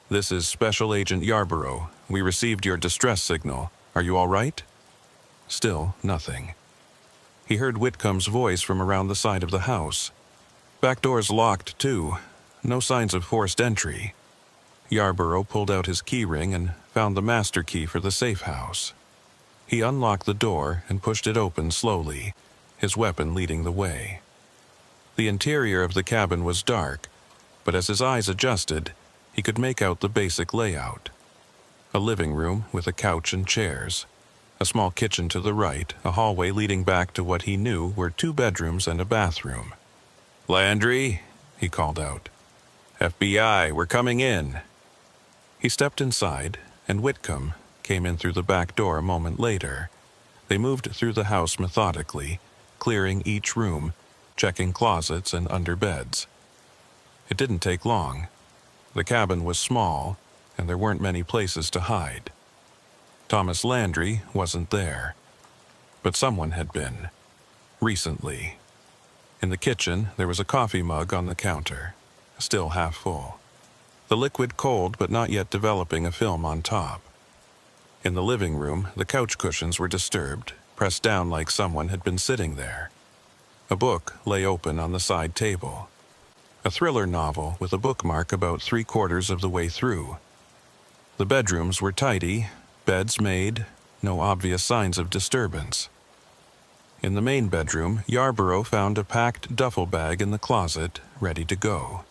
this is Special Agent Yarborough. We received your distress signal. Are you all right?" Still nothing. He heard Whitcomb's voice from around the side of the house. Back door's locked, too. No signs of forced entry. Yarborough pulled out his keyring and found the master key for the safe house. He unlocked the door and pushed it open slowly, his weapon leading the way. The interior of the cabin was dark, but as his eyes adjusted, he could make out the basic layout. A living room with a couch and chairs. A small kitchen to the right, a hallway leading back to what he knew were 2 bedrooms and a bathroom. "Landry," he called out. "FBI, we're coming in." He stepped inside, and Whitcomb came in through the back door a moment later. They moved through the house methodically, clearing each room, checking closets and under beds. It didn't take long. The cabin was small, and there weren't many places to hide. Thomas Landry wasn't there, but someone had been. Recently. In the kitchen, there was a coffee mug on the counter, still half full. The liquid cold but not yet developing a film on top. In the living room, the couch cushions were disturbed, pressed down like someone had been sitting there. A book lay open on the side table. A thriller novel with a bookmark about 3/4 of the way through. The bedrooms were tidy, beds made, no obvious signs of disturbance. In the main bedroom, Yarborough found a packed duffel bag in the closet, ready to go.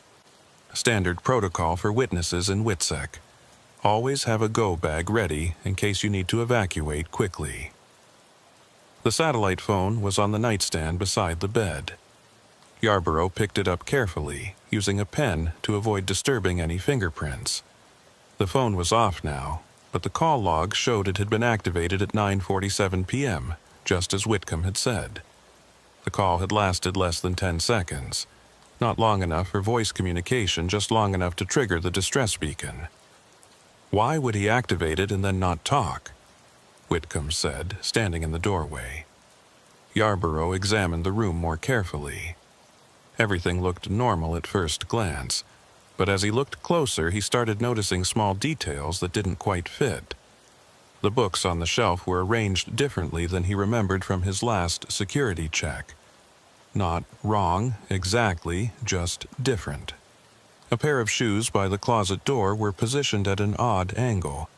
Standard protocol for witnesses in WITSEC. Always have a go bag ready in case you need to evacuate quickly. The satellite phone was on the nightstand beside the bed. Yarborough picked it up carefully, using a pen to avoid disturbing any fingerprints. The phone was off now, but the call log showed it had been activated at 9:47 p.m., just as Whitcomb had said. The call had lasted less than 10 seconds. Not long enough for voice communication, just long enough to trigger the distress beacon. Why would he activate it and then not talk? Whitcomb said, standing in the doorway. Yarborough examined the room more carefully. Everything looked normal at first glance, but as he looked closer, he started noticing small details that didn't quite fit. The books on the shelf were arranged differently than he remembered from his last security check. Not wrong, exactly, just different. A pair of shoes by the closet door were positioned at an odd angle,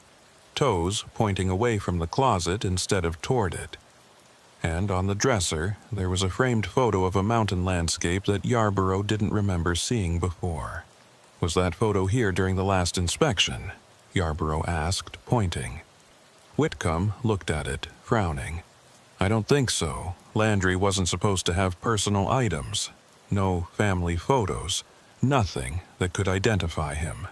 toes pointing away from the closet instead of toward it. And on the dresser, there was a framed photo of a mountain landscape that Yarborough didn't remember seeing before. "Was that photo here during the last inspection?" Yarborough asked, pointing. Whitcomb looked at it, frowning. "I don't think so. Landry wasn't supposed to have personal items. No family photos. Nothing that could identify him."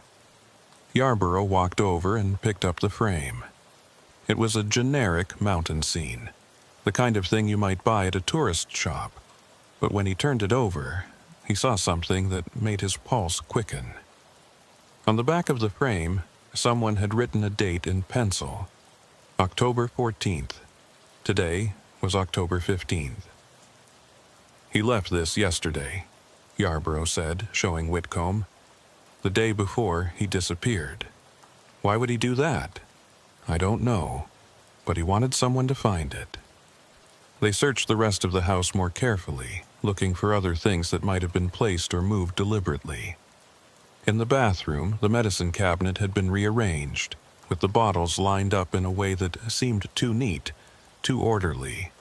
Yarborough walked over and picked up the frame. It was a generic mountain scene, the kind of thing you might buy at a tourist shop. But when he turned it over, he saw something that made his pulse quicken. On the back of the frame, someone had written a date in pencil. October 14th. Today was October 15th. "He left this yesterday," Yarborough said, showing Whitcomb. "The day before he disappeared. Why would he do that? I don't know, but he wanted someone to find it." They searched the rest of the house more carefully, looking for other things that might have been placed or moved deliberately. In the bathroom, the medicine cabinet had been rearranged, with the bottles lined up in a way that seemed too neat, too orderly.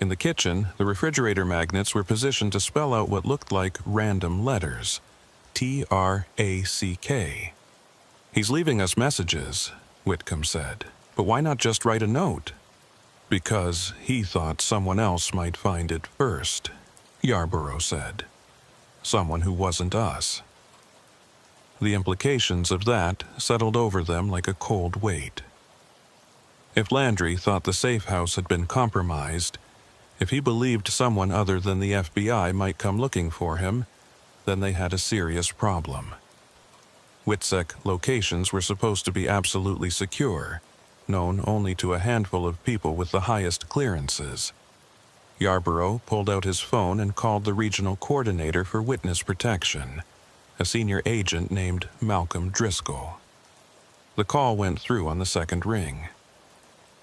In the kitchen, the refrigerator magnets were positioned to spell out what looked like random letters. TRACK. "He's leaving us messages," Whitcomb said. "But why not just write a note?" "Because he thought someone else might find it first," Yarborough said. "Someone who wasn't us." The implications of that settled over them like a cold weight. If Landry thought the safe house had been compromised, if he believed someone other than the FBI might come looking for him, then they had a serious problem. WITSEC locations were supposed to be absolutely secure, known only to a handful of people with the highest clearances. Yarborough pulled out his phone and called the regional coordinator for witness protection, a senior agent named Malcolm Driscoll. The call went through on the second ring.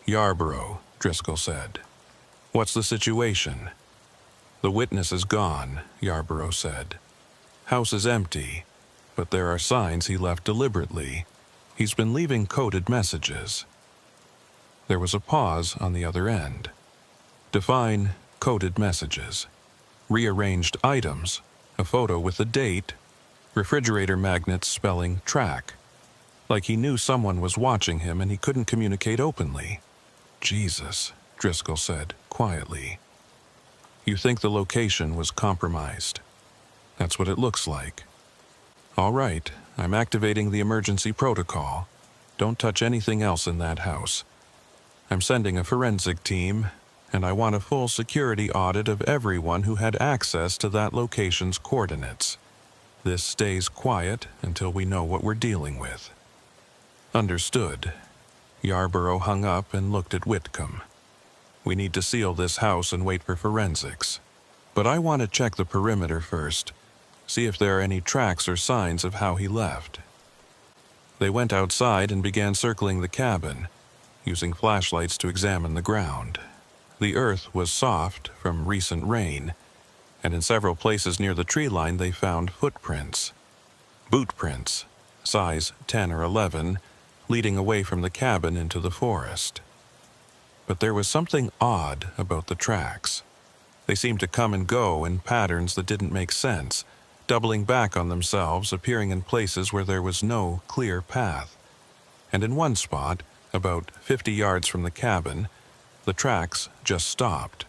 "Yarborough," Driscoll said. "What's the situation?" "The witness is gone," Yarborough said. "House is empty, but there are signs he left deliberately. He's been leaving coded messages." There was a pause on the other end. "Define coded messages." "Rearranged items, a photo with the date, refrigerator magnets spelling track. Like he knew someone was watching him and he couldn't communicate openly." "Jesus," Driscoll said quietly. "You think the location was compromised?" "That's what it looks like." "All right, I'm activating the emergency protocol. Don't touch anything else in that house. I'm sending a forensic team, and I want a full security audit of everyone who had access to that location's coordinates. This stays quiet until we know what we're dealing with." "Understood." Yarborough hung up and looked at Whitcomb. "We need to seal this house and wait for forensics. But I want to check the perimeter first, see if there are any tracks or signs of how he left." They went outside and began circling the cabin, using flashlights to examine the ground. The earth was soft from recent rain, and in several places near the tree line they found footprints. Boot prints, size 10 or 11, leading away from the cabin into the forest. But there was something odd about the tracks. They seemed to come and go in patterns that didn't make sense, doubling back on themselves, appearing in places where there was no clear path. And in one spot, about 50 yards from the cabin, the tracks just stopped.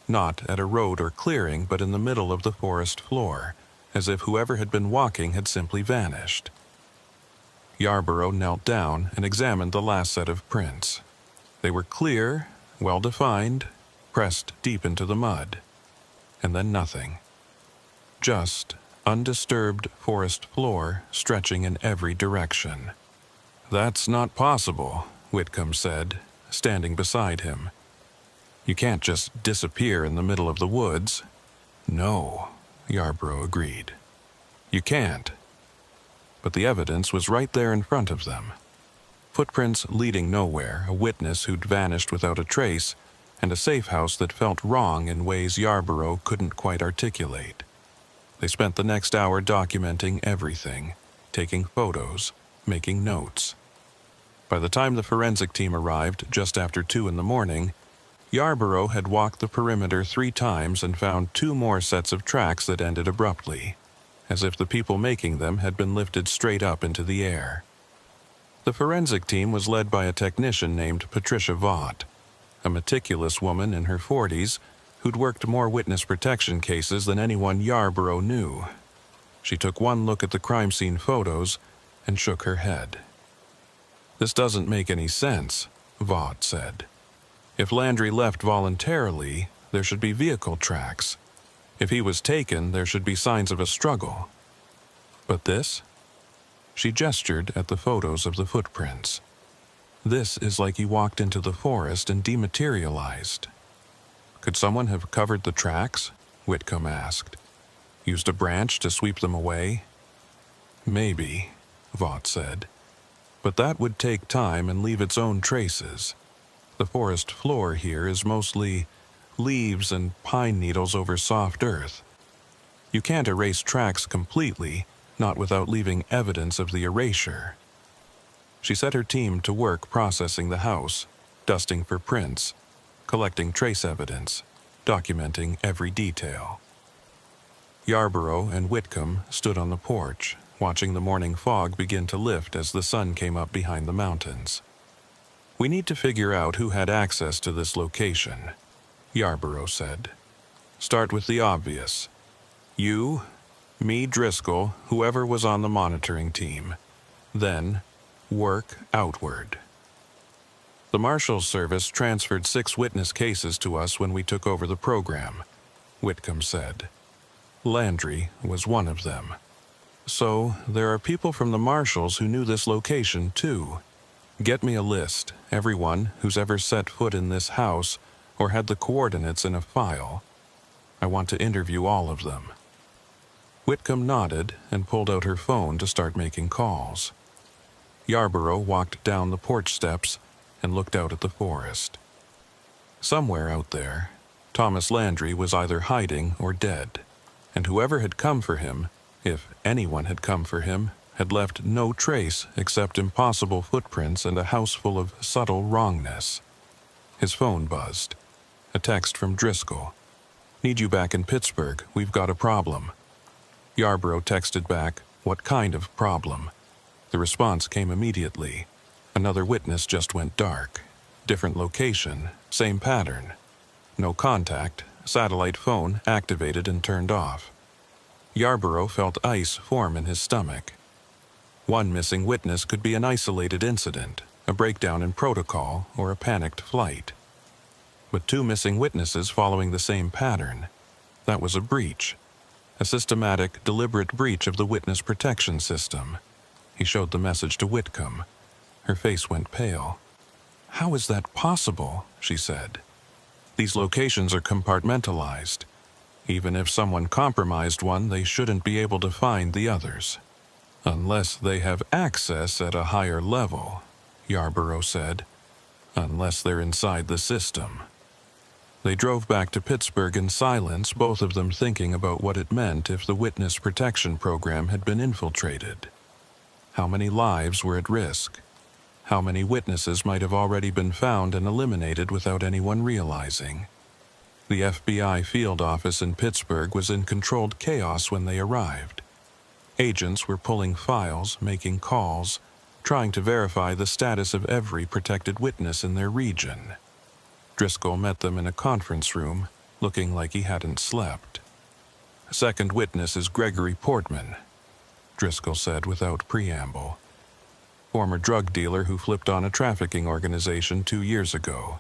Not at a road or clearing, but in the middle of the forest floor, as if whoever had been walking had simply vanished. Yarborough knelt down and examined the last set of prints. They were clear, well-defined, pressed deep into the mud. And then nothing. Just undisturbed forest floor stretching in every direction. "That's not possible," Whitcomb said, standing beside him. "You can't just disappear in the middle of the woods." "No," Yarborough agreed. "You can't." But the evidence was right there in front of them. Footprints leading nowhere, a witness who'd vanished without a trace, and a safe house that felt wrong in ways Yarborough couldn't quite articulate. They spent the next hour documenting everything, taking photos, making notes. By the time the forensic team arrived, just after 2 in the morning, Yarborough had walked the perimeter 3 times and found 2 more sets of tracks that ended abruptly, as if the people making them had been lifted straight up into the air. The forensic team was led by a technician named Patricia Vaught, a meticulous woman in her 40s who'd worked more witness protection cases than anyone Yarborough knew. She took one look at the crime scene photos and shook her head. "This doesn't make any sense," Vaught said. "If Landry left voluntarily, there should be vehicle tracks. If he was taken, there should be signs of a struggle. But this?" She gestured at the photos of the footprints. "This is like he walked into the forest and dematerialized." "Could someone have covered the tracks?" Whitcomb asked. "Used a branch to sweep them away?" "Maybe," Vaught said. "But that would take time and leave its own traces. The forest floor here is mostly leaves and pine needles over soft earth. You can't erase tracks completely, not without leaving evidence of the erasure." She set her team to work processing the house, dusting for prints, collecting trace evidence, documenting every detail. Yarborough and Whitcomb stood on the porch, watching the morning fog begin to lift as the sun came up behind the mountains. "We need to figure out who had access to this location," Yarborough said. "Start with the obvious. You, me, Driscoll, whoever was on the monitoring team. Then, work outward." "The Marshal's Service transferred 6 witness cases to us when we took over the program," Whitcomb said. "Landry was one of them. So, there are people from the Marshals who knew this location, too. Get me a list, everyone who's ever set foot in this house, or had the coordinates in a file. I want to interview all of them." Whitcomb nodded and pulled out her phone to start making calls. Yarborough walked down the porch steps and looked out at the forest. Somewhere out there, Thomas Landry was either hiding or dead, and whoever had come for him, if anyone had come for him, had left no trace except impossible footprints and a house full of subtle wrongness. His phone buzzed. A text from Driscoll. "Need you back in Pittsburgh. We've got a problem." Yarborough texted back, "What kind of problem?" The response came immediately. Another witness just went dark. Different location, same pattern. No contact, satellite phone activated and turned off. Yarborough felt ice form in his stomach. One missing witness could be an isolated incident, a breakdown in protocol, or a panicked flight. But two missing witnesses following the same pattern, that was a breach. A systematic, deliberate breach of the witness protection system. He showed the message to Whitcomb. Her face went pale. "How is that possible?" she said. "These locations are compartmentalized. Even if someone compromised one, they shouldn't be able to find the others. Unless they have access at a higher level," Yarborough said. "Unless they're inside the system." They drove back to Pittsburgh in silence, both of them thinking about what it meant if the witness protection program had been infiltrated. How many lives were at risk? How many witnesses might have already been found and eliminated without anyone realizing? The FBI field office in Pittsburgh was in controlled chaos when they arrived. Agents were pulling files, making calls, trying to verify the status of every protected witness in their region. Driscoll met them in a conference room, looking like he hadn't slept. "Second witness is Gregory Portman," Driscoll said without preamble. "Former drug dealer who flipped on a trafficking organization 2 years ago.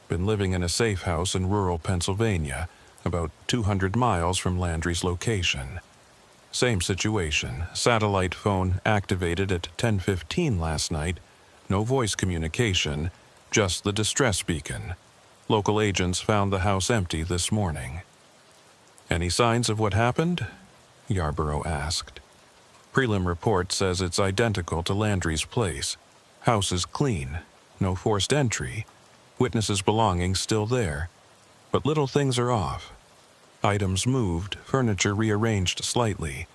Been living in a safe house in rural Pennsylvania, about 200 miles from Landry's location. Same situation, satellite phone activated at 10:15 last night, no voice communication, just the distress beacon. Local agents found the house empty this morning." "Any signs of what happened?" Yarborough asked. "Prelim report says it's identical to Landry's place. House is clean, no forced entry, witnesses' belongings still there. But little things are off. Items moved, furniture rearranged slightly,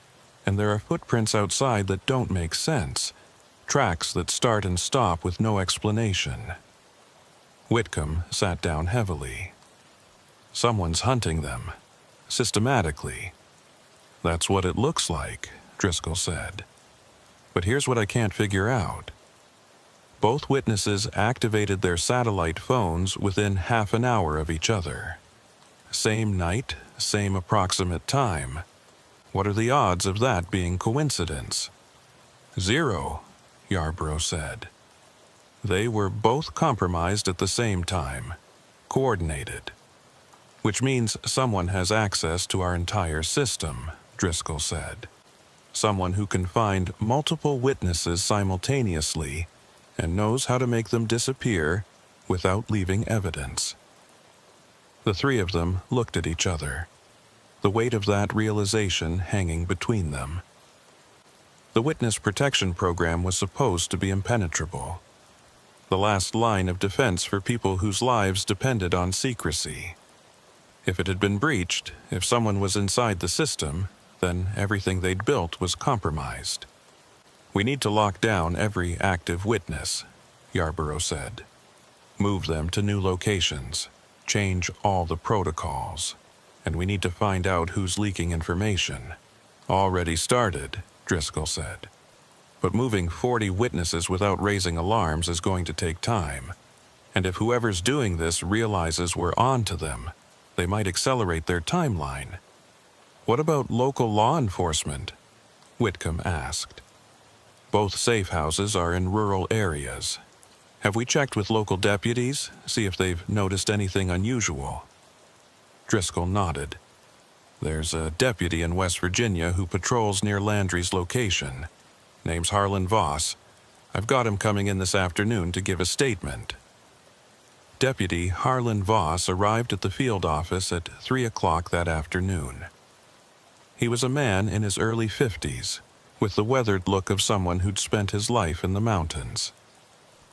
and there are footprints outside that don't make sense, tracks that start and stop with no explanation." Whitcomb sat down heavily. "Someone's hunting them. Systematically." "That's what it looks like," Driscoll said. "But here's what I can't figure out. Both witnesses activated their satellite phones within half an hour of each other. Same night, same approximate time. What are the odds of that being coincidence?" "Zero," Yarborough said. "They were both compromised at the same time, coordinated. Which means someone has access to our entire system," Driscoll said. "Someone who can find multiple witnesses simultaneously and knows how to make them disappear without leaving evidence." The three of them looked at each other, the weight of that realization hanging between them. The witness protection program was supposed to be impenetrable. The last line of defense for people whose lives depended on secrecy. If it had been breached, if someone was inside the system, then everything they'd built was compromised. "We need to lock down every active witness," Yarborough said. "Move them to new locations, change all the protocols, and we need to find out who's leaking information." "Already started," Driscoll said. "But moving 40 witnesses without raising alarms is going to take time. And if whoever's doing this realizes we're on to them, they might accelerate their timeline." "What about local law enforcement?" Whitcomb asked. "Both safe houses are in rural areas. Have we checked with local deputies, see if they've noticed anything unusual?" Driscoll nodded. "There's a deputy in West Virginia who patrols near Landry's location. Name's Harlan Voss. I've got him coming in this afternoon to give a statement." Deputy Harlan Voss arrived at the field office at 3 o'clock that afternoon. He was a man in his early 50s, with the weathered look of someone who'd spent his life in the mountains.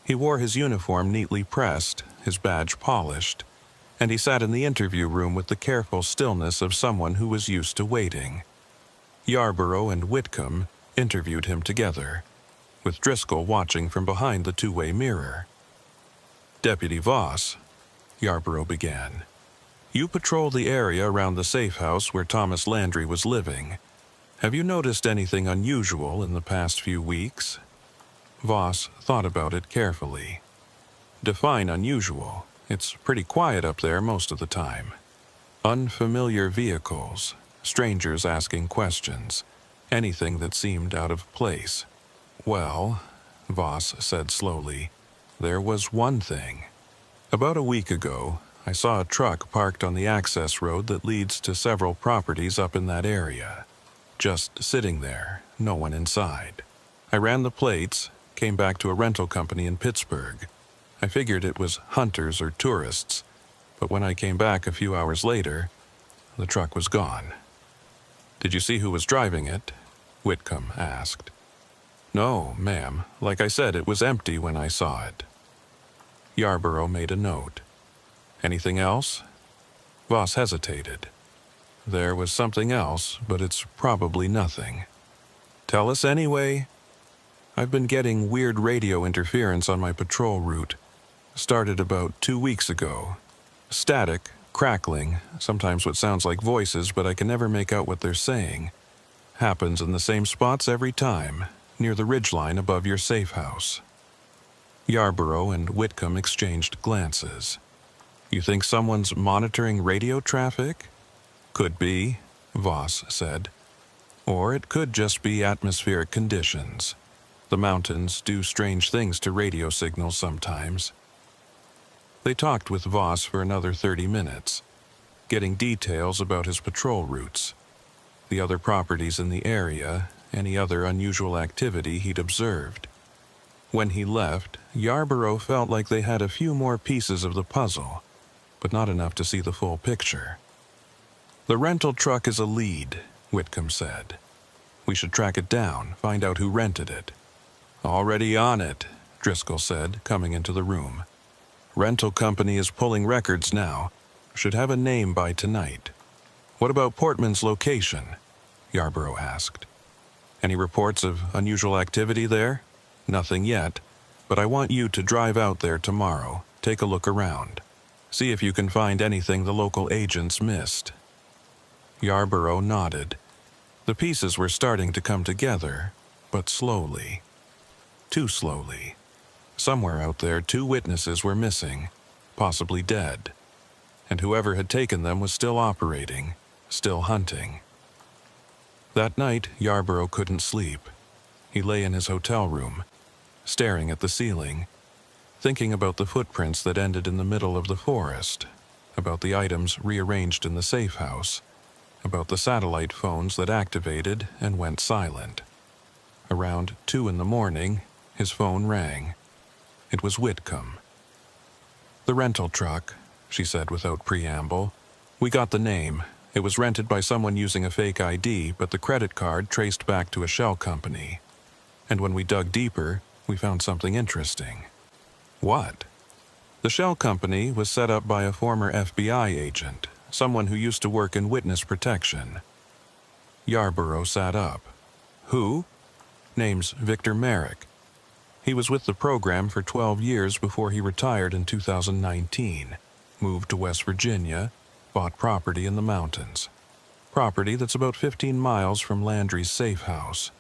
He wore his uniform neatly pressed, his badge polished, and he sat in the interview room with the careful stillness of someone who was used to waiting. Yarborough and Whitcomb interviewed him together, with Driscoll watching from behind the two-way mirror. "Deputy Voss," Yarborough began, "you patrol the area around the safe house where Thomas Landry was living. Have you noticed anything unusual in the past few weeks?" Voss thought about it carefully. "Define unusual. It's pretty quiet up there most of the time. Unfamiliar vehicles, strangers asking questions, anything that seemed out of place." "Well," Voss said slowly, "there was one thing. About a week ago, I saw a truck parked on the access road that leads to several properties up in that area. Just sitting there, no one inside. I ran the plates, came back to a rental company in Pittsburgh. I figured it was hunters or tourists, but when I came back a few hours later, the truck was gone." "Did you see who was driving it?" Whitcomb asked. "No, ma'am. Like I said, it was empty when I saw it." Yarborough made a note. "Anything else?" Voss hesitated. "There was something else, but it's probably nothing." "Tell us anyway." "I've been getting weird radio interference on my patrol route. Started about 2 weeks ago. Static, crackling, sometimes what sounds like voices, but I can never make out what they're saying. Happens in the same spots every time, near the ridgeline above your safe house." Yarborough and Whitcomb exchanged glances. "You think someone's monitoring radio traffic?" "Could be," Voss said. "Or it could just be atmospheric conditions. The mountains do strange things to radio signals sometimes." They talked with Voss for another 30 minutes, getting details about his patrol routes, the other properties in the area, any other unusual activity he'd observed. When he left, Yarborough felt like they had a few more pieces of the puzzle, but not enough to see the full picture. "The rental truck is a lead," Whitcomb said. "We should track it down, find out who rented it." "Already on it," Driscoll said, coming into the room. "Rental company is pulling records now. Should have a name by tonight." "What about Portman's location?" Yarborough asked. "Any reports of unusual activity there?" "Nothing yet, but I want you to drive out there tomorrow, take a look around. See if you can find anything the local agents missed." Yarborough nodded. The pieces were starting to come together, but slowly. Too slowly. Somewhere out there, 2 witnesses were missing, possibly dead. And whoever had taken them was still operating, still hunting. That night, Yarborough couldn't sleep. He lay in his hotel room, staring at the ceiling, thinking about the footprints that ended in the middle of the forest, about the items rearranged in the safe house, about the satellite phones that activated and went silent. Around 2 in the morning, his phone rang. It was Whitcomb. "The rental truck," she said without preamble. "We got the name. It was rented by someone using a fake ID, but the credit card traced back to a shell company. And when we dug deeper, we found something interesting." "What?" "The shell company was set up by a former FBI agent, someone who used to work in witness protection." Yarborough sat up. "Who?" "Name's Victor Merrick. He was with the program for 12 years before he retired in 2019, moved to West Virginia, bought property in the mountains. Property that's about 15 miles from Landry's safe house."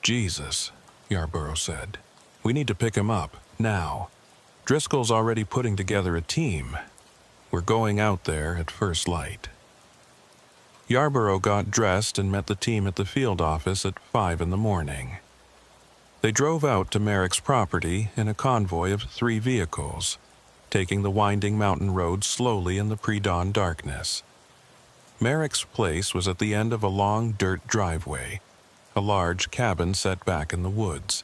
"Jesus," Yarborough said. "We need to pick him up, now. Driscoll's already putting together a team. We're going out there at first light." Yarborough got dressed and met the team at the field office at 5 in the morning. They drove out to Merrick's property in a convoy of 3 vehicles, taking the winding mountain road slowly in the pre-dawn darkness. Merrick's place was at the end of a long dirt driveway, a large cabin set back in the woods.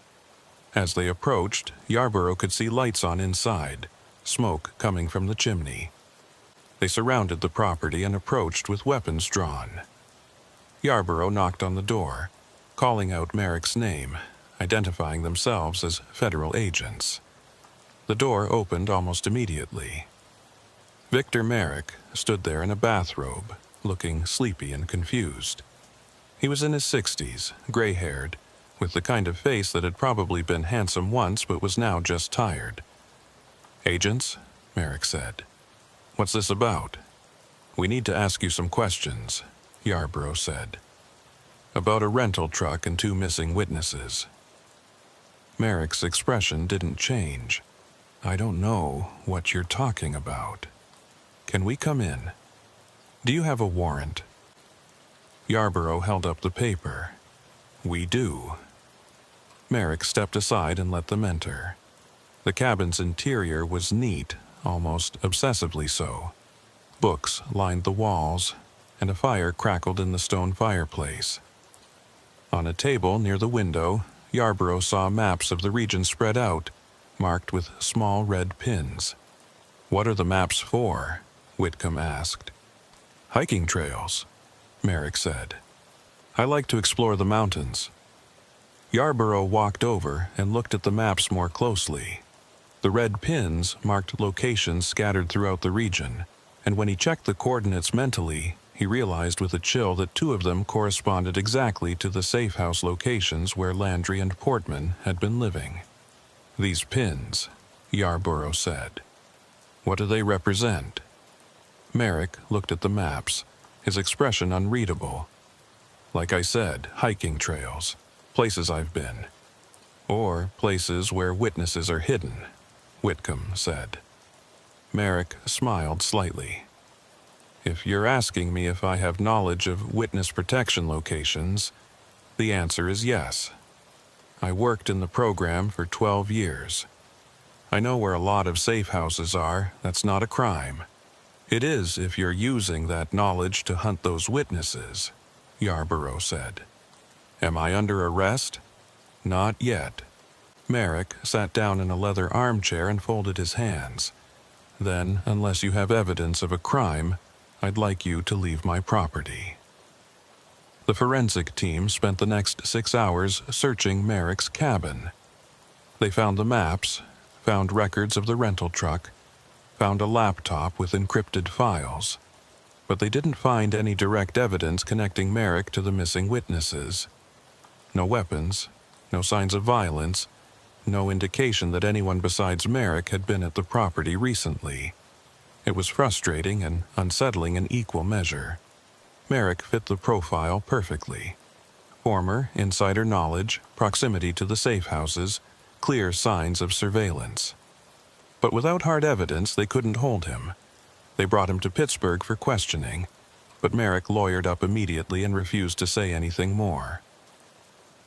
As they approached, Yarborough could see lights on inside, smoke coming from the chimney. They surrounded the property and approached with weapons drawn. Yarborough knocked on the door, calling out Merrick's name, identifying themselves as federal agents. The door opened almost immediately. Victor Merrick stood there in a bathrobe, looking sleepy and confused. He was in his 60s, gray-haired, with the kind of face that had probably been handsome once but was now just tired. "Agents," Merrick said. "What's this about?" "We need to ask you some questions," Yarborough said. "About a rental truck and 2 missing witnesses." Merrick's expression didn't change. "I don't know what you're talking about. Can we come in? Do you have a warrant?" Yarborough held up the paper. "We do." Merrick stepped aside and let them enter. The cabin's interior was neat, almost obsessively so. Books lined the walls, and a fire crackled in the stone fireplace. On a table near the window, Yarborough saw maps of the region spread out, marked with small red pins. "What are the maps for?" Whitcomb asked. "Hiking trails," Merrick said. "I like to explore the mountains." Yarborough walked over and looked at the maps more closely. The red pins marked locations scattered throughout the region, and when he checked the coordinates mentally, he realized with a chill that 2 of them corresponded exactly to the safe house locations where Landry and Portman had been living. "These pins," Yarborough said. "What do they represent?" Merrick looked at the maps, his expression unreadable. "Like I said, hiking trails, places I've been. Or places where witnesses are hidden," Whitcomb said. Merrick smiled slightly. "If you're asking me if I have knowledge of witness protection locations, the answer is yes. I worked in the program for 12 years. I know where a lot of safe houses are. That's not a crime. It is if you're using that knowledge to hunt those witnesses," Yarborough said. "Am I under arrest?" "Not yet." Merrick sat down in a leather armchair and folded his hands. "Then, unless you have evidence of a crime, I'd like you to leave my property." The forensic team spent the next 6 hours searching Merrick's cabin. They found the maps, found records of the rental truck, found a laptop with encrypted files, but they didn't find any direct evidence connecting Merrick to the missing witnesses. No weapons, no signs of violence, no indication that anyone besides Merrick had been at the property recently. It was frustrating and unsettling in equal measure. Merrick fit the profile perfectly. Former insider knowledge, proximity to the safe houses, clear signs of surveillance. But without hard evidence, they couldn't hold him. They brought him to Pittsburgh for questioning, but Merrick lawyered up immediately and refused to say anything more.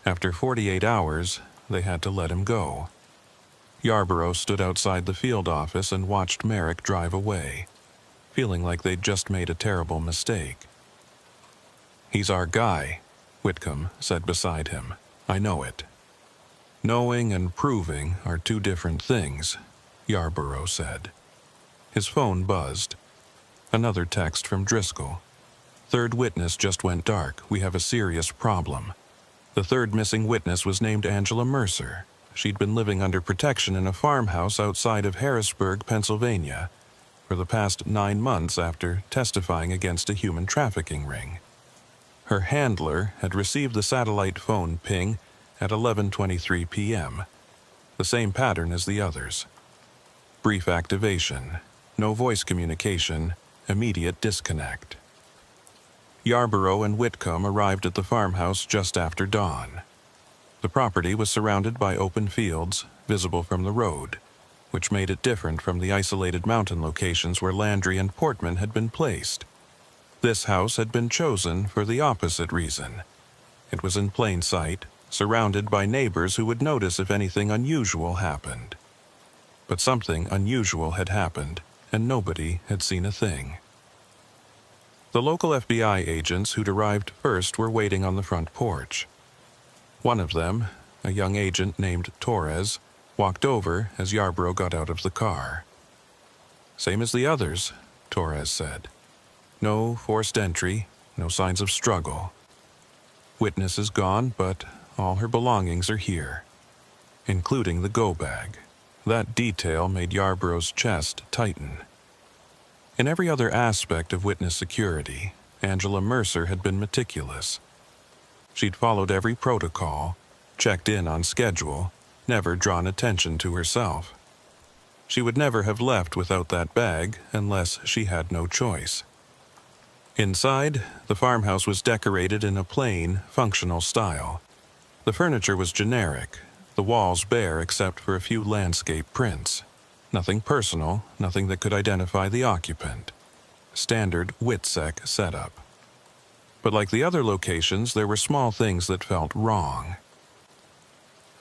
After 48 hours, they had to let him go. Yarborough stood outside the field office and watched Merrick drive away, feeling like they'd just made a terrible mistake. "He's our guy," Whitcomb said beside him. "I know it." "Knowing and proving are 2 different things," Yarborough said. His phone buzzed. Another text from Driscoll. "Third witness just went dark. We have a serious problem. The 3rd missing witness was named Angela Mercer. She'd been living under protection in a farmhouse outside of Harrisburg, Pennsylvania, for the past 9 months after testifying against a human trafficking ring. Her handler had received the satellite phone ping at 11:23 p.m., the same pattern as the others. Brief activation, no voice communication, immediate disconnect." Yarborough and Whitcomb arrived at the farmhouse just after dawn. The property was surrounded by open fields, visible from the road, which made it different from the isolated mountain locations where Landry and Portman had been placed. This house had been chosen for the opposite reason. It was in plain sight, surrounded by neighbors who would notice if anything unusual happened. But something unusual had happened, and nobody had seen a thing. The local FBI agents who'd arrived first were waiting on the front porch. One of them, a young agent named Torres, walked over as Yarborough got out of the car. Same as the others, Torres said. No forced entry, no signs of struggle. Witness is gone, but all her belongings are here, including the go bag. That detail made Yarborough's chest tighten. In every other aspect of witness security, Angela Mercer had been meticulous. She'd followed every protocol, checked in on schedule, never drawn attention to herself. She would never have left without that bag unless she had no choice. Inside, the farmhouse was decorated in a plain, functional style. The furniture was generic, the walls bare except for a few landscape prints. Nothing personal, nothing that could identify the occupant. Standard WITSEC setup. But like the other locations, there were small things that felt wrong.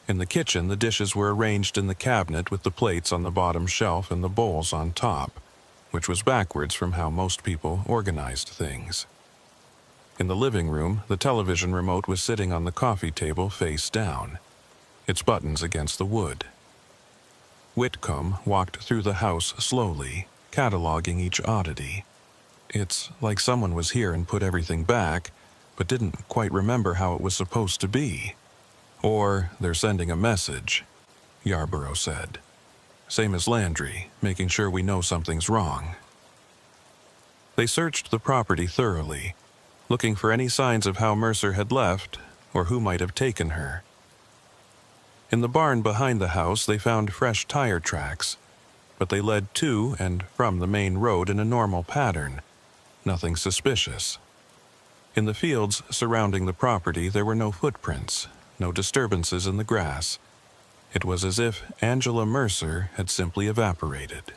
In the kitchen, the dishes were arranged in the cabinet with the plates on the bottom shelf and the bowls on top, which was backwards from how most people organized things. In the living room, the television remote was sitting on the coffee table face down, its buttons against the wood. Whitcomb walked through the house slowly, cataloging each oddity. It's like someone was here and put everything back, but didn't quite remember how it was supposed to be. Or they're sending a message, Yarborough said. Same as Landry, making sure we know something's wrong. They searched the property thoroughly, looking for any signs of how Mercer had left or who might have taken her. In the barn behind the house, they found fresh tire tracks, but they led to and from the main road in a normal pattern, nothing suspicious. In the fields surrounding the property, there were no footprints, no disturbances in the grass. It was as if Angela Mercer had simply evaporated.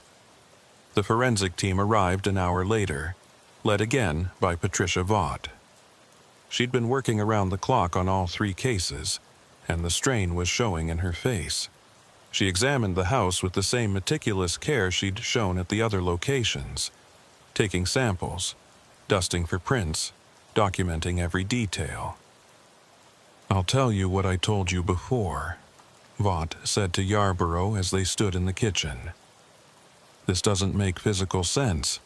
The forensic team arrived an hour later, led again by Patricia Vaught. She'd been working around the clock on all 3 cases, and the strain was showing in her face. She examined the house with the same meticulous care she'd shown at the other locations, taking samples, dusting for prints, documenting every detail. "I'll tell you what I told you before," Vaught said to Yarborough as they stood in the kitchen. "This doesn't make physical sense.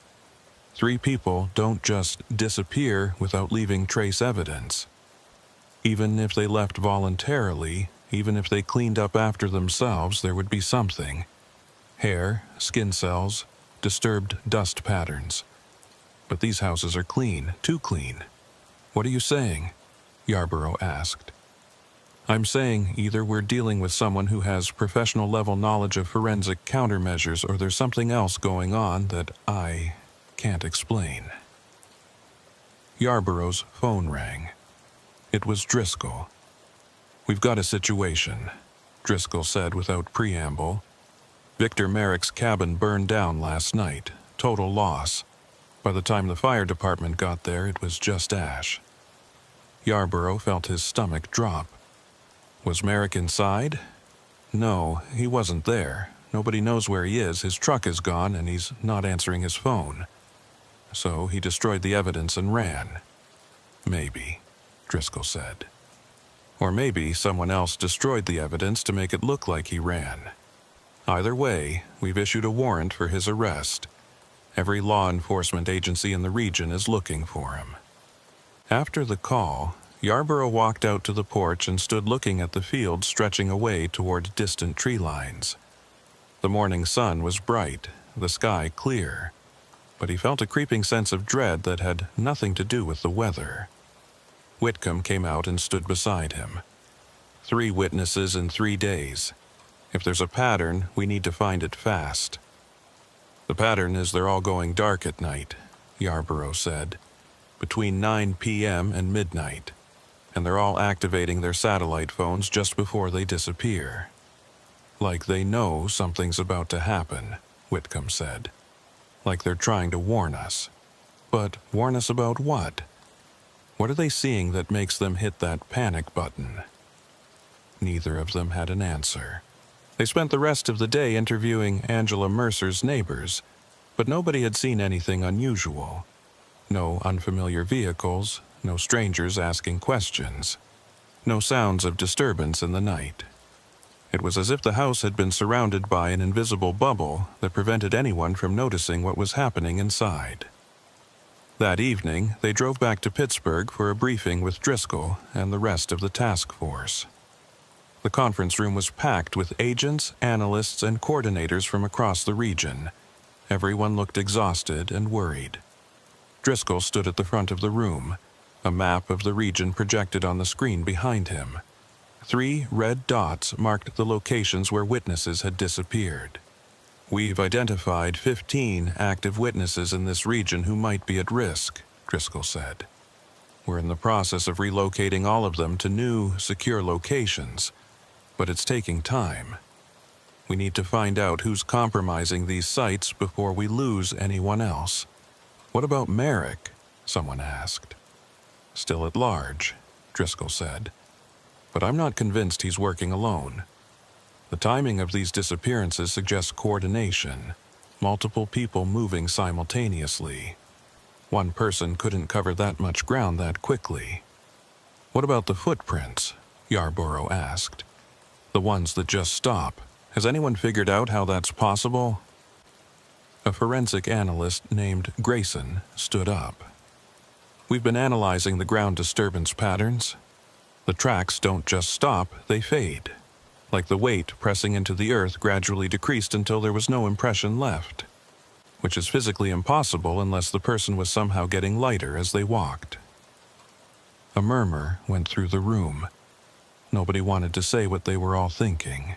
3 people don't just disappear without leaving trace evidence. Even if they left voluntarily, even if they cleaned up after themselves, there would be something. Hair, skin cells, disturbed dust patterns. But these houses are clean, too clean." "What are you saying?" Yarborough asked. "I'm saying either we're dealing with someone who has professional-level knowledge of forensic countermeasures or there's something else going on that I can't explain." Yarborough's phone rang. It was Driscoll. "We've got a situation," Driscoll said without preamble. "Victor Merrick's cabin burned down last night. Total loss. By the time the fire department got there, it was just ash." Yarborough felt his stomach drop. Was Merrick inside? No, he wasn't there. Nobody knows where he is. His truck is gone, and he's not answering his phone. So he destroyed the evidence and ran. "Maybe," Driscoll said. "Or maybe someone else destroyed the evidence to make it look like he ran. Either way, we've issued a warrant for his arrest. Every law enforcement agency in the region is looking for him." After the call, Yarborough walked out to the porch and stood looking at the field stretching away toward distant tree lines. The morning sun was bright, the sky clear, but he felt a creeping sense of dread that had nothing to do with the weather. Whitcomb came out and stood beside him. 3 witnesses in 3 days. If there's a pattern, we need to find it fast. "The pattern is they're all going dark at night," Yarborough said, "between 9 p.m. and midnight, and they're all activating their satellite phones just before they disappear." "Like they know something's about to happen," Whitcomb said. "Like they're trying to warn us. But warn us about what? What are they seeing that makes them hit that panic button?" Neither of them had an answer. They spent the rest of the day interviewing Angela Mercer's neighbors, but nobody had seen anything unusual. No unfamiliar vehicles, no strangers asking questions, no sounds of disturbance in the night. It was as if the house had been surrounded by an invisible bubble that prevented anyone from noticing what was happening inside. That evening, they drove back to Pittsburgh for a briefing with Driscoll and the rest of the task force. The conference room was packed with agents, analysts, and coordinators from across the region. Everyone looked exhausted and worried. Driscoll stood at the front of the room, a map of the region projected on the screen behind him. 3 red dots marked the locations where witnesses had disappeared. "We've identified 15 active witnesses in this region who might be at risk," Driscoll said. "We're in the process of relocating all of them to new, secure locations, but it's taking time. We need to find out who's compromising these sites before we lose anyone else." "What about Merrick?" someone asked. "Still at large," Driscoll said. "But I'm not convinced he's working alone. The timing of these disappearances suggests coordination, multiple people moving simultaneously. One person couldn't cover that much ground that quickly." "What about the footprints?" Yarborough asked. "The ones that just stop. Has anyone figured out how that's possible?" A forensic analyst named Grayson stood up. "We've been analyzing the ground disturbance patterns. The tracks don't just stop, they fade. Like the weight pressing into the earth gradually decreased until there was no impression left, which is physically impossible unless the person was somehow getting lighter as they walked." A murmur went through the room. Nobody wanted to say what they were all thinking.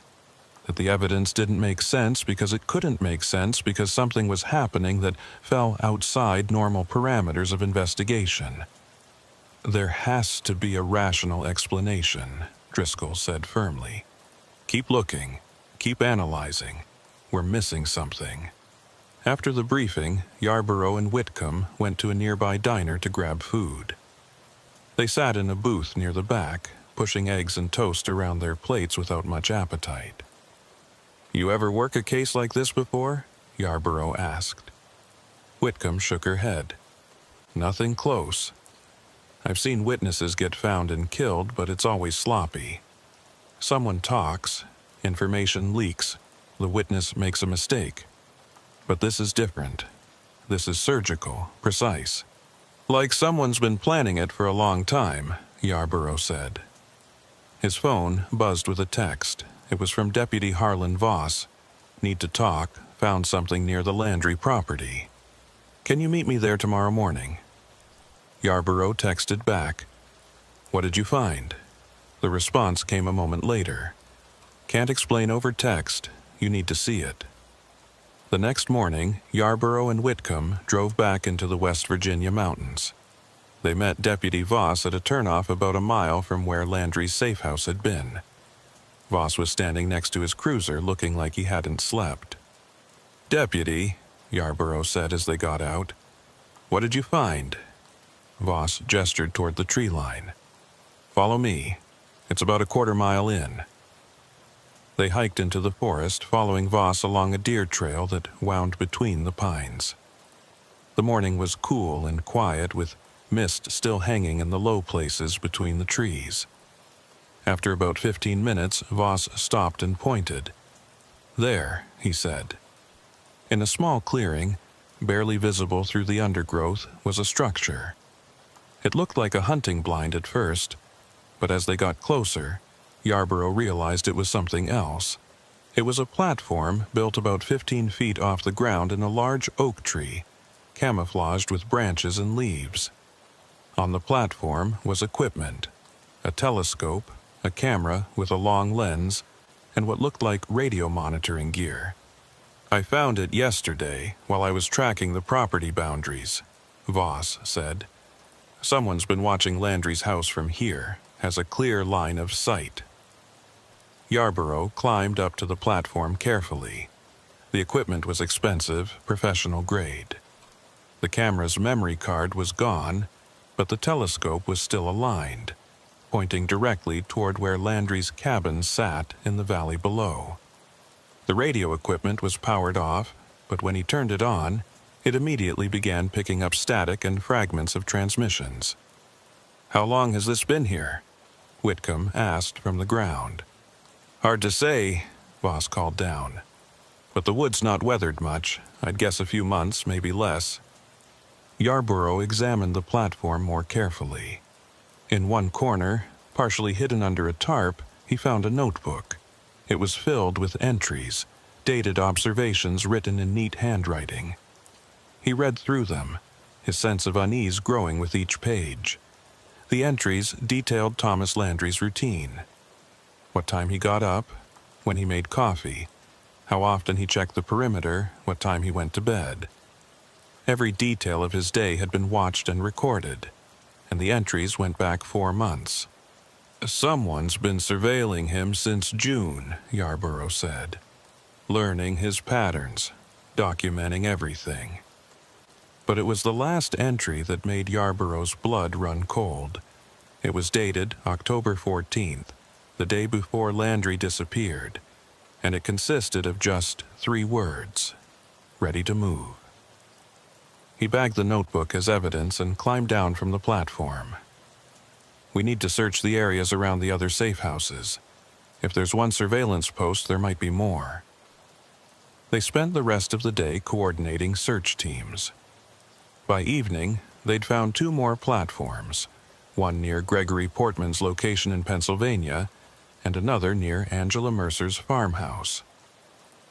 That the evidence didn't make sense because it couldn't make sense because something was happening that fell outside normal parameters of investigation. "There has to be a rational explanation," Driscoll said firmly. "Keep looking. Keep analyzing. We're missing something." After the briefing, Yarborough and Whitcomb went to a nearby diner to grab food. They sat in a booth near the back, pushing eggs and toast around their plates without much appetite. "You ever work a case like this before?" Yarborough asked. Whitcomb shook her head. "Nothing close. I've seen witnesses get found and killed, but it's always sloppy. Someone talks, information leaks, the witness makes a mistake. But this is different. This is surgical, precise. Like someone's been planning it for a long time," Yarborough said. His phone buzzed with a text. It was from Deputy Harlan Voss. "Need to talk. Found something near the Landry property. Can you meet me there tomorrow morning?" Yarborough texted back. "What did you find?" The response came a moment later. "Can't explain over text. You need to see it." The next morning, Yarborough and Whitcomb drove back into the West Virginia mountains. They met Deputy Voss at a turnoff about a mile from where Landry's safe house had been. Voss was standing next to his cruiser looking like he hadn't slept. "Deputy," Yarborough said as they got out, "what did you find?" Voss gestured toward the tree line. "Follow me. It's about a quarter-mile in." They hiked into the forest, following Voss along a deer trail that wound between the pines. The morning was cool and quiet, with mist still hanging in the low places between the trees. After about 15 minutes, Voss stopped and pointed. "There," he said. In a small clearing, barely visible through the undergrowth, was a structure. It looked like a hunting blind at first, but as they got closer, Yarborough realized it was something else. It was a platform built about 15 feet off the ground in a large oak tree, camouflaged with branches and leaves. On the platform was equipment: a telescope, a camera with a long lens, and what looked like radio monitoring gear. "I found it yesterday while I was tracking the property boundaries," Voss said. "Someone's been watching Landry's house from here, has a clear line of sight." Yarborough climbed up to the platform carefully. The equipment was expensive, professional grade. The camera's memory card was gone, but the telescope was still aligned, pointing directly toward where Landry's cabin sat in the valley below. The radio equipment was powered off, but when he turned it on, it immediately began picking up static and fragments of transmissions. "How long has this been here?" Whitcomb asked from the ground. Hard to say, Voss called down. But the wood's not weathered much. I'd guess a few months, maybe less. Yarborough examined the platform more carefully. In one corner, partially hidden under a tarp, he found a notebook. It was filled with entries, dated observations written in neat handwriting. He read through them, his sense of unease growing with each page. The entries detailed Thomas Landry's routine. What time he got up, when he made coffee, how often he checked the perimeter, what time he went to bed. Every detail of his day had been watched and recorded, and the entries went back 4 months. Someone's been surveilling him since June, Yarborough said, learning his patterns, documenting everything. But it was the last entry that made Yarborough's blood run cold. It was dated October 14th, the day before Landry disappeared, and it consisted of just 3 words: ready to move. He bagged the notebook as evidence and climbed down from the platform. We need to search the areas around the other safe houses. If there's one surveillance post, there might be more. They spent the rest of the day coordinating search teams. By evening, they'd found 2 more platforms, one near Gregory Portman's location in Pennsylvania, and another near Angela Mercer's farmhouse.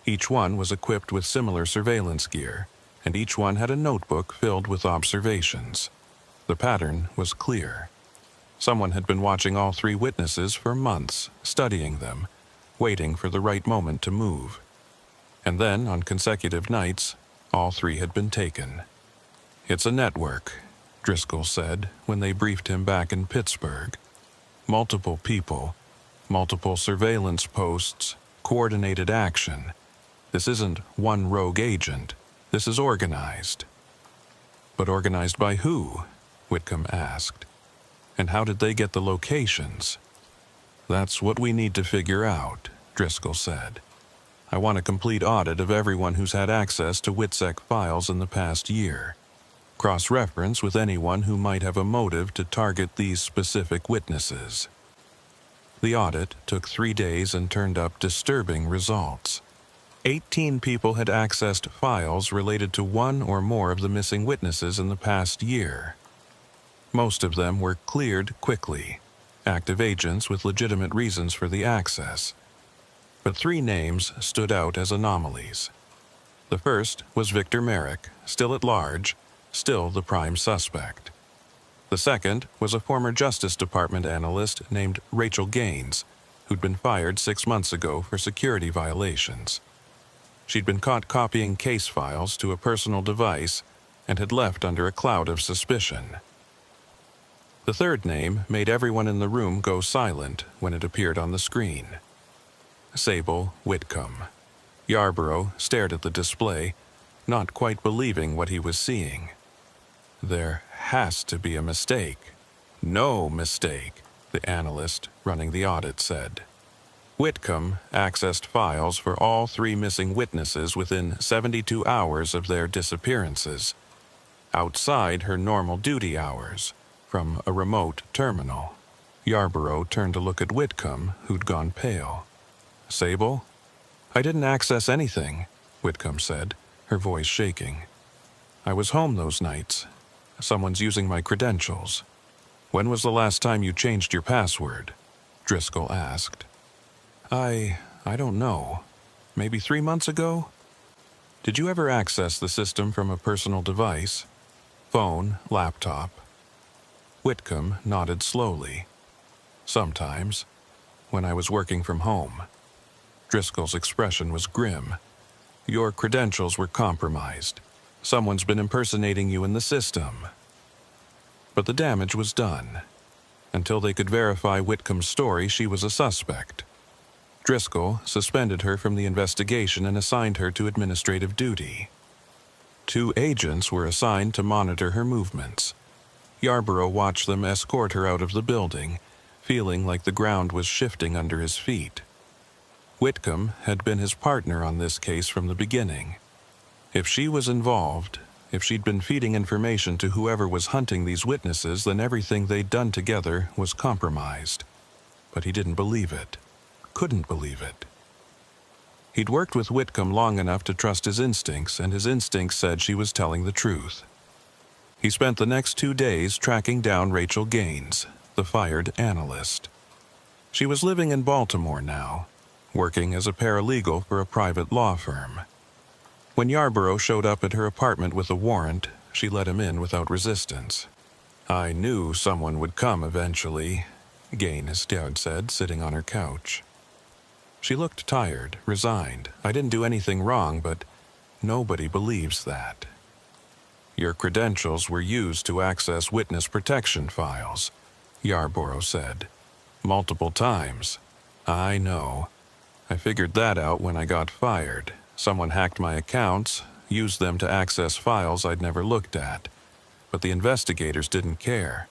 Each one was equipped with similar surveillance gear, and each one had a notebook filled with observations. The pattern was clear. Someone had been watching all 3 witnesses for months, studying them, waiting for the right moment to move. And then, on consecutive nights, all 3 had been taken. It's a network, Driscoll said when they briefed him back in Pittsburgh. Multiple people, multiple surveillance posts, coordinated action. This isn't one rogue agent. This is organized. But organized by who? Whitcomb asked. And how did they get the locations? That's what we need to figure out, Driscoll said. I want a complete audit of everyone who's had access to WITSEC files in the past year. Cross-reference with anyone who might have a motive to target these specific witnesses. The audit took 3 days and turned up disturbing results. 18 people had accessed files related to one or more of the missing witnesses in the past year. Most of them were cleared quickly, active agents with legitimate reasons for the access. But 3 names stood out as anomalies. The first was Victor Merrick, still at large, still the prime suspect. The second was a former Justice Department analyst named Rachel Gaines, who'd been fired 6 months ago for security violations. She'd been caught copying case files to a personal device and had left under a cloud of suspicion. The third name made everyone in the room go silent when it appeared on the screen. Sable Whitcomb. Yarborough stared at the display, not quite believing what he was seeing. There has to be a mistake. No mistake, the analyst running the audit said. Whitcomb accessed files for all 3 missing witnesses within 72 hours of their disappearances, outside her normal duty hours, from a remote terminal. Yarborough turned to look at Whitcomb, who'd gone pale. Sable? I didn't access anything, Whitcomb said, her voice shaking. I was home those nights. Someone's using my credentials. When was the last time you changed your password? Driscoll asked. I don't know. Maybe 3 months ago? Did you ever access the system from a personal device? Phone, laptop? Whitcomb nodded slowly. Sometimes, when I was working from home. Driscoll's expression was grim. Your credentials were compromised. Someone's been impersonating you in the system. But the damage was done. Until they could verify Whitcomb's story, she was a suspect. Driscoll suspended her from the investigation and assigned her to administrative duty. 2 agents were assigned to monitor her movements. Yarborough watched them escort her out of the building, feeling like the ground was shifting under his feet. Whitcomb had been his partner on this case from the beginning. If she was involved, if she'd been feeding information to whoever was hunting these witnesses, then everything they'd done together was compromised. But he didn't believe it. couldn't believe it. He'd worked with Whitcomb long enough to trust his instincts, and his instincts said she was telling the truth. He spent the next 2 days tracking down Rachel Gaines, the fired analyst. She was living in Baltimore now, working as a paralegal for a private law firm. When Yarborough showed up at her apartment with a warrant, she let him in without resistance. "I knew someone would come eventually," Gaines had said, sitting on her couch. She looked tired, resigned. "I didn't do anything wrong, but nobody believes that." "Your credentials were used to access witness protection files," Yarborough said. "Multiple times." "I know. I figured that out when I got fired. Someone hacked my accounts, used them to access files I'd never looked at. But the investigators didn't care.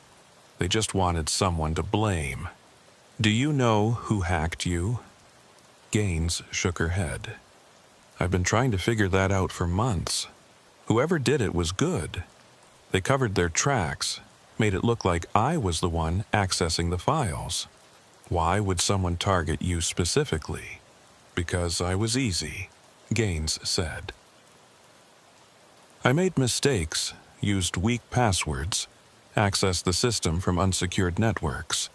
They just wanted someone to blame." "Do you know who hacked you?" Gaines shook her head. "I've been trying to figure that out for months. Whoever did it was good. They covered their tracks, made it look like I was the one accessing the files. Why would someone target you specifically?" "Because I was easy," Gaines said. "I made mistakes, used weak passwords, accessed the system from unsecured networks.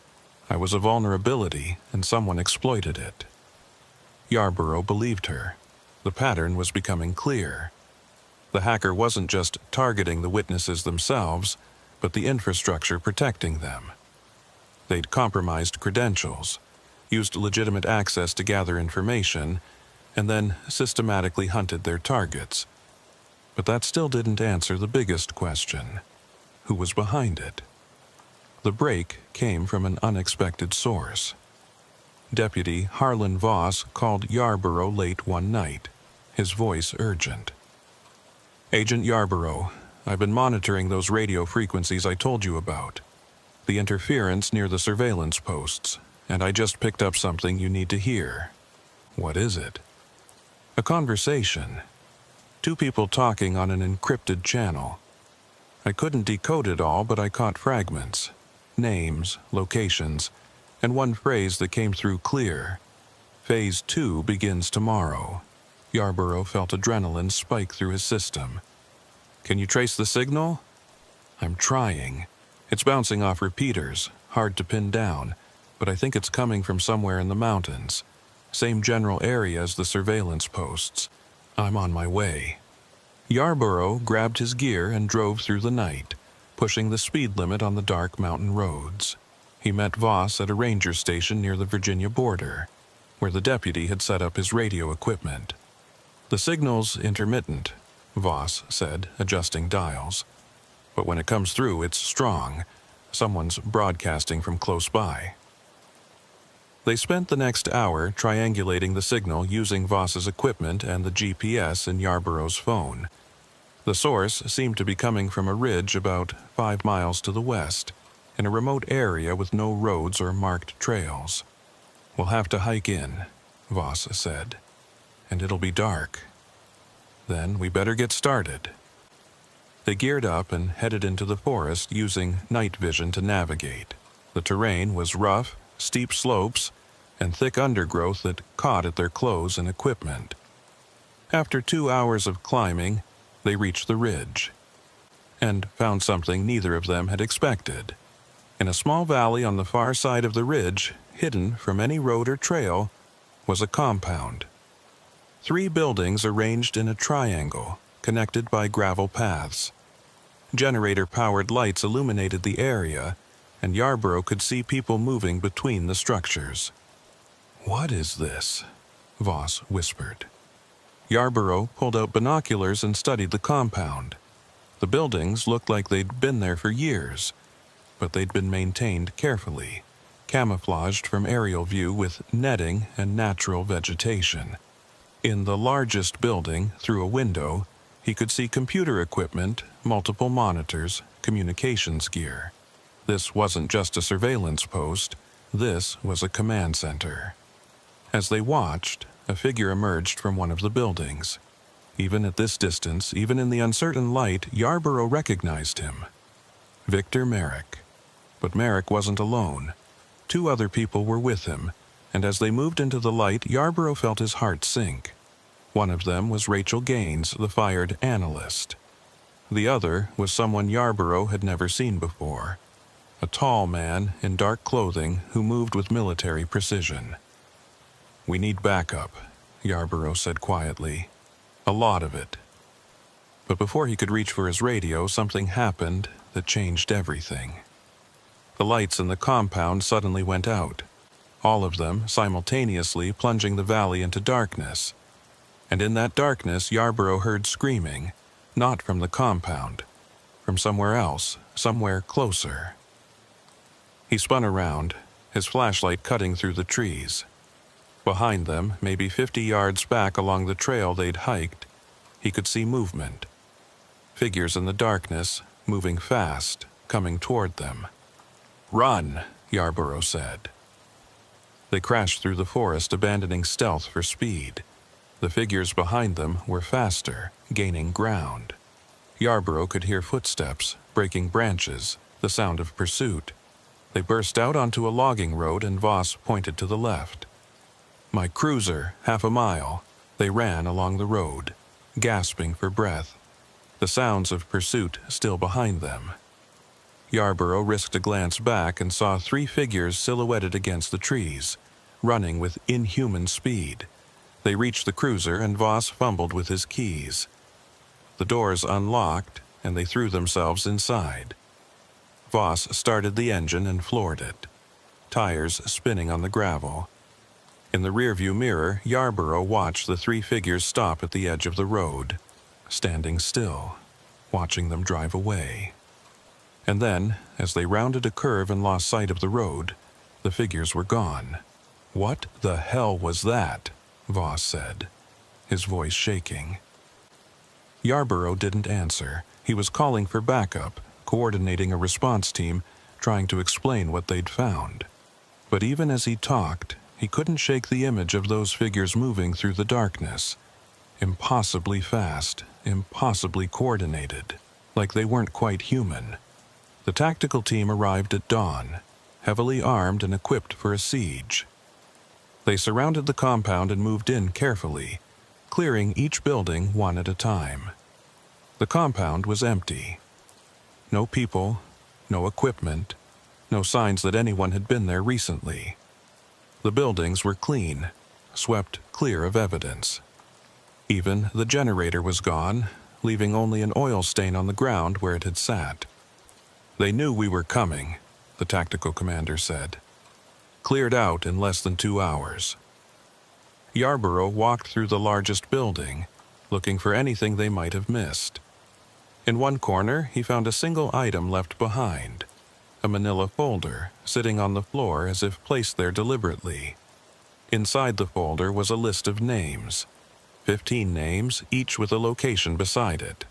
I was a vulnerability, and someone exploited it." Yarborough believed her. The pattern was becoming clear. The hacker wasn't just targeting the witnesses themselves, but the infrastructure protecting them. They'd compromised credentials, used legitimate access to gather information, and then systematically hunted their targets. But that still didn't answer the biggest question: who was behind it? The break came from an unexpected source. Deputy Harlan Voss called Yarborough late one night, his voice urgent. "Agent Yarborough, I've been monitoring those radio frequencies I told you about. The interference near the surveillance posts, and I just picked up something you need to hear." "What is it?" "A conversation. 2 people talking on an encrypted channel. I couldn't decode it all, but I caught fragments. Names, locations, and one phrase that came through clear. Phase 2 begins tomorrow." Yarborough felt adrenaline spike through his system. "Can you trace the signal?" "I'm trying. It's bouncing off repeaters, hard to pin down, but I think it's coming from somewhere in the mountains. Same general area as the surveillance posts. I'm on my way." Yarborough grabbed his gear and drove through the night, pushing the speed limit on the dark mountain roads. He met Voss at a ranger station near the Virginia border, where the deputy had set up his radio equipment. "The signal's intermittent," Voss said, adjusting dials. "But when it comes through, it's strong. Someone's broadcasting from close by." They spent the next hour triangulating the signal using Voss's equipment and the GPS in Yarborough's phone. The source seemed to be coming from a ridge about 5 miles to the west, in a remote area with no roads or marked trails. "We'll have to hike in," Voss said, "and it'll be dark. Then we better get started." They geared up and headed into the forest using night vision to navigate. The terrain was rough, steep slopes, and thick undergrowth that caught at their clothes and equipment. After 2 hours of climbing, they reached the ridge, and found something neither of them had expected. In a small valley on the far side of the ridge, hidden from any road or trail, was a compound. 3 buildings arranged in a triangle, connected by gravel paths. Generator-powered lights illuminated the area, and Yarborough could see people moving between the structures. "What is this?" Voss whispered. Yarborough pulled out binoculars and studied the compound. The buildings looked like they'd been there for years, but they'd been maintained carefully, camouflaged from aerial view with netting and natural vegetation. In the largest building, through a window, he could see computer equipment, multiple monitors, communications gear. This wasn't just a surveillance post, this was a command center. As they watched, a figure emerged from one of the buildings. Even at this distance, even in the uncertain light, Yarborough recognized him. Victor Merrick. But Merrick wasn't alone. 2 other people were with him, and as they moved into the light, Yarborough felt his heart sink. One of them was Rachel Gaines, the fired analyst. The other was someone Yarborough had never seen before, a tall man in dark clothing who moved with military precision. "We need backup," Yarborough said quietly. "A lot of it." But before he could reach for his radio, something happened that changed everything. The lights in the compound suddenly went out, all of them simultaneously plunging the valley into darkness. And in that darkness, Yarborough heard screaming, not from the compound, from somewhere else, somewhere closer. He spun around, his flashlight cutting through the trees. Behind them, maybe 50 yards back along the trail they'd hiked, he could see movement. Figures in the darkness, moving fast, coming toward them. "Run," Yarborough said. They crashed through the forest, abandoning stealth for speed. The figures behind them were faster, gaining ground. Yarborough could hear footsteps, breaking branches, the sound of pursuit. They burst out onto a logging road and Voss pointed to the left. "My cruiser, half a mile." They ran along the road, gasping for breath, the sounds of pursuit still behind them. Yarborough risked a glance back and saw 3 figures silhouetted against the trees, running with inhuman speed. They reached the cruiser and Voss fumbled with his keys. The doors unlocked and they threw themselves inside. Voss started the engine and floored it, tires spinning on the gravel. In the rearview mirror, Yarborough watched the 3 figures stop at the edge of the road, standing still, watching them drive away. And then, as they rounded a curve and lost sight of the road, the figures were gone. "What the hell was that?" Voss said, his voice shaking. Yarborough didn't answer. He was calling for backup, coordinating a response team, trying to explain what they'd found. But even as he talked, he couldn't shake the image of those figures moving through the darkness. Impossibly fast, impossibly coordinated, like they weren't quite human. The tactical team arrived at dawn, heavily armed and equipped for a siege. They surrounded the compound and moved in carefully, clearing each building one at a time. The compound was empty. No people, no equipment, no signs that anyone had been there recently. The buildings were clean, swept clear of evidence. Even the generator was gone, leaving only an oil stain on the ground where it had sat. "They knew we were coming," the tactical commander said. "Cleared out in less than 2 hours." Yarborough walked through the largest building, looking for anything they might have missed. In one corner, he found a single item left behind, a manila folder sitting on the floor as if placed there deliberately. Inside the folder was a list of names, 15 names, each with a location beside it.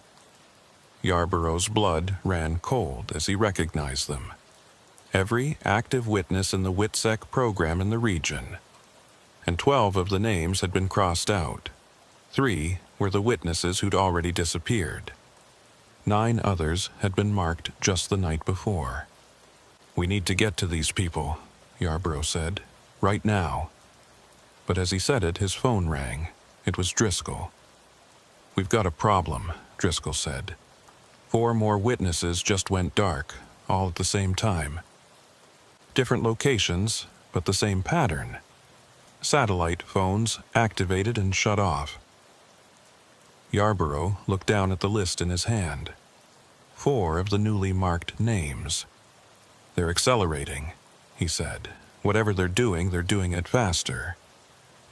Yarborough's blood ran cold as he recognized them. Every active witness in the WITSEC program in the region. And 12 of the names had been crossed out. 3 were the witnesses who'd already disappeared. 9 others had been marked just the night before. "We need to get to these people," Yarborough said. "Right now." But as he said it, his phone rang. It was Driscoll. "We've got a problem," Driscoll said. 4 more witnesses just went dark, all at the same time. Different locations, but the same pattern. Satellite phones activated and shut off. Yarborough looked down at the list in his hand. 4 of the newly marked names. "They're accelerating," he said. "Whatever they're doing it faster."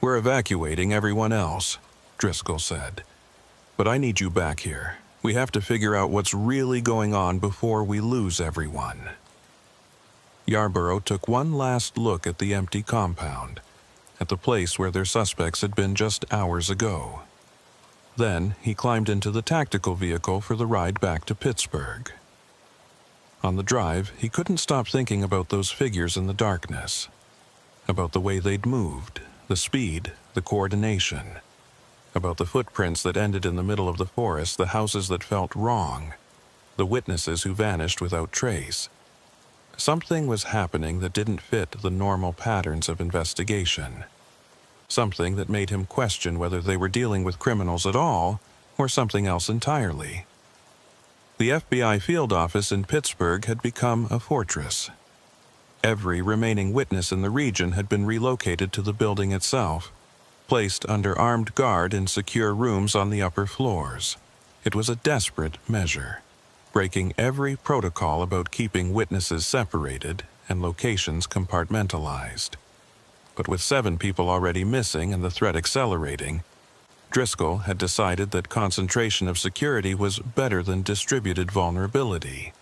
"We're evacuating everyone else," Driscoll said. "But I need you back here. We have to figure out what's really going on before we lose everyone." Yarborough took one last look at the empty compound, at the place where their suspects had been just hours ago. Then he climbed into the tactical vehicle for the ride back to Pittsburgh. On the drive, he couldn't stop thinking about those figures in the darkness, about the way they'd moved, the speed, the coordination, about the footprints that ended in the middle of the forest, the houses that felt wrong, the witnesses who vanished without trace. Something was happening that didn't fit the normal patterns of investigation. Something that made him question whether they were dealing with criminals at all or something else entirely. The FBI field office in Pittsburgh had become a fortress. Every remaining witness in the region had been relocated to the building itself, placed under armed guard in secure rooms on the upper floors. It was a desperate measure, breaking every protocol about keeping witnesses separated and locations compartmentalized. But with 7 people already missing and the threat accelerating, Driscoll had decided that concentration of security was better than distributed vulnerability.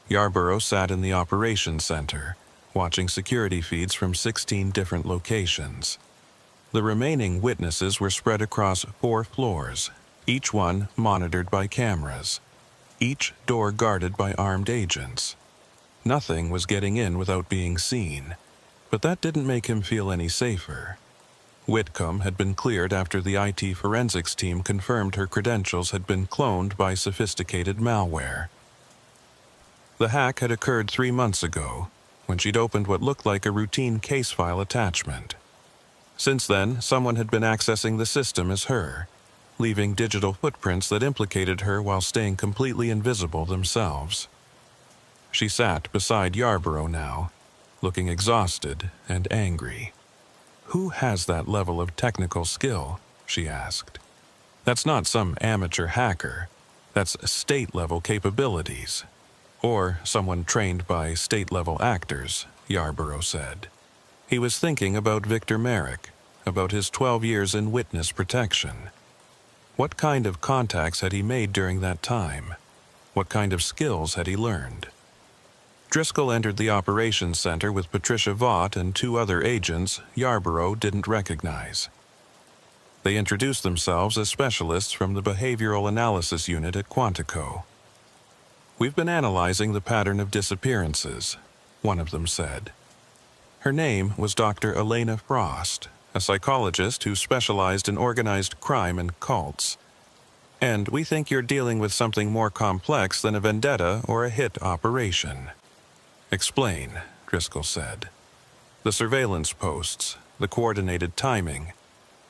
Yarborough sat in the operations center, watching security feeds from 16 different locations. The remaining witnesses were spread across 4 floors, each one monitored by cameras, each door guarded by armed agents. Nothing was getting in without being seen, but that didn't make him feel any safer. Whitcomb had been cleared after the IT forensics team confirmed her credentials had been cloned by sophisticated malware. The hack had occurred 3 months ago, when she'd opened what looked like a routine case file attachment. Since then, someone had been accessing the system as her, leaving digital footprints that implicated her while staying completely invisible themselves. She sat beside Yarborough now, looking exhausted and angry. "Who has that level of technical skill?" she asked. "That's not some amateur hacker. That's state-level capabilities. Or someone trained by state-level actors," Yarborough said. He was thinking about Victor Merrick, about his 12 years in witness protection. What kind of contacts had he made during that time? What kind of skills had he learned? Driscoll entered the operations center with Patricia Vaught and 2 other agents Yarborough didn't recognize. They introduced themselves as specialists from the Behavioral Analysis Unit at Quantico. "We've been analyzing the pattern of disappearances," one of them said. Her name was Dr. Elena Frost, a psychologist who specialized in organized crime and cults. "And we think you're dealing with something more complex than a vendetta or a hit operation." "Explain," Driscoll said. "The surveillance posts, the coordinated timing,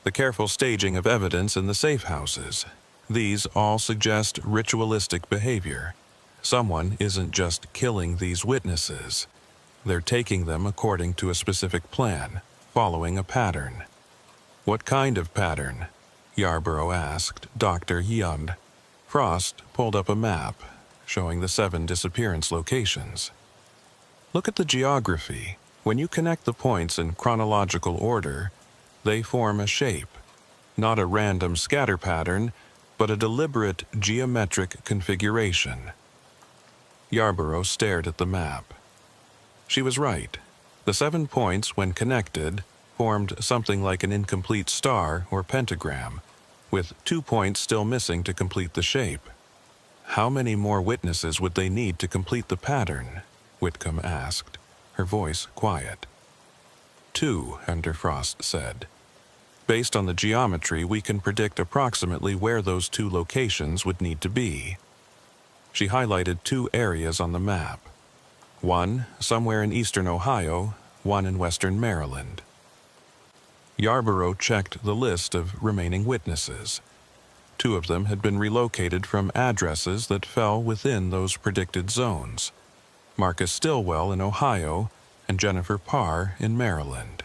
the careful staging of evidence in the safe houses, these all suggest ritualistic behavior. Someone isn't just killing these witnesses. They're taking them according to a specific plan, following a pattern." "What kind of pattern?" Yarborough asked Dr. Yund. Frost pulled up a map, showing the 7 disappearance locations. "Look at the geography. When you connect the points in chronological order, they form a shape. Not a random scatter pattern, but a deliberate geometric configuration." Yarborough stared at the map. She was right. The 7 points, when connected, formed something like an incomplete star or pentagram, with 2 points still missing to complete the shape. "How many more witnesses would they need to complete the pattern?" Whitcomb asked, her voice quiet. 2, Under Frost said. "Based on the geometry, we can predict approximately where those 2 locations would need to be." She highlighted 2 areas on the map. One somewhere in eastern Ohio, one in western Maryland. Yarborough checked the list of remaining witnesses. 2 of them had been relocated from addresses that fell within those predicted zones: Marcus Stillwell in Ohio and Jennifer Parr in Maryland.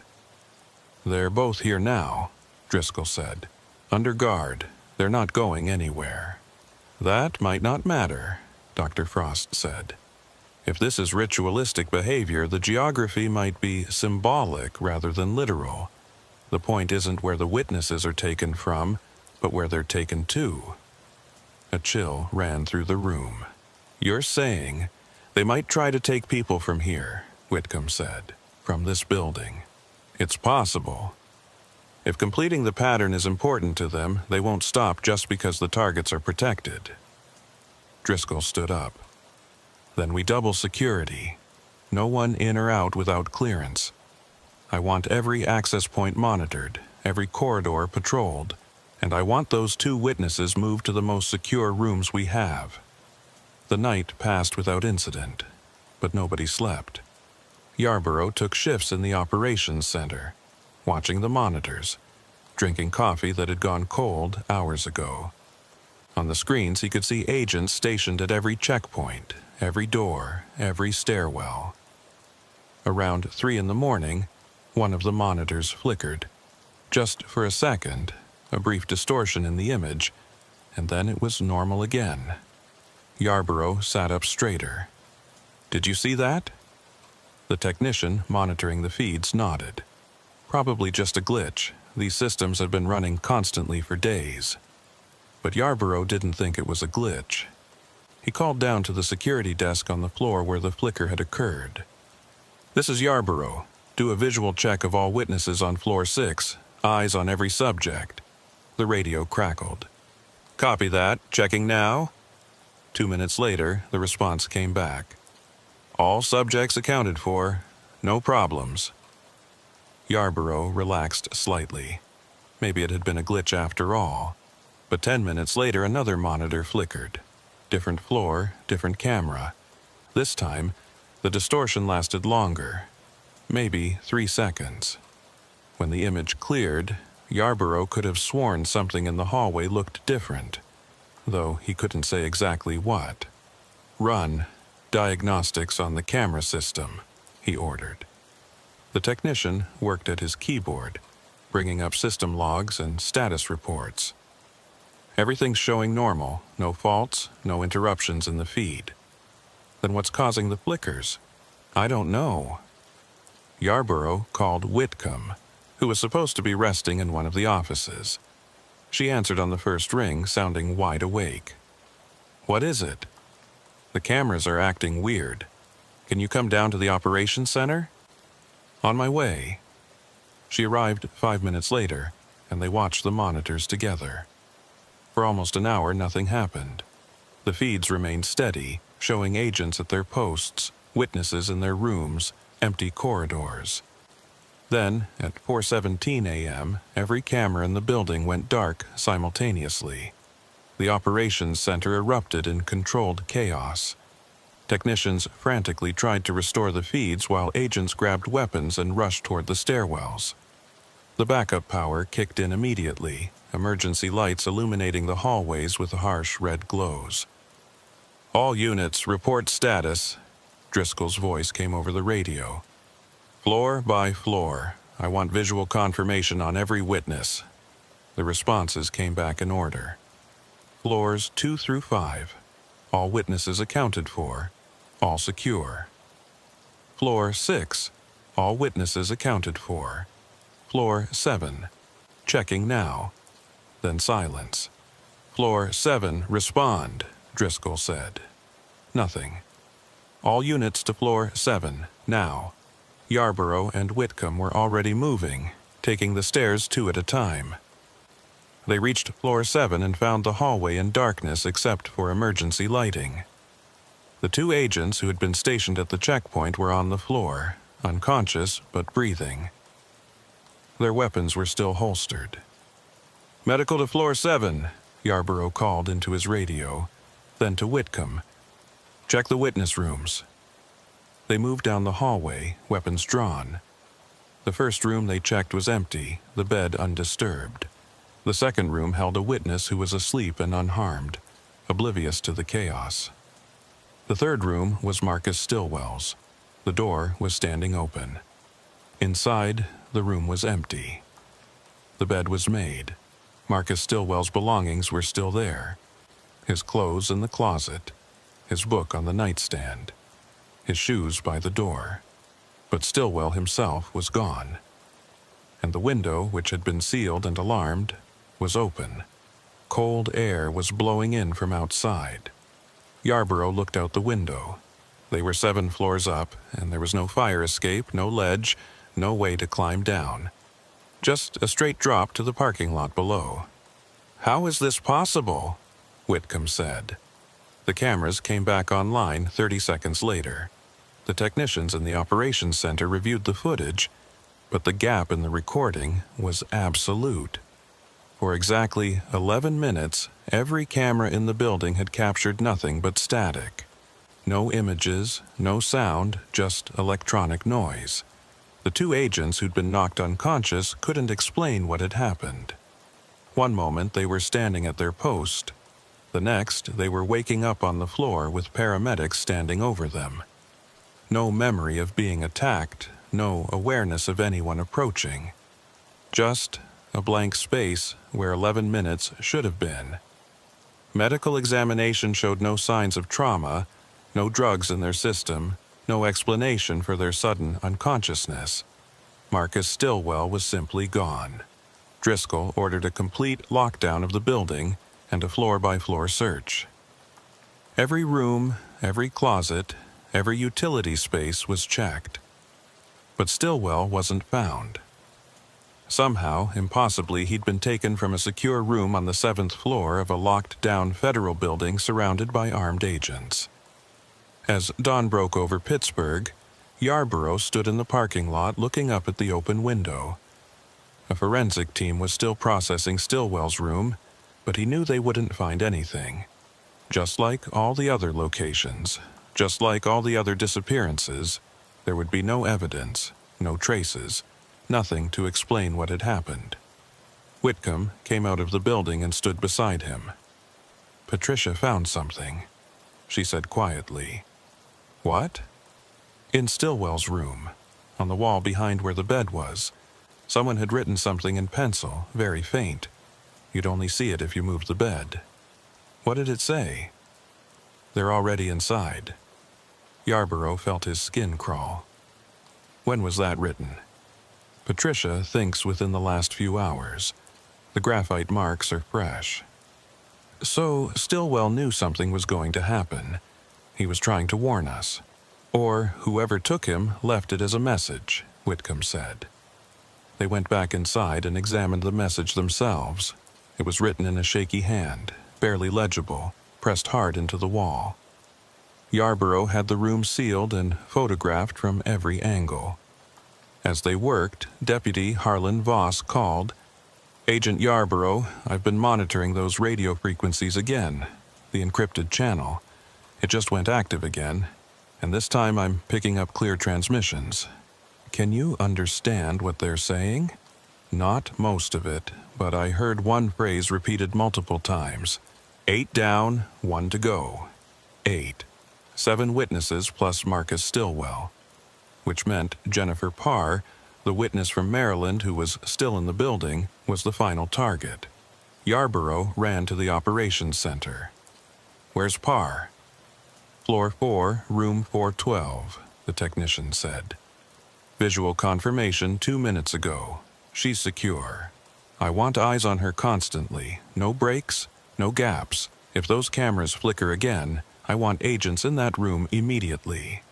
"They're both here now," Driscoll said. "Under guard. They're not going anywhere." "That might not matter," Dr. Frost said. "If this is ritualistic behavior, the geography might be symbolic rather than literal. The point isn't where the witnesses are taken from, but where they're taken to." A chill ran through the room. "You're saying they might try to take people from here," Whitcomb said, "from this building. It's possible. If completing the pattern is important to them, they won't stop just because the targets are protected." Driscoll stood up. "Then we double security. No one in or out without clearance. I want every access point monitored, every corridor patrolled, and I want those 2 witnesses moved to the most secure rooms we have." The night passed without incident, but nobody slept. Yarborough took shifts in the operations center, watching the monitors, drinking coffee that had gone cold hours ago. On the screens, he could see agents stationed at every checkpoint, every door, every stairwell. Around 3 in the morning, one of the monitors flickered. Just for a second, a brief distortion in the image, and then it was normal again. Yarborough sat up straighter. "Did you see that?" The technician monitoring the feeds nodded. Probably just a glitch. These systems had been running constantly for days. But Yarborough didn't think it was a glitch. He called down to the security desk on the floor where the flicker had occurred. "This is Yarborough. Do a visual check of all witnesses on floor 6. Eyes on every subject." The radio crackled. "Copy that. Checking now." 2 minutes later, the response came back. "All subjects accounted for. No problems." Yarborough relaxed slightly. Maybe it had been a glitch after all. But 10 minutes later, another monitor flickered. Different floor, different camera. This time, the distortion lasted longer. Maybe 3 seconds. When the image cleared, Yarborough could have sworn something in the hallway looked different, though he couldn't say exactly what. "Run diagnostics on the camera system," he ordered. The technician worked at his keyboard, bringing up system logs and status reports. Everything's showing normal, no faults, no interruptions in the feed. Then what's causing the flickers? I don't know. Yarborough called Whitcomb, who was supposed to be resting in one of the offices. She answered on the first ring, sounding wide awake. "What is it?" "The cameras are acting weird. Can you come down to the operations center?" "On my way." She arrived 5 minutes later, and they watched the monitors together. For almost an hour, nothing happened. The feeds remained steady, showing agents at their posts, witnesses in their rooms, empty corridors. Then, at 4:17 a.m., every camera in the building went dark simultaneously. The operations center erupted in controlled chaos. Technicians frantically tried to restore the feeds while agents grabbed weapons and rushed toward the stairwells. The backup power kicked in immediately, emergency lights illuminating the hallways with harsh red glows. "All units, report status." Driscoll's voice came over the radio. "Floor by floor. I want visual confirmation on every witness." The responses came back in order. Floors 2 through 5. All witnesses accounted for. All secure. Floor 6. All witnesses accounted for. Floor 7. Checking now. Then silence. "Floor 7, respond," Driscoll said. Nothing. "All units to floor 7, now." Yarborough and Whitcomb were already moving, taking the stairs 2 at a time. They reached floor 7 and found the hallway in darkness except for emergency lighting. The 2 agents who had been stationed at the checkpoint were on the floor, unconscious but breathing. Their weapons were still holstered. "Medical to floor 7, Yarborough called into his radio, then to Whitcomb. "Check the witness rooms." They moved down the hallway, weapons drawn. The first room they checked was empty, the bed undisturbed. The second room held a witness who was asleep and unharmed, oblivious to the chaos. The third room was Marcus Stillwell's. The door was standing open. Inside, the room was empty. The bed was made. Marcus Stillwell's belongings were still there. His clothes in the closet, his book on the nightstand, his shoes by the door. But Stillwell himself was gone. And the window, which had been sealed and alarmed, was open. Cold air was blowing in from outside. Yarborough looked out the window. They were 7 floors up, and there was no fire escape, no ledge, no way to climb down. Just a straight drop to the parking lot below. "How is this possible?" Whitcomb said. The cameras came back online 30 seconds later. The technicians in the operations center reviewed the footage, but the gap in the recording was absolute. For exactly 11 minutes, every camera in the building had captured nothing but static. No images, no sound, just electronic noise. The two agents who'd been knocked unconscious couldn't explain what had happened. One moment they were standing at their post. The next, they were waking up on the floor with paramedics standing over them. No memory of being attacked, no awareness of anyone approaching. Just a blank space where 11 minutes should have been. Medical examination showed no signs of trauma, no drugs in their system, no explanation for their sudden unconsciousness. Marcus Stillwell was simply gone. Driscoll ordered a complete lockdown of the building and a floor-by-floor search. Every room, every closet, every utility space was checked. But Stillwell wasn't found. Somehow, impossibly, he'd been taken from a secure room on the 7th floor of a locked-down federal building surrounded by armed agents. As dawn broke over Pittsburgh, Yarborough stood in the parking lot looking up at the open window. A forensic team was still processing Stillwell's room, but he knew they wouldn't find anything. Just like all the other locations, just like all the other disappearances, there would be no evidence, no traces, nothing to explain what had happened. Whitcomb came out of the building and stood beside him. "Patricia found something," she said quietly. "What?" "In Stillwell's room, on the wall behind where the bed was. Someone had written something in pencil, very faint. You'd only see it if you moved the bed." "What did it say?" "They're already inside." Yarborough felt his skin crawl. "When was that written?" "Patricia thinks within the last few hours. The graphite marks are fresh." So Stillwell knew something was going to happen. He was trying to warn us. Or whoever took him left it as a message, Whitcomb said. They went back inside and examined the message themselves. It was written in a shaky hand, barely legible, pressed hard into the wall. Yarborough had the room sealed and photographed from every angle. As they worked, Deputy Harlan Voss called, "Agent Yarborough, I've been monitoring those radio frequencies again, the encrypted channel. It just went active again, and this time I'm picking up clear transmissions. Can you understand what they're saying?" "Not most of it, but I heard one phrase repeated multiple times. 8 down, 1 to go. 8. 7 witnesses plus Marcus Stillwell." Which meant Jennifer Parr, the witness from Maryland who was still in the building, was the final target. Yarborough ran to the operations center. "Where's Parr?" "Floor 4, room 412, the technician said. "Visual confirmation 2 minutes ago. She's secure. I want eyes on her constantly. No breaks, no gaps. If those cameras flicker again, I want agents in that room immediately."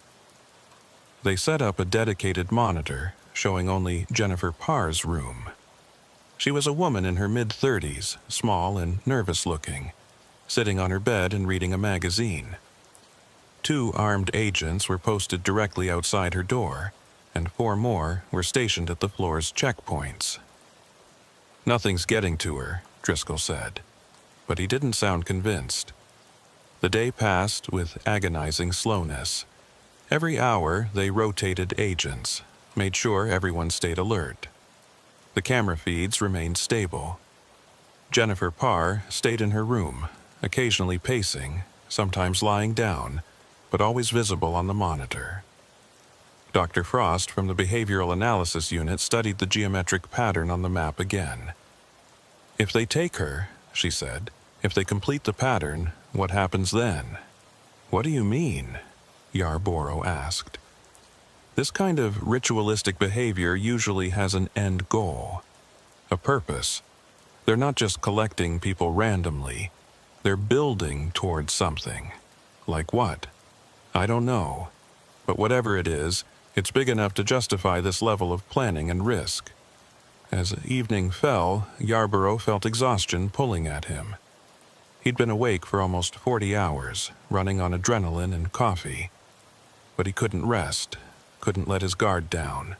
They set up a dedicated monitor, showing only Jennifer Parr's room. She was a woman in her mid-30s, small and nervous-looking, sitting on her bed and reading a magazine. 2 armed agents were posted directly outside her door, and 4 more were stationed at the floor's checkpoints. "Nothing's getting to her," Driscoll said, but he didn't sound convinced. The day passed with agonizing slowness. Every hour, they rotated agents, made sure everyone stayed alert. The camera feeds remained stable. Jennifer Parr stayed in her room, occasionally pacing, sometimes lying down, but always visible on the monitor. Dr. Frost from the Behavioral Analysis Unit studied the geometric pattern on the map again. "If they take her," she said, "if they complete the pattern, what happens then?" "What do you mean?" Yarborough asked. "This kind of ritualistic behavior usually has an end goal, a purpose. They're not just collecting people randomly. They're building towards something. Like what? I don't know. But whatever it is, it's big enough to justify this level of planning and risk." As evening fell, Yarborough felt exhaustion pulling at him. He'd been awake for almost 40 hours, running on adrenaline and coffee. But he couldn't rest, couldn't let his guard down.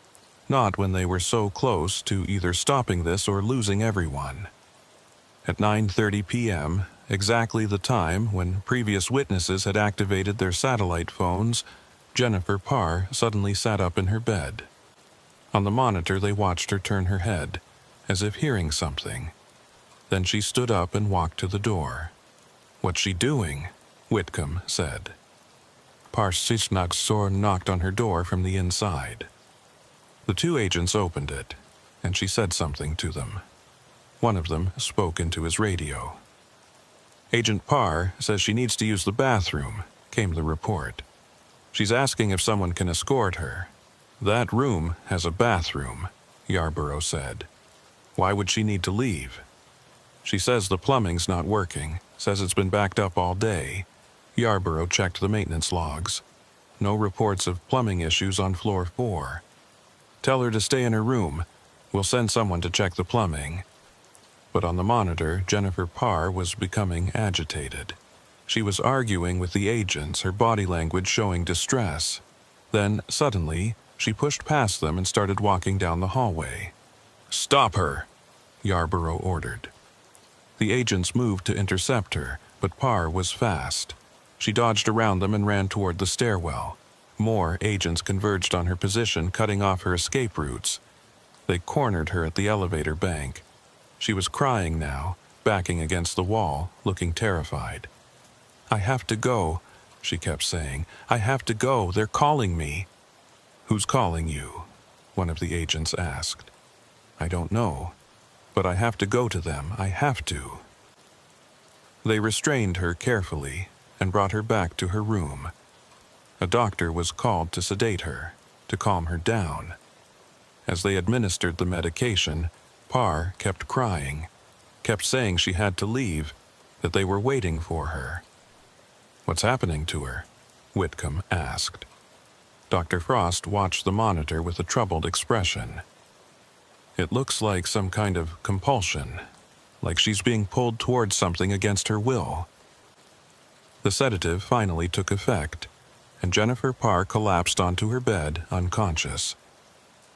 Not when they were so close to either stopping this or losing everyone. At 9:30 p.m., exactly the time when previous witnesses had activated their satellite phones, Jennifer Parr suddenly sat up in her bed. On the monitor, they watched her turn her head, as if hearing something. Then she stood up and walked to the door. "What's she doing?" Whitcomb said. Parr Sisnagsor knocked on her door from the inside. The two agents opened it, and she said something to them. One of them spoke into his radio. "Agent Parr says she needs to use the bathroom," came the report. "She's asking if someone can escort her." "That room has a bathroom," Yarborough said. "Why would she need to leave?" "She says the plumbing's not working, says it's been backed up all day." Yarborough checked the maintenance logs. No reports of plumbing issues on floor 4. "Tell her to stay in her room. We'll send someone to check the plumbing." But on the monitor, Jennifer Parr was becoming agitated. She was arguing with the agents, her body language showing distress. Then, suddenly, she pushed past them and started walking down the hallway. "Stop her!" Yarborough ordered. The agents moved to intercept her, but Parr was fast. She dodged around them and ran toward the stairwell. More agents converged on her position, cutting off her escape routes. They cornered her at the elevator bank. She was crying now, backing against the wall, looking terrified. "I have to go," she kept saying. "I have to go. They're calling me." "Who's calling you?" one of the agents asked. "I don't know, but I have to go to them. I have to." They restrained her carefully and brought her back to her room. A doctor was called to sedate her, to calm her down. As they administered the medication, Parr kept crying, kept saying she had to leave, that they were waiting for her. "What's happening to her?" Whitcomb asked. Dr. Frost watched the monitor with a troubled expression. "It looks like some kind of compulsion, like she's being pulled towards something against her will." The sedative finally took effect, and Jennifer Parr collapsed onto her bed, unconscious.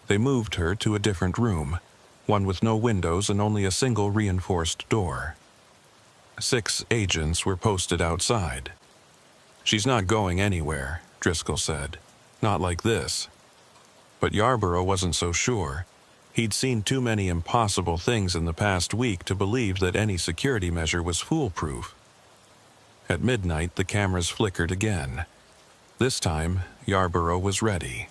They moved her to a different room, one with no windows and only a single reinforced door. 6 agents were posted outside. "She's not going anywhere," Driscoll said. "Not like this." But Yarborough wasn't so sure. He'd seen too many impossible things in the past week to believe that any security measure was foolproof. At midnight, the cameras flickered again. This time, Yarborough was ready.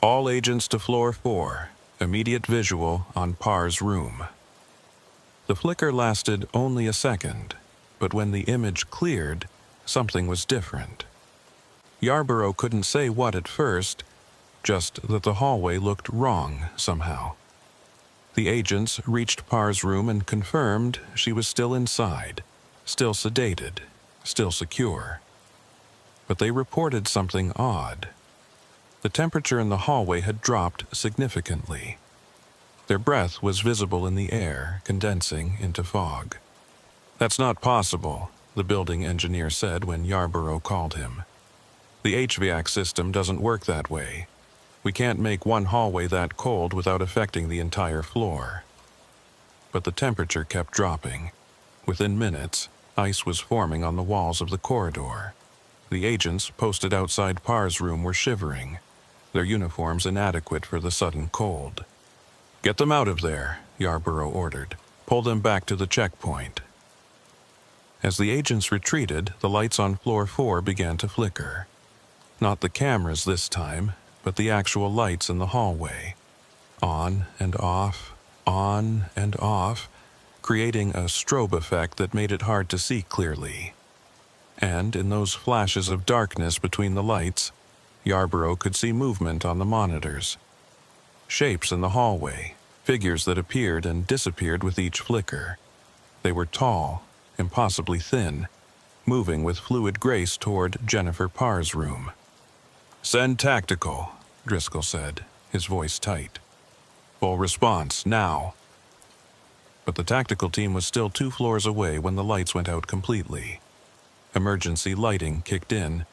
"All agents to floor 4. Immediate visual on Parr's room." The flicker lasted only a second, but when the image cleared, something was different. Yarborough couldn't say what at first, just that the hallway looked wrong somehow. The agents reached Parr's room and confirmed she was still inside, still sedated, still secure. But they reported something odd. The temperature in the hallway had dropped significantly. Their breath was visible in the air, condensing into fog. "That's not possible," the building engineer said when Yarborough called him. "The HVAC system doesn't work that way. We can't make one hallway that cold without affecting the entire floor." But the temperature kept dropping. Within minutes, ice was forming on the walls of the corridor. The agents posted outside Parr's room were shivering, their uniforms inadequate for the sudden cold. "Get them out of there," Yarborough ordered. "Pull them back to the checkpoint." As the agents retreated, the lights on floor 4 began to flicker. Not the cameras this time, but the actual lights in the hallway. On and off, creating a strobe effect that made it hard to see clearly. And in those flashes of darkness between the lights, Yarborough could see movement on the monitors. Shapes in the hallway, figures that appeared and disappeared with each flicker. They were tall, impossibly thin, moving with fluid grace toward Jennifer Parr's room. "Send tactical," Driscoll said, his voice tight. "Full response, now." But the tactical team was still 2 floors away when the lights went out completely. Emergency lighting kicked in,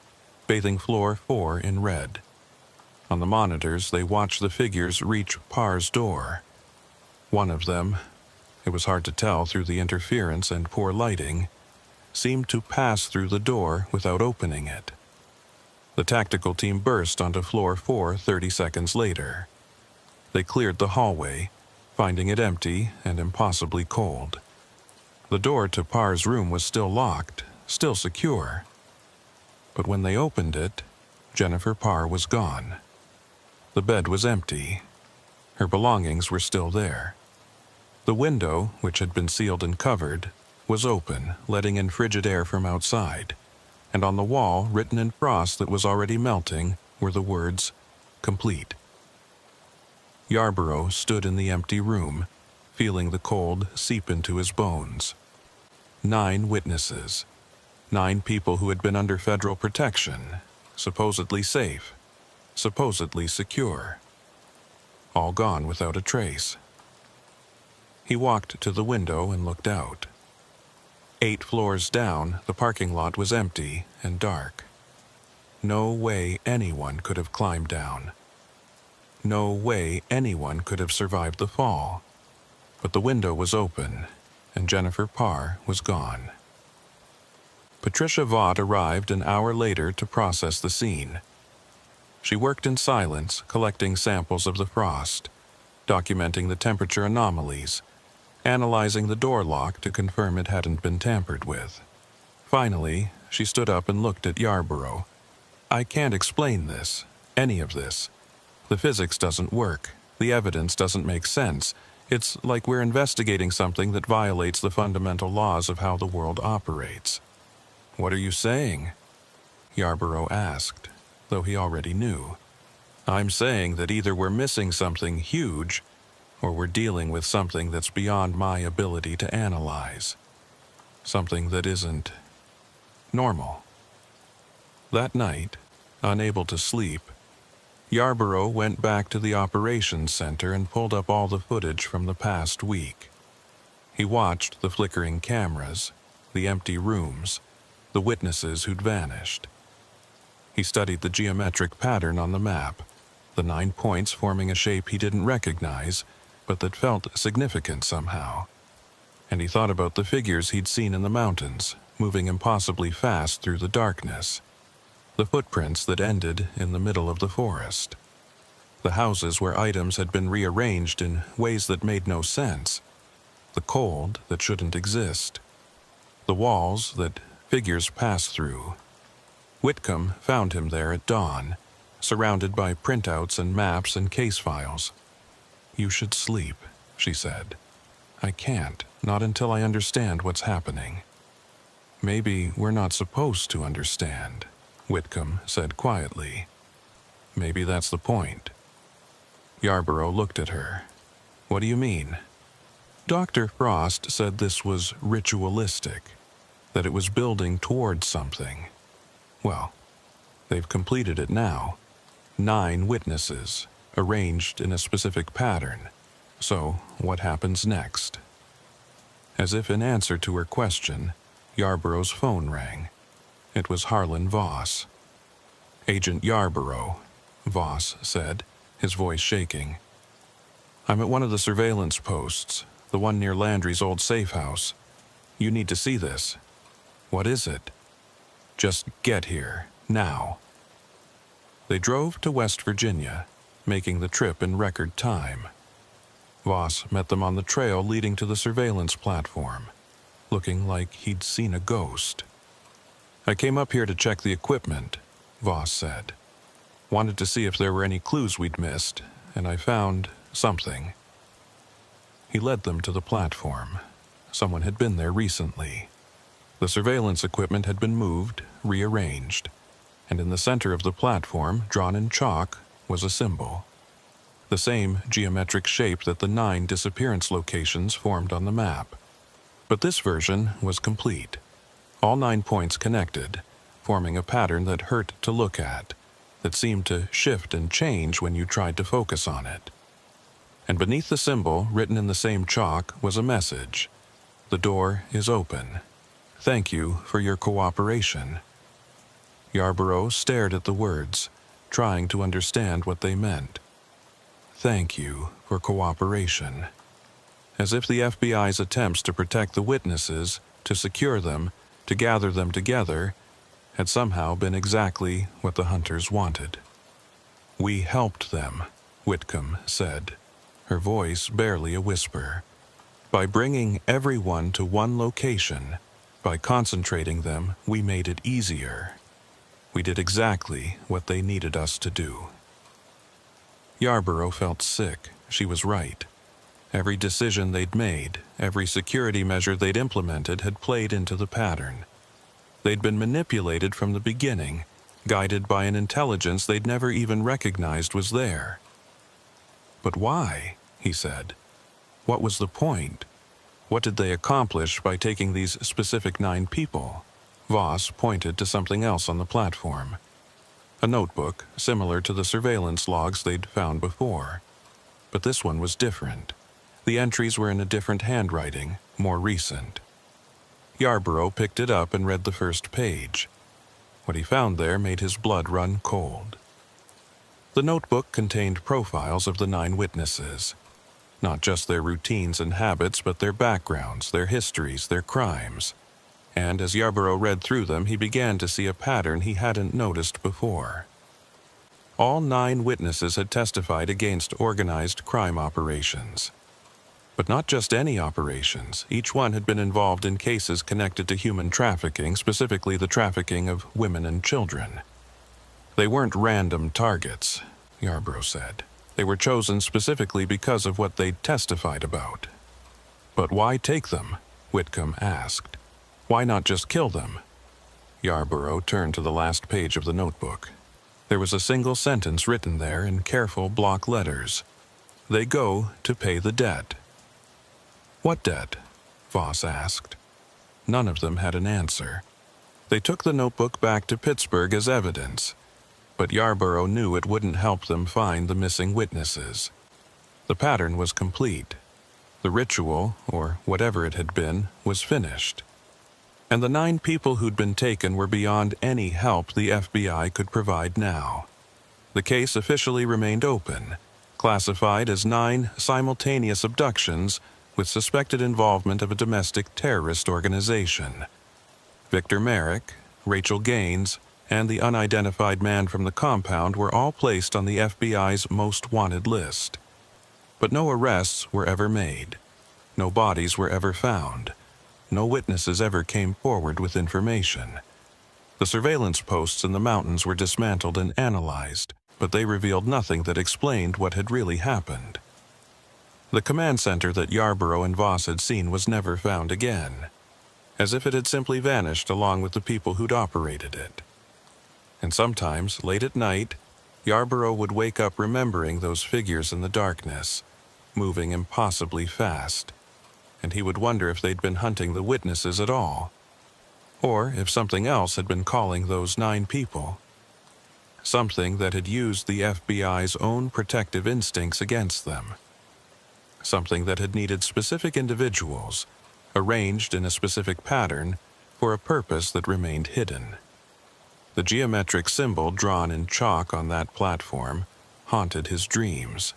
bathing floor 4 in red. On the monitors, they watched the figures reach Parr's door. One of them, it was hard to tell through the interference and poor lighting, seemed to pass through the door without opening it. The tactical team burst onto floor 4 30 seconds later. They cleared the hallway, finding it empty and impossibly cold. The door to Parr's room was still locked, still secure. But when they opened it, Jennifer Parr was gone. The bed was empty. Her belongings were still there. The window, which had been sealed and covered, was open, letting in frigid air from outside, and on the wall, written in frost that was already melting, were the words, "Complete." Yarborough stood in the empty room, feeling the cold seep into his bones. 9 witnesses. 9 people who had been under federal protection, supposedly safe, supposedly secure. All gone without a trace. He walked to the window and looked out. 8 floors down, the parking lot was empty and dark. No way anyone could have climbed down. No way anyone could have survived the fall. But the window was open, and Jennifer Parr was gone. Patricia Vaught arrived an hour later to process the scene. She worked in silence, collecting samples of the frost, documenting the temperature anomalies, analyzing the door lock to confirm it hadn't been tampered with. Finally, she stood up and looked at Yarborough. "I can't explain this, any of this. The physics doesn't work. The evidence doesn't make sense. It's like we're investigating something that violates the fundamental laws of how the world operates." "What are you saying?" Yarborough asked, though he already knew. "I'm saying that either we're missing something huge, or we're dealing with something that's beyond my ability to analyze. Something that isn't normal." That night, unable to sleep, Yarborough went back to the operations center and pulled up all the footage from the past week. He watched the flickering cameras, the empty rooms, the witnesses who'd vanished. He studied the geometric pattern on the map, the 9 points forming a shape he didn't recognize, but that felt significant somehow. And he thought about the figures he'd seen in the mountains, moving impossibly fast through the darkness. The footprints that ended in the middle of the forest. The houses where items had been rearranged in ways that made no sense. The cold that shouldn't exist. The walls that figures passed through. Whitcomb found him there at dawn, surrounded by printouts and maps and case files. "You should sleep," she said. "I can't, not until I understand what's happening." "Maybe we're not supposed to understand," Whitcomb said quietly. "Maybe that's the point." Yarborough looked at her. "What do you mean?" "Dr. Frost said this was ritualistic, that it was building towards something. Well, they've completed it now. 9 witnesses, arranged in a specific pattern. So, what happens next?" As if in answer to her question, Yarborough's phone rang. It was Harlan Voss. "Agent Yarborough," Voss said, his voice shaking. "I'm at one of the surveillance posts, the one near Landry's old safe house. You need to see this." "What is it?" "Just get here, now." They drove to West Virginia, making the trip in record time. Voss met them on the trail leading to the surveillance platform, looking like he'd seen a ghost. "I came up here to check the equipment," Voss said. "Wanted to see if there were any clues we'd missed, and I found something." He led them to the platform. Someone had been there recently. The surveillance equipment had been moved, rearranged, and in the center of the platform, drawn in chalk, was a symbol. The same geometric shape that the 9 disappearance locations formed on the map. But this version was complete. All 9 points connected, forming a pattern that hurt to look at, that seemed to shift and change when you tried to focus on it. And beneath the symbol, written in the same chalk, was a message. "The door is open. Thank you for your cooperation." Yarborough stared at the words, trying to understand what they meant. Thank you for cooperation. as if the FBI's attempts to protect the witnesses, to secure them, to gather them together, had somehow been exactly what the hunters wanted. "We helped them," Whitcomb said, her voice barely a whisper. "By bringing everyone to one location, by concentrating them, we made it easier. We did exactly what they needed us to do." Yarborough felt sick. She was right. Every decision they'd made, every security measure they'd implemented had played into the pattern. They'd been manipulated from the beginning, guided by an intelligence they'd never even recognized was there. "But why?" he said. "What was the point? What did they accomplish by taking these specific 9 people?" Voss pointed to something else on the platform. A notebook, similar to the surveillance logs they'd found before. But this one was different. The entries were in a different handwriting, more recent. Yarborough picked it up and read the first page. What he found there made his blood run cold. The notebook contained profiles of the 9 witnesses. Not just their routines and habits, but their backgrounds, their histories, their crimes. And as Yarborough read through them, he began to see a pattern he hadn't noticed before. All 9 witnesses had testified against organized crime operations. But not just any operations. Each one had been involved in cases connected to human trafficking, specifically the trafficking of women and children. They weren't random targets, Yarborough said. They were chosen specifically because of what they'd testified about. "But why take them?" Whitcomb asked. "Why not just kill them?" Yarborough turned to the last page of the notebook. There was a single sentence written there in careful block letters. "They go to pay the debt." "What debt?" Voss asked. None of them had an answer. They took the notebook back to Pittsburgh as evidence, but Yarborough knew it wouldn't help them find the missing witnesses. The pattern was complete. The ritual, or whatever it had been, was finished. And the 9 people who'd been taken were beyond any help the FBI could provide now. The case officially remained open, classified as 9 simultaneous abductions with suspected involvement of a domestic terrorist organization. Victor Merrick, Rachel Gaines, and the unidentified man from the compound were all placed on the FBI's most wanted list. But no arrests were ever made. No bodies were ever found. No witnesses ever came forward with information. The surveillance posts in the mountains were dismantled and analyzed, but they revealed nothing that explained what had really happened. The command center that Yarborough and Voss had seen was never found again, as if it had simply vanished along with the people who'd operated it. And sometimes, late at night, Yarborough would wake up remembering those figures in the darkness, moving impossibly fast, and he would wonder if they'd been hunting the witnesses at all, or if something else had been calling those 9 people. Something that had used the FBI's own protective instincts against them. Something that had needed specific individuals, arranged in a specific pattern, for a purpose that remained hidden. The geometric symbol drawn in chalk on that platform haunted his dreams.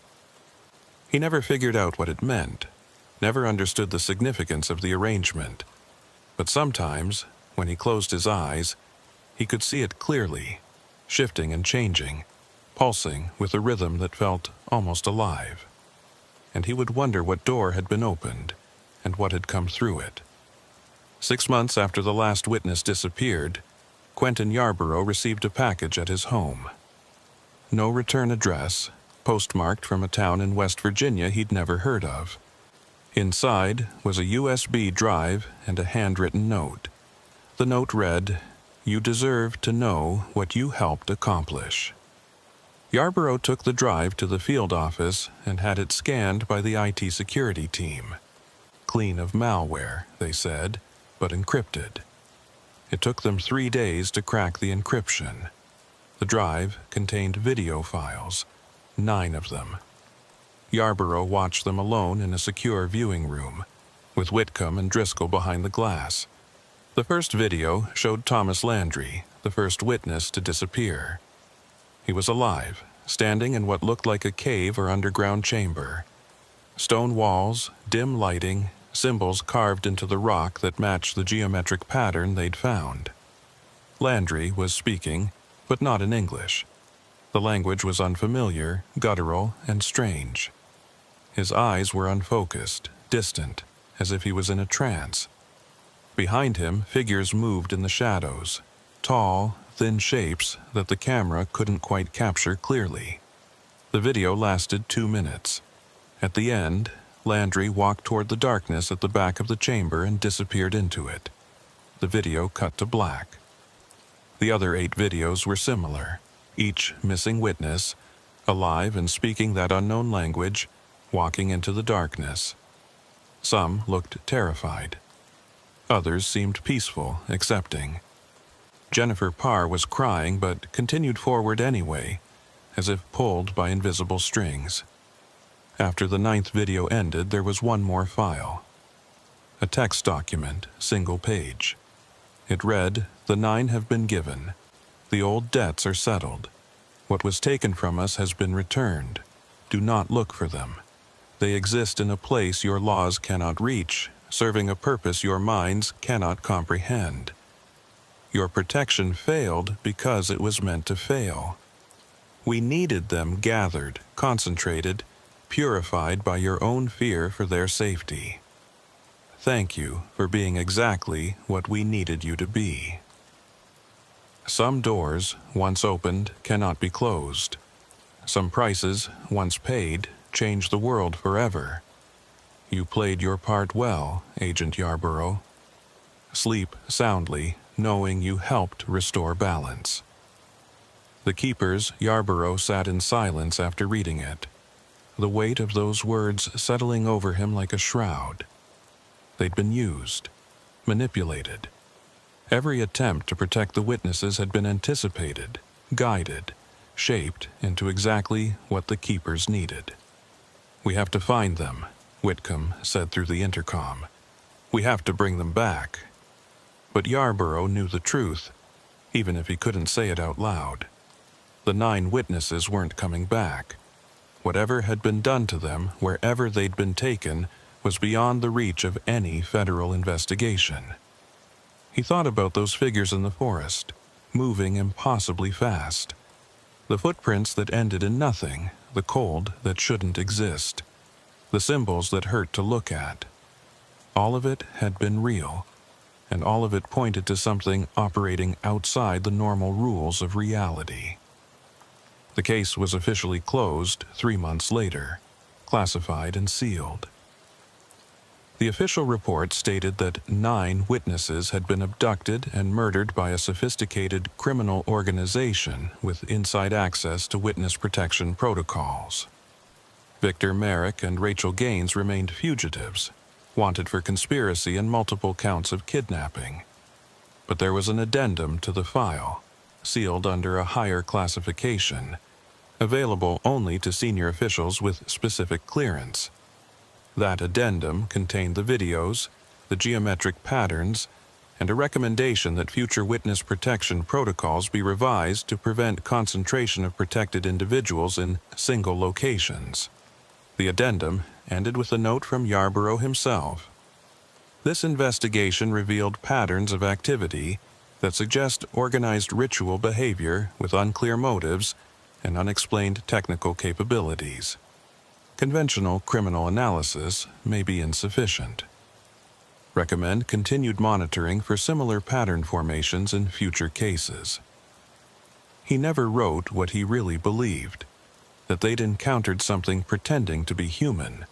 He never figured out what it meant, never understood the significance of the arrangement, but sometimes, when he closed his eyes, he could see it clearly, shifting and changing, pulsing with a rhythm that felt almost alive. And he would wonder what door had been opened, and what had come through it. 6 months after the last witness disappeared, Quentin Yarborough received a package at his home. No return address, postmarked from a town in West Virginia he'd never heard of. Inside was a USB drive and a handwritten note. The note read, "You deserve to know what you helped accomplish." Yarborough took the drive to the field office and had it scanned by the IT security team. Clean of malware, they said, but encrypted. It took them 3 days to crack the encryption. The drive contained video files, 9 of them. Yarborough watched them alone in a secure viewing room, with Whitcomb and Driscoll behind the glass. The first video showed Thomas Landry, the first witness to disappear. He was alive, standing in what looked like a cave or underground chamber. Stone walls, dim lighting, symbols carved into the rock that matched the geometric pattern they'd found. Landry was speaking, but not in English. The language was unfamiliar, guttural, and strange. His eyes were unfocused, distant, as if he was in a trance. Behind him, figures moved in the shadows, tall, thin shapes that the camera couldn't quite capture clearly. The video lasted 2 minutes. At the end, Landry walked toward the darkness at the back of the chamber and disappeared into it. The video cut to black. The other 8 videos were similar, each missing witness, alive and speaking that unknown language, walking into the darkness. Some looked terrified. Others seemed peaceful, accepting. Jennifer Parr was crying but continued forward anyway, as if pulled by invisible strings. After the 9th video ended, there was one more file. A text document, single page. It read, "The 9 have been given. The old debts are settled. What was taken from us has been returned. Do not look for them. They exist in a place your laws cannot reach, serving a purpose your minds cannot comprehend. Your protection failed because it was meant to fail. We needed them gathered, concentrated, purified by your own fear for their safety. Thank you for being exactly what we needed you to be." Some doors, once opened, cannot be closed. Some prices, once paid, change the world forever. You played your part well, Agent Yarborough. Sleep soundly, knowing you helped restore balance. The keepers, Yarborough sat in silence after reading it, the weight of those words settling over him like a shroud. They'd been used, manipulated. Every attempt to protect the witnesses had been anticipated, guided, shaped into exactly what the keepers needed. "We have to find them," Whitcomb said through the intercom. "We have to bring them back." But Yarborough knew the truth, even if he couldn't say it out loud. The 9 witnesses weren't coming back. Whatever had been done to them, wherever they'd been taken, was beyond the reach of any federal investigation. He thought about those figures in the forest, moving impossibly fast. The footprints that ended in nothing, the cold that shouldn't exist, the symbols that hurt to look at. All of it had been real, and all of it pointed to something operating outside the normal rules of reality. The case was officially closed 3 months later, classified and sealed. The official report stated that 9 witnesses had been abducted and murdered by a sophisticated criminal organization with inside access to witness protection protocols. Victor Merrick and Rachel Gaines remained fugitives, wanted for conspiracy and multiple counts of kidnapping. But there was an addendum to the file, sealed under a higher classification, available only to senior officials with specific clearance. That addendum contained the videos, the geometric patterns, and a recommendation that future witness protection protocols be revised to prevent concentration of protected individuals in single locations. The addendum ended with a note from Yarborough himself. This investigation revealed patterns of activity that suggest organized ritual behavior with unclear motives and unexplained technical capabilities. Conventional criminal analysis may be insufficient. Recommend continued monitoring for similar pattern formations in future cases. He never wrote what he really believed, that they'd encountered something pretending to be human,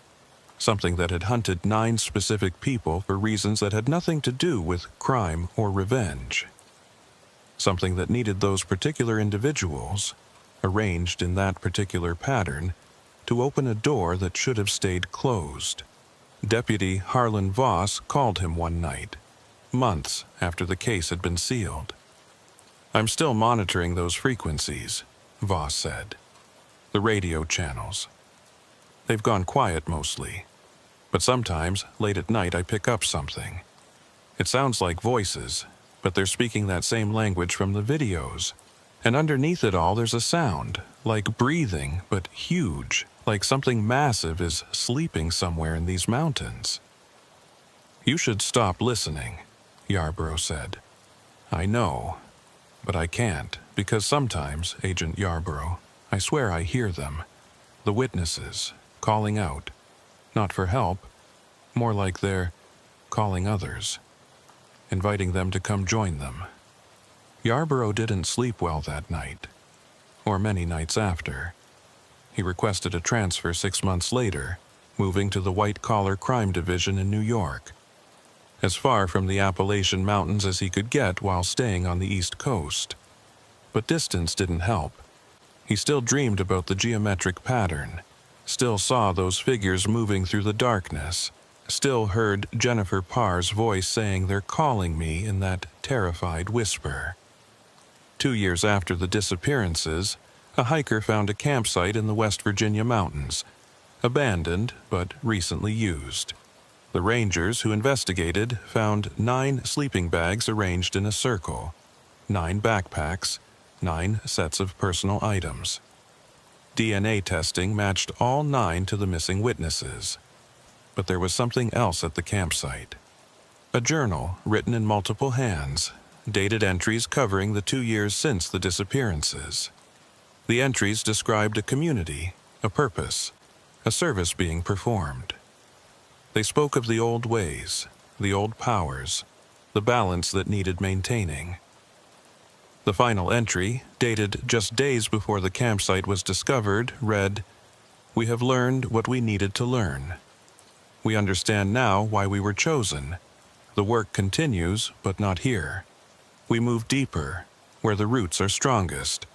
something that had hunted 9 specific people for reasons that had nothing to do with crime or revenge. Something that needed those particular individuals, arranged in that particular pattern, to open a door that should have stayed closed. Deputy Harlan Voss called him one night, months after the case had been sealed. "I'm still monitoring those frequencies," Voss said. "The radio channels. They've gone quiet mostly, but sometimes, late at night, I pick up something. It sounds like voices, but they're speaking that same language from the videos. And underneath it all there's a sound, like breathing, but huge, like something massive is sleeping somewhere in these mountains. "You should stop listening," Yarborough said. "I know, but I can't, because sometimes, Agent Yarborough, I swear I hear them, the witnesses, calling out. Not for help, more like they're calling others, inviting them to come join them." Yarborough didn't sleep well that night, or many nights after. He requested a transfer 6 months later, moving to the white-collar crime division in New York, as far from the Appalachian Mountains as he could get while staying on the East Coast. But distance didn't help. He still dreamed about the geometric pattern, still saw those figures moving through the darkness, still heard Jennifer Parr's voice saying, "They're calling me," in that terrified whisper. 2 years after the disappearances, a hiker found a campsite in the West Virginia mountains, abandoned but recently used. The rangers who investigated found 9 sleeping bags arranged in a circle, 9 backpacks, 9 sets of personal items. DNA testing matched all 9 to the missing witnesses. But there was something else at the campsite. A journal written in multiple hands, dated entries covering the 2 years since the disappearances. The entries described a community, a purpose, a service being performed. They spoke of the old ways, the old powers, the balance that needed maintaining. The final entry, dated just days before the campsite was discovered, read, "We have learned what we needed to learn. We understand now why we were chosen. The work continues, but not here. We move deeper, where the roots are strongest.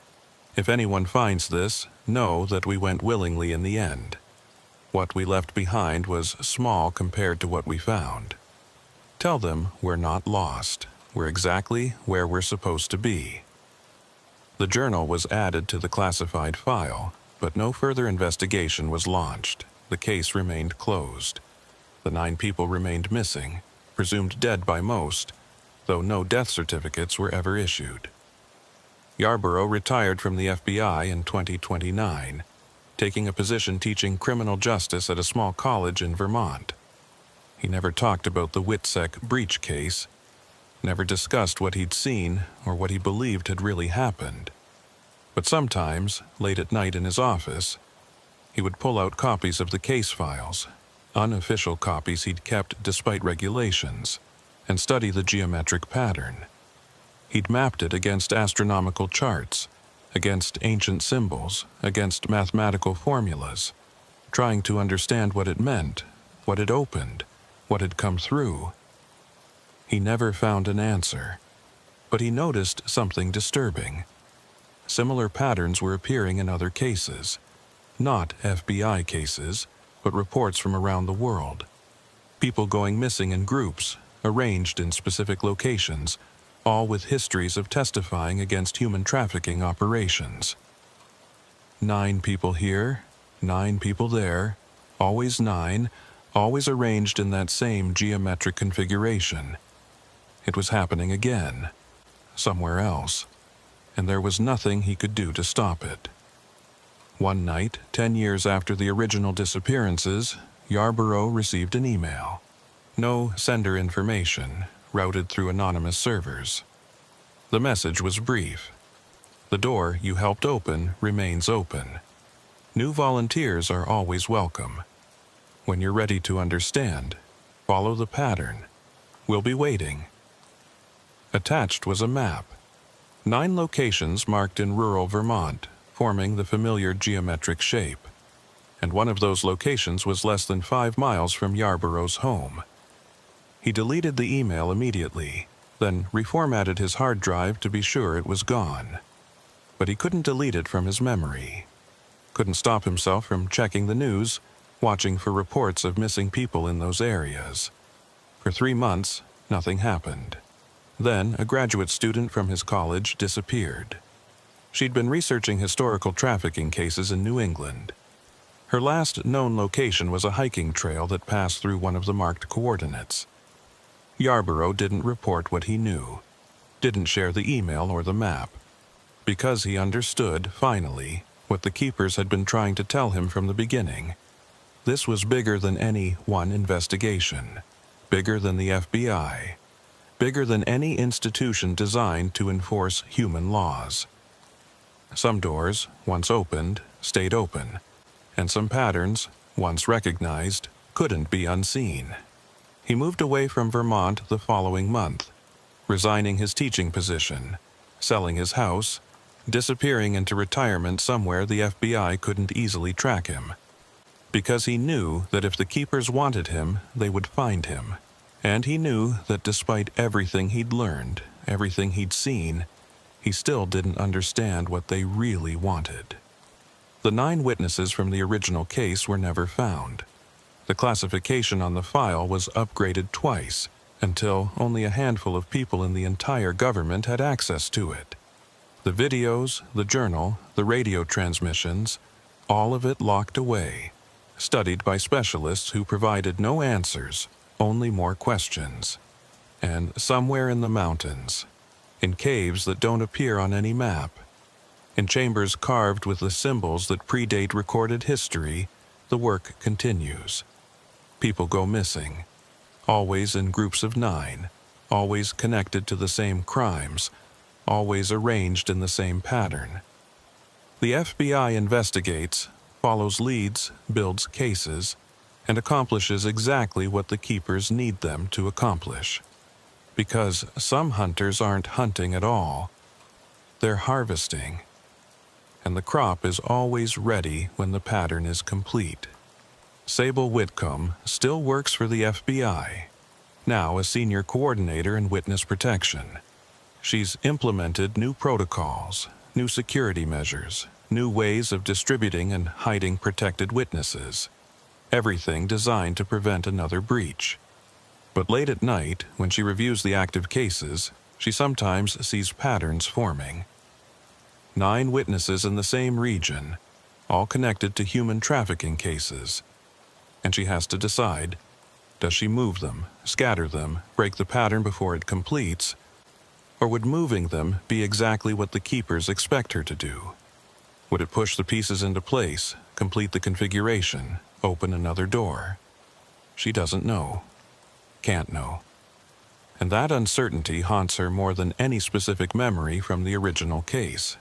If anyone finds this, know that we went willingly in the end. What we left behind was small compared to what we found. Tell them we're not lost. We're exactly where we're supposed to be." The journal was added to the classified file, but no further investigation was launched. The case remained closed. The 9 people remained missing, presumed dead by most, though no death certificates were ever issued. Yarborough retired from the FBI in 2029, taking a position teaching criminal justice at a small college in Vermont. He never talked about the Witsec breach case, never discussed what he'd seen or what he believed had really happened. But sometimes, late at night in his office, he would pull out copies of the case files, unofficial copies he'd kept despite regulations, and study the geometric pattern. He'd mapped it against astronomical charts, against ancient symbols, against mathematical formulas, trying to understand what it meant, what it opened, what had come through. He never found an answer, but he noticed something disturbing. Similar patterns were appearing in other cases, not FBI cases, but reports from around the world. People going missing in groups, arranged in specific locations, all with histories of testifying against human trafficking operations. 9 people here, 9 people there, always 9, always arranged in that same geometric configuration. It was happening again, somewhere else, and there was nothing he could do to stop it. One night, 10 years after the original disappearances, Yarborough received an email. No sender information, routed through anonymous servers. The message was brief. "The door you helped open remains open. New volunteers are always welcome. When you're ready to understand, follow the pattern. We'll be waiting." Attached was a map. 9 locations marked in rural Vermont, forming the familiar geometric shape. And one of those locations was less than 5 miles from Yarborough's home. He deleted the email immediately, then reformatted his hard drive to be sure it was gone. But he couldn't delete it from his memory. Couldn't stop himself from checking the news, watching for reports of missing people in those areas. For 3 months, nothing happened. Then, a graduate student from his college disappeared. She'd been researching historical trafficking cases in New England. Her last known location was a hiking trail that passed through one of the marked coordinates. Yarborough didn't report what he knew, didn't share the email or the map, because he understood, finally, what the keepers had been trying to tell him from the beginning. This was bigger than any one investigation, bigger than the FBI, bigger than any institution designed to enforce human laws. Some doors, once opened, stayed open, and some patterns, once recognized, couldn't be unseen. He moved away from Vermont the following month, resigning his teaching position, selling his house, disappearing into retirement somewhere the FBI couldn't easily track him. Because he knew that if the keepers wanted him, they would find him. And he knew that despite everything he'd learned, everything he'd seen, he still didn't understand what they really wanted. The 9 witnesses from the original case were never found. The classification on the file was upgraded twice, until only a handful of people in the entire government had access to it. The videos, the journal, the radio transmissions, all of it locked away, studied by specialists who provided no answers, only more questions. And somewhere in the mountains, in caves that don't appear on any map, in chambers carved with the symbols that predate recorded history, the work continues. People go missing, always in groups of 9, always connected to the same crimes, always arranged in the same pattern. The FBI investigates, follows leads, builds cases, and accomplishes exactly what the keepers need them to accomplish. Because some hunters aren't hunting at all. They're harvesting. And the crop is always ready when the pattern is complete. Sable Whitcomb still works for the FBI, now a senior coordinator in witness protection. She's implemented new protocols, new security measures, new ways of distributing and hiding protected witnesses. Everything designed to prevent another breach. But late at night, when she reviews the active cases, she sometimes sees patterns forming. 9 witnesses in the same region, all connected to human trafficking cases. And she has to decide, does she move them, scatter them, break the pattern before it completes, or would moving them be exactly what the keepers expect her to do? Would it push the pieces into place, complete the configuration, open another door? She doesn't know. Can't know. And that uncertainty haunts her more than any specific memory from the original case.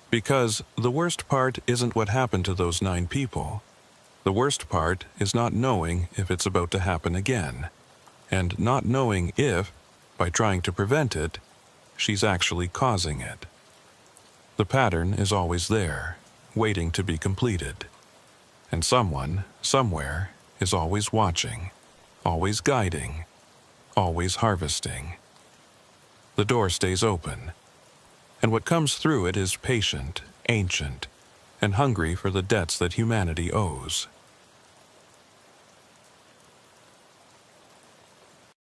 Because the worst part isn't what happened to those 9 people. The worst part is not knowing if it's about to happen again, and not knowing if, by trying to prevent it, she's actually causing it. The pattern is always there, waiting to be completed. And someone, somewhere, is always watching, always guiding, always harvesting. The door stays open, and what comes through it is patient, ancient, and hungry for the debts that humanity owes.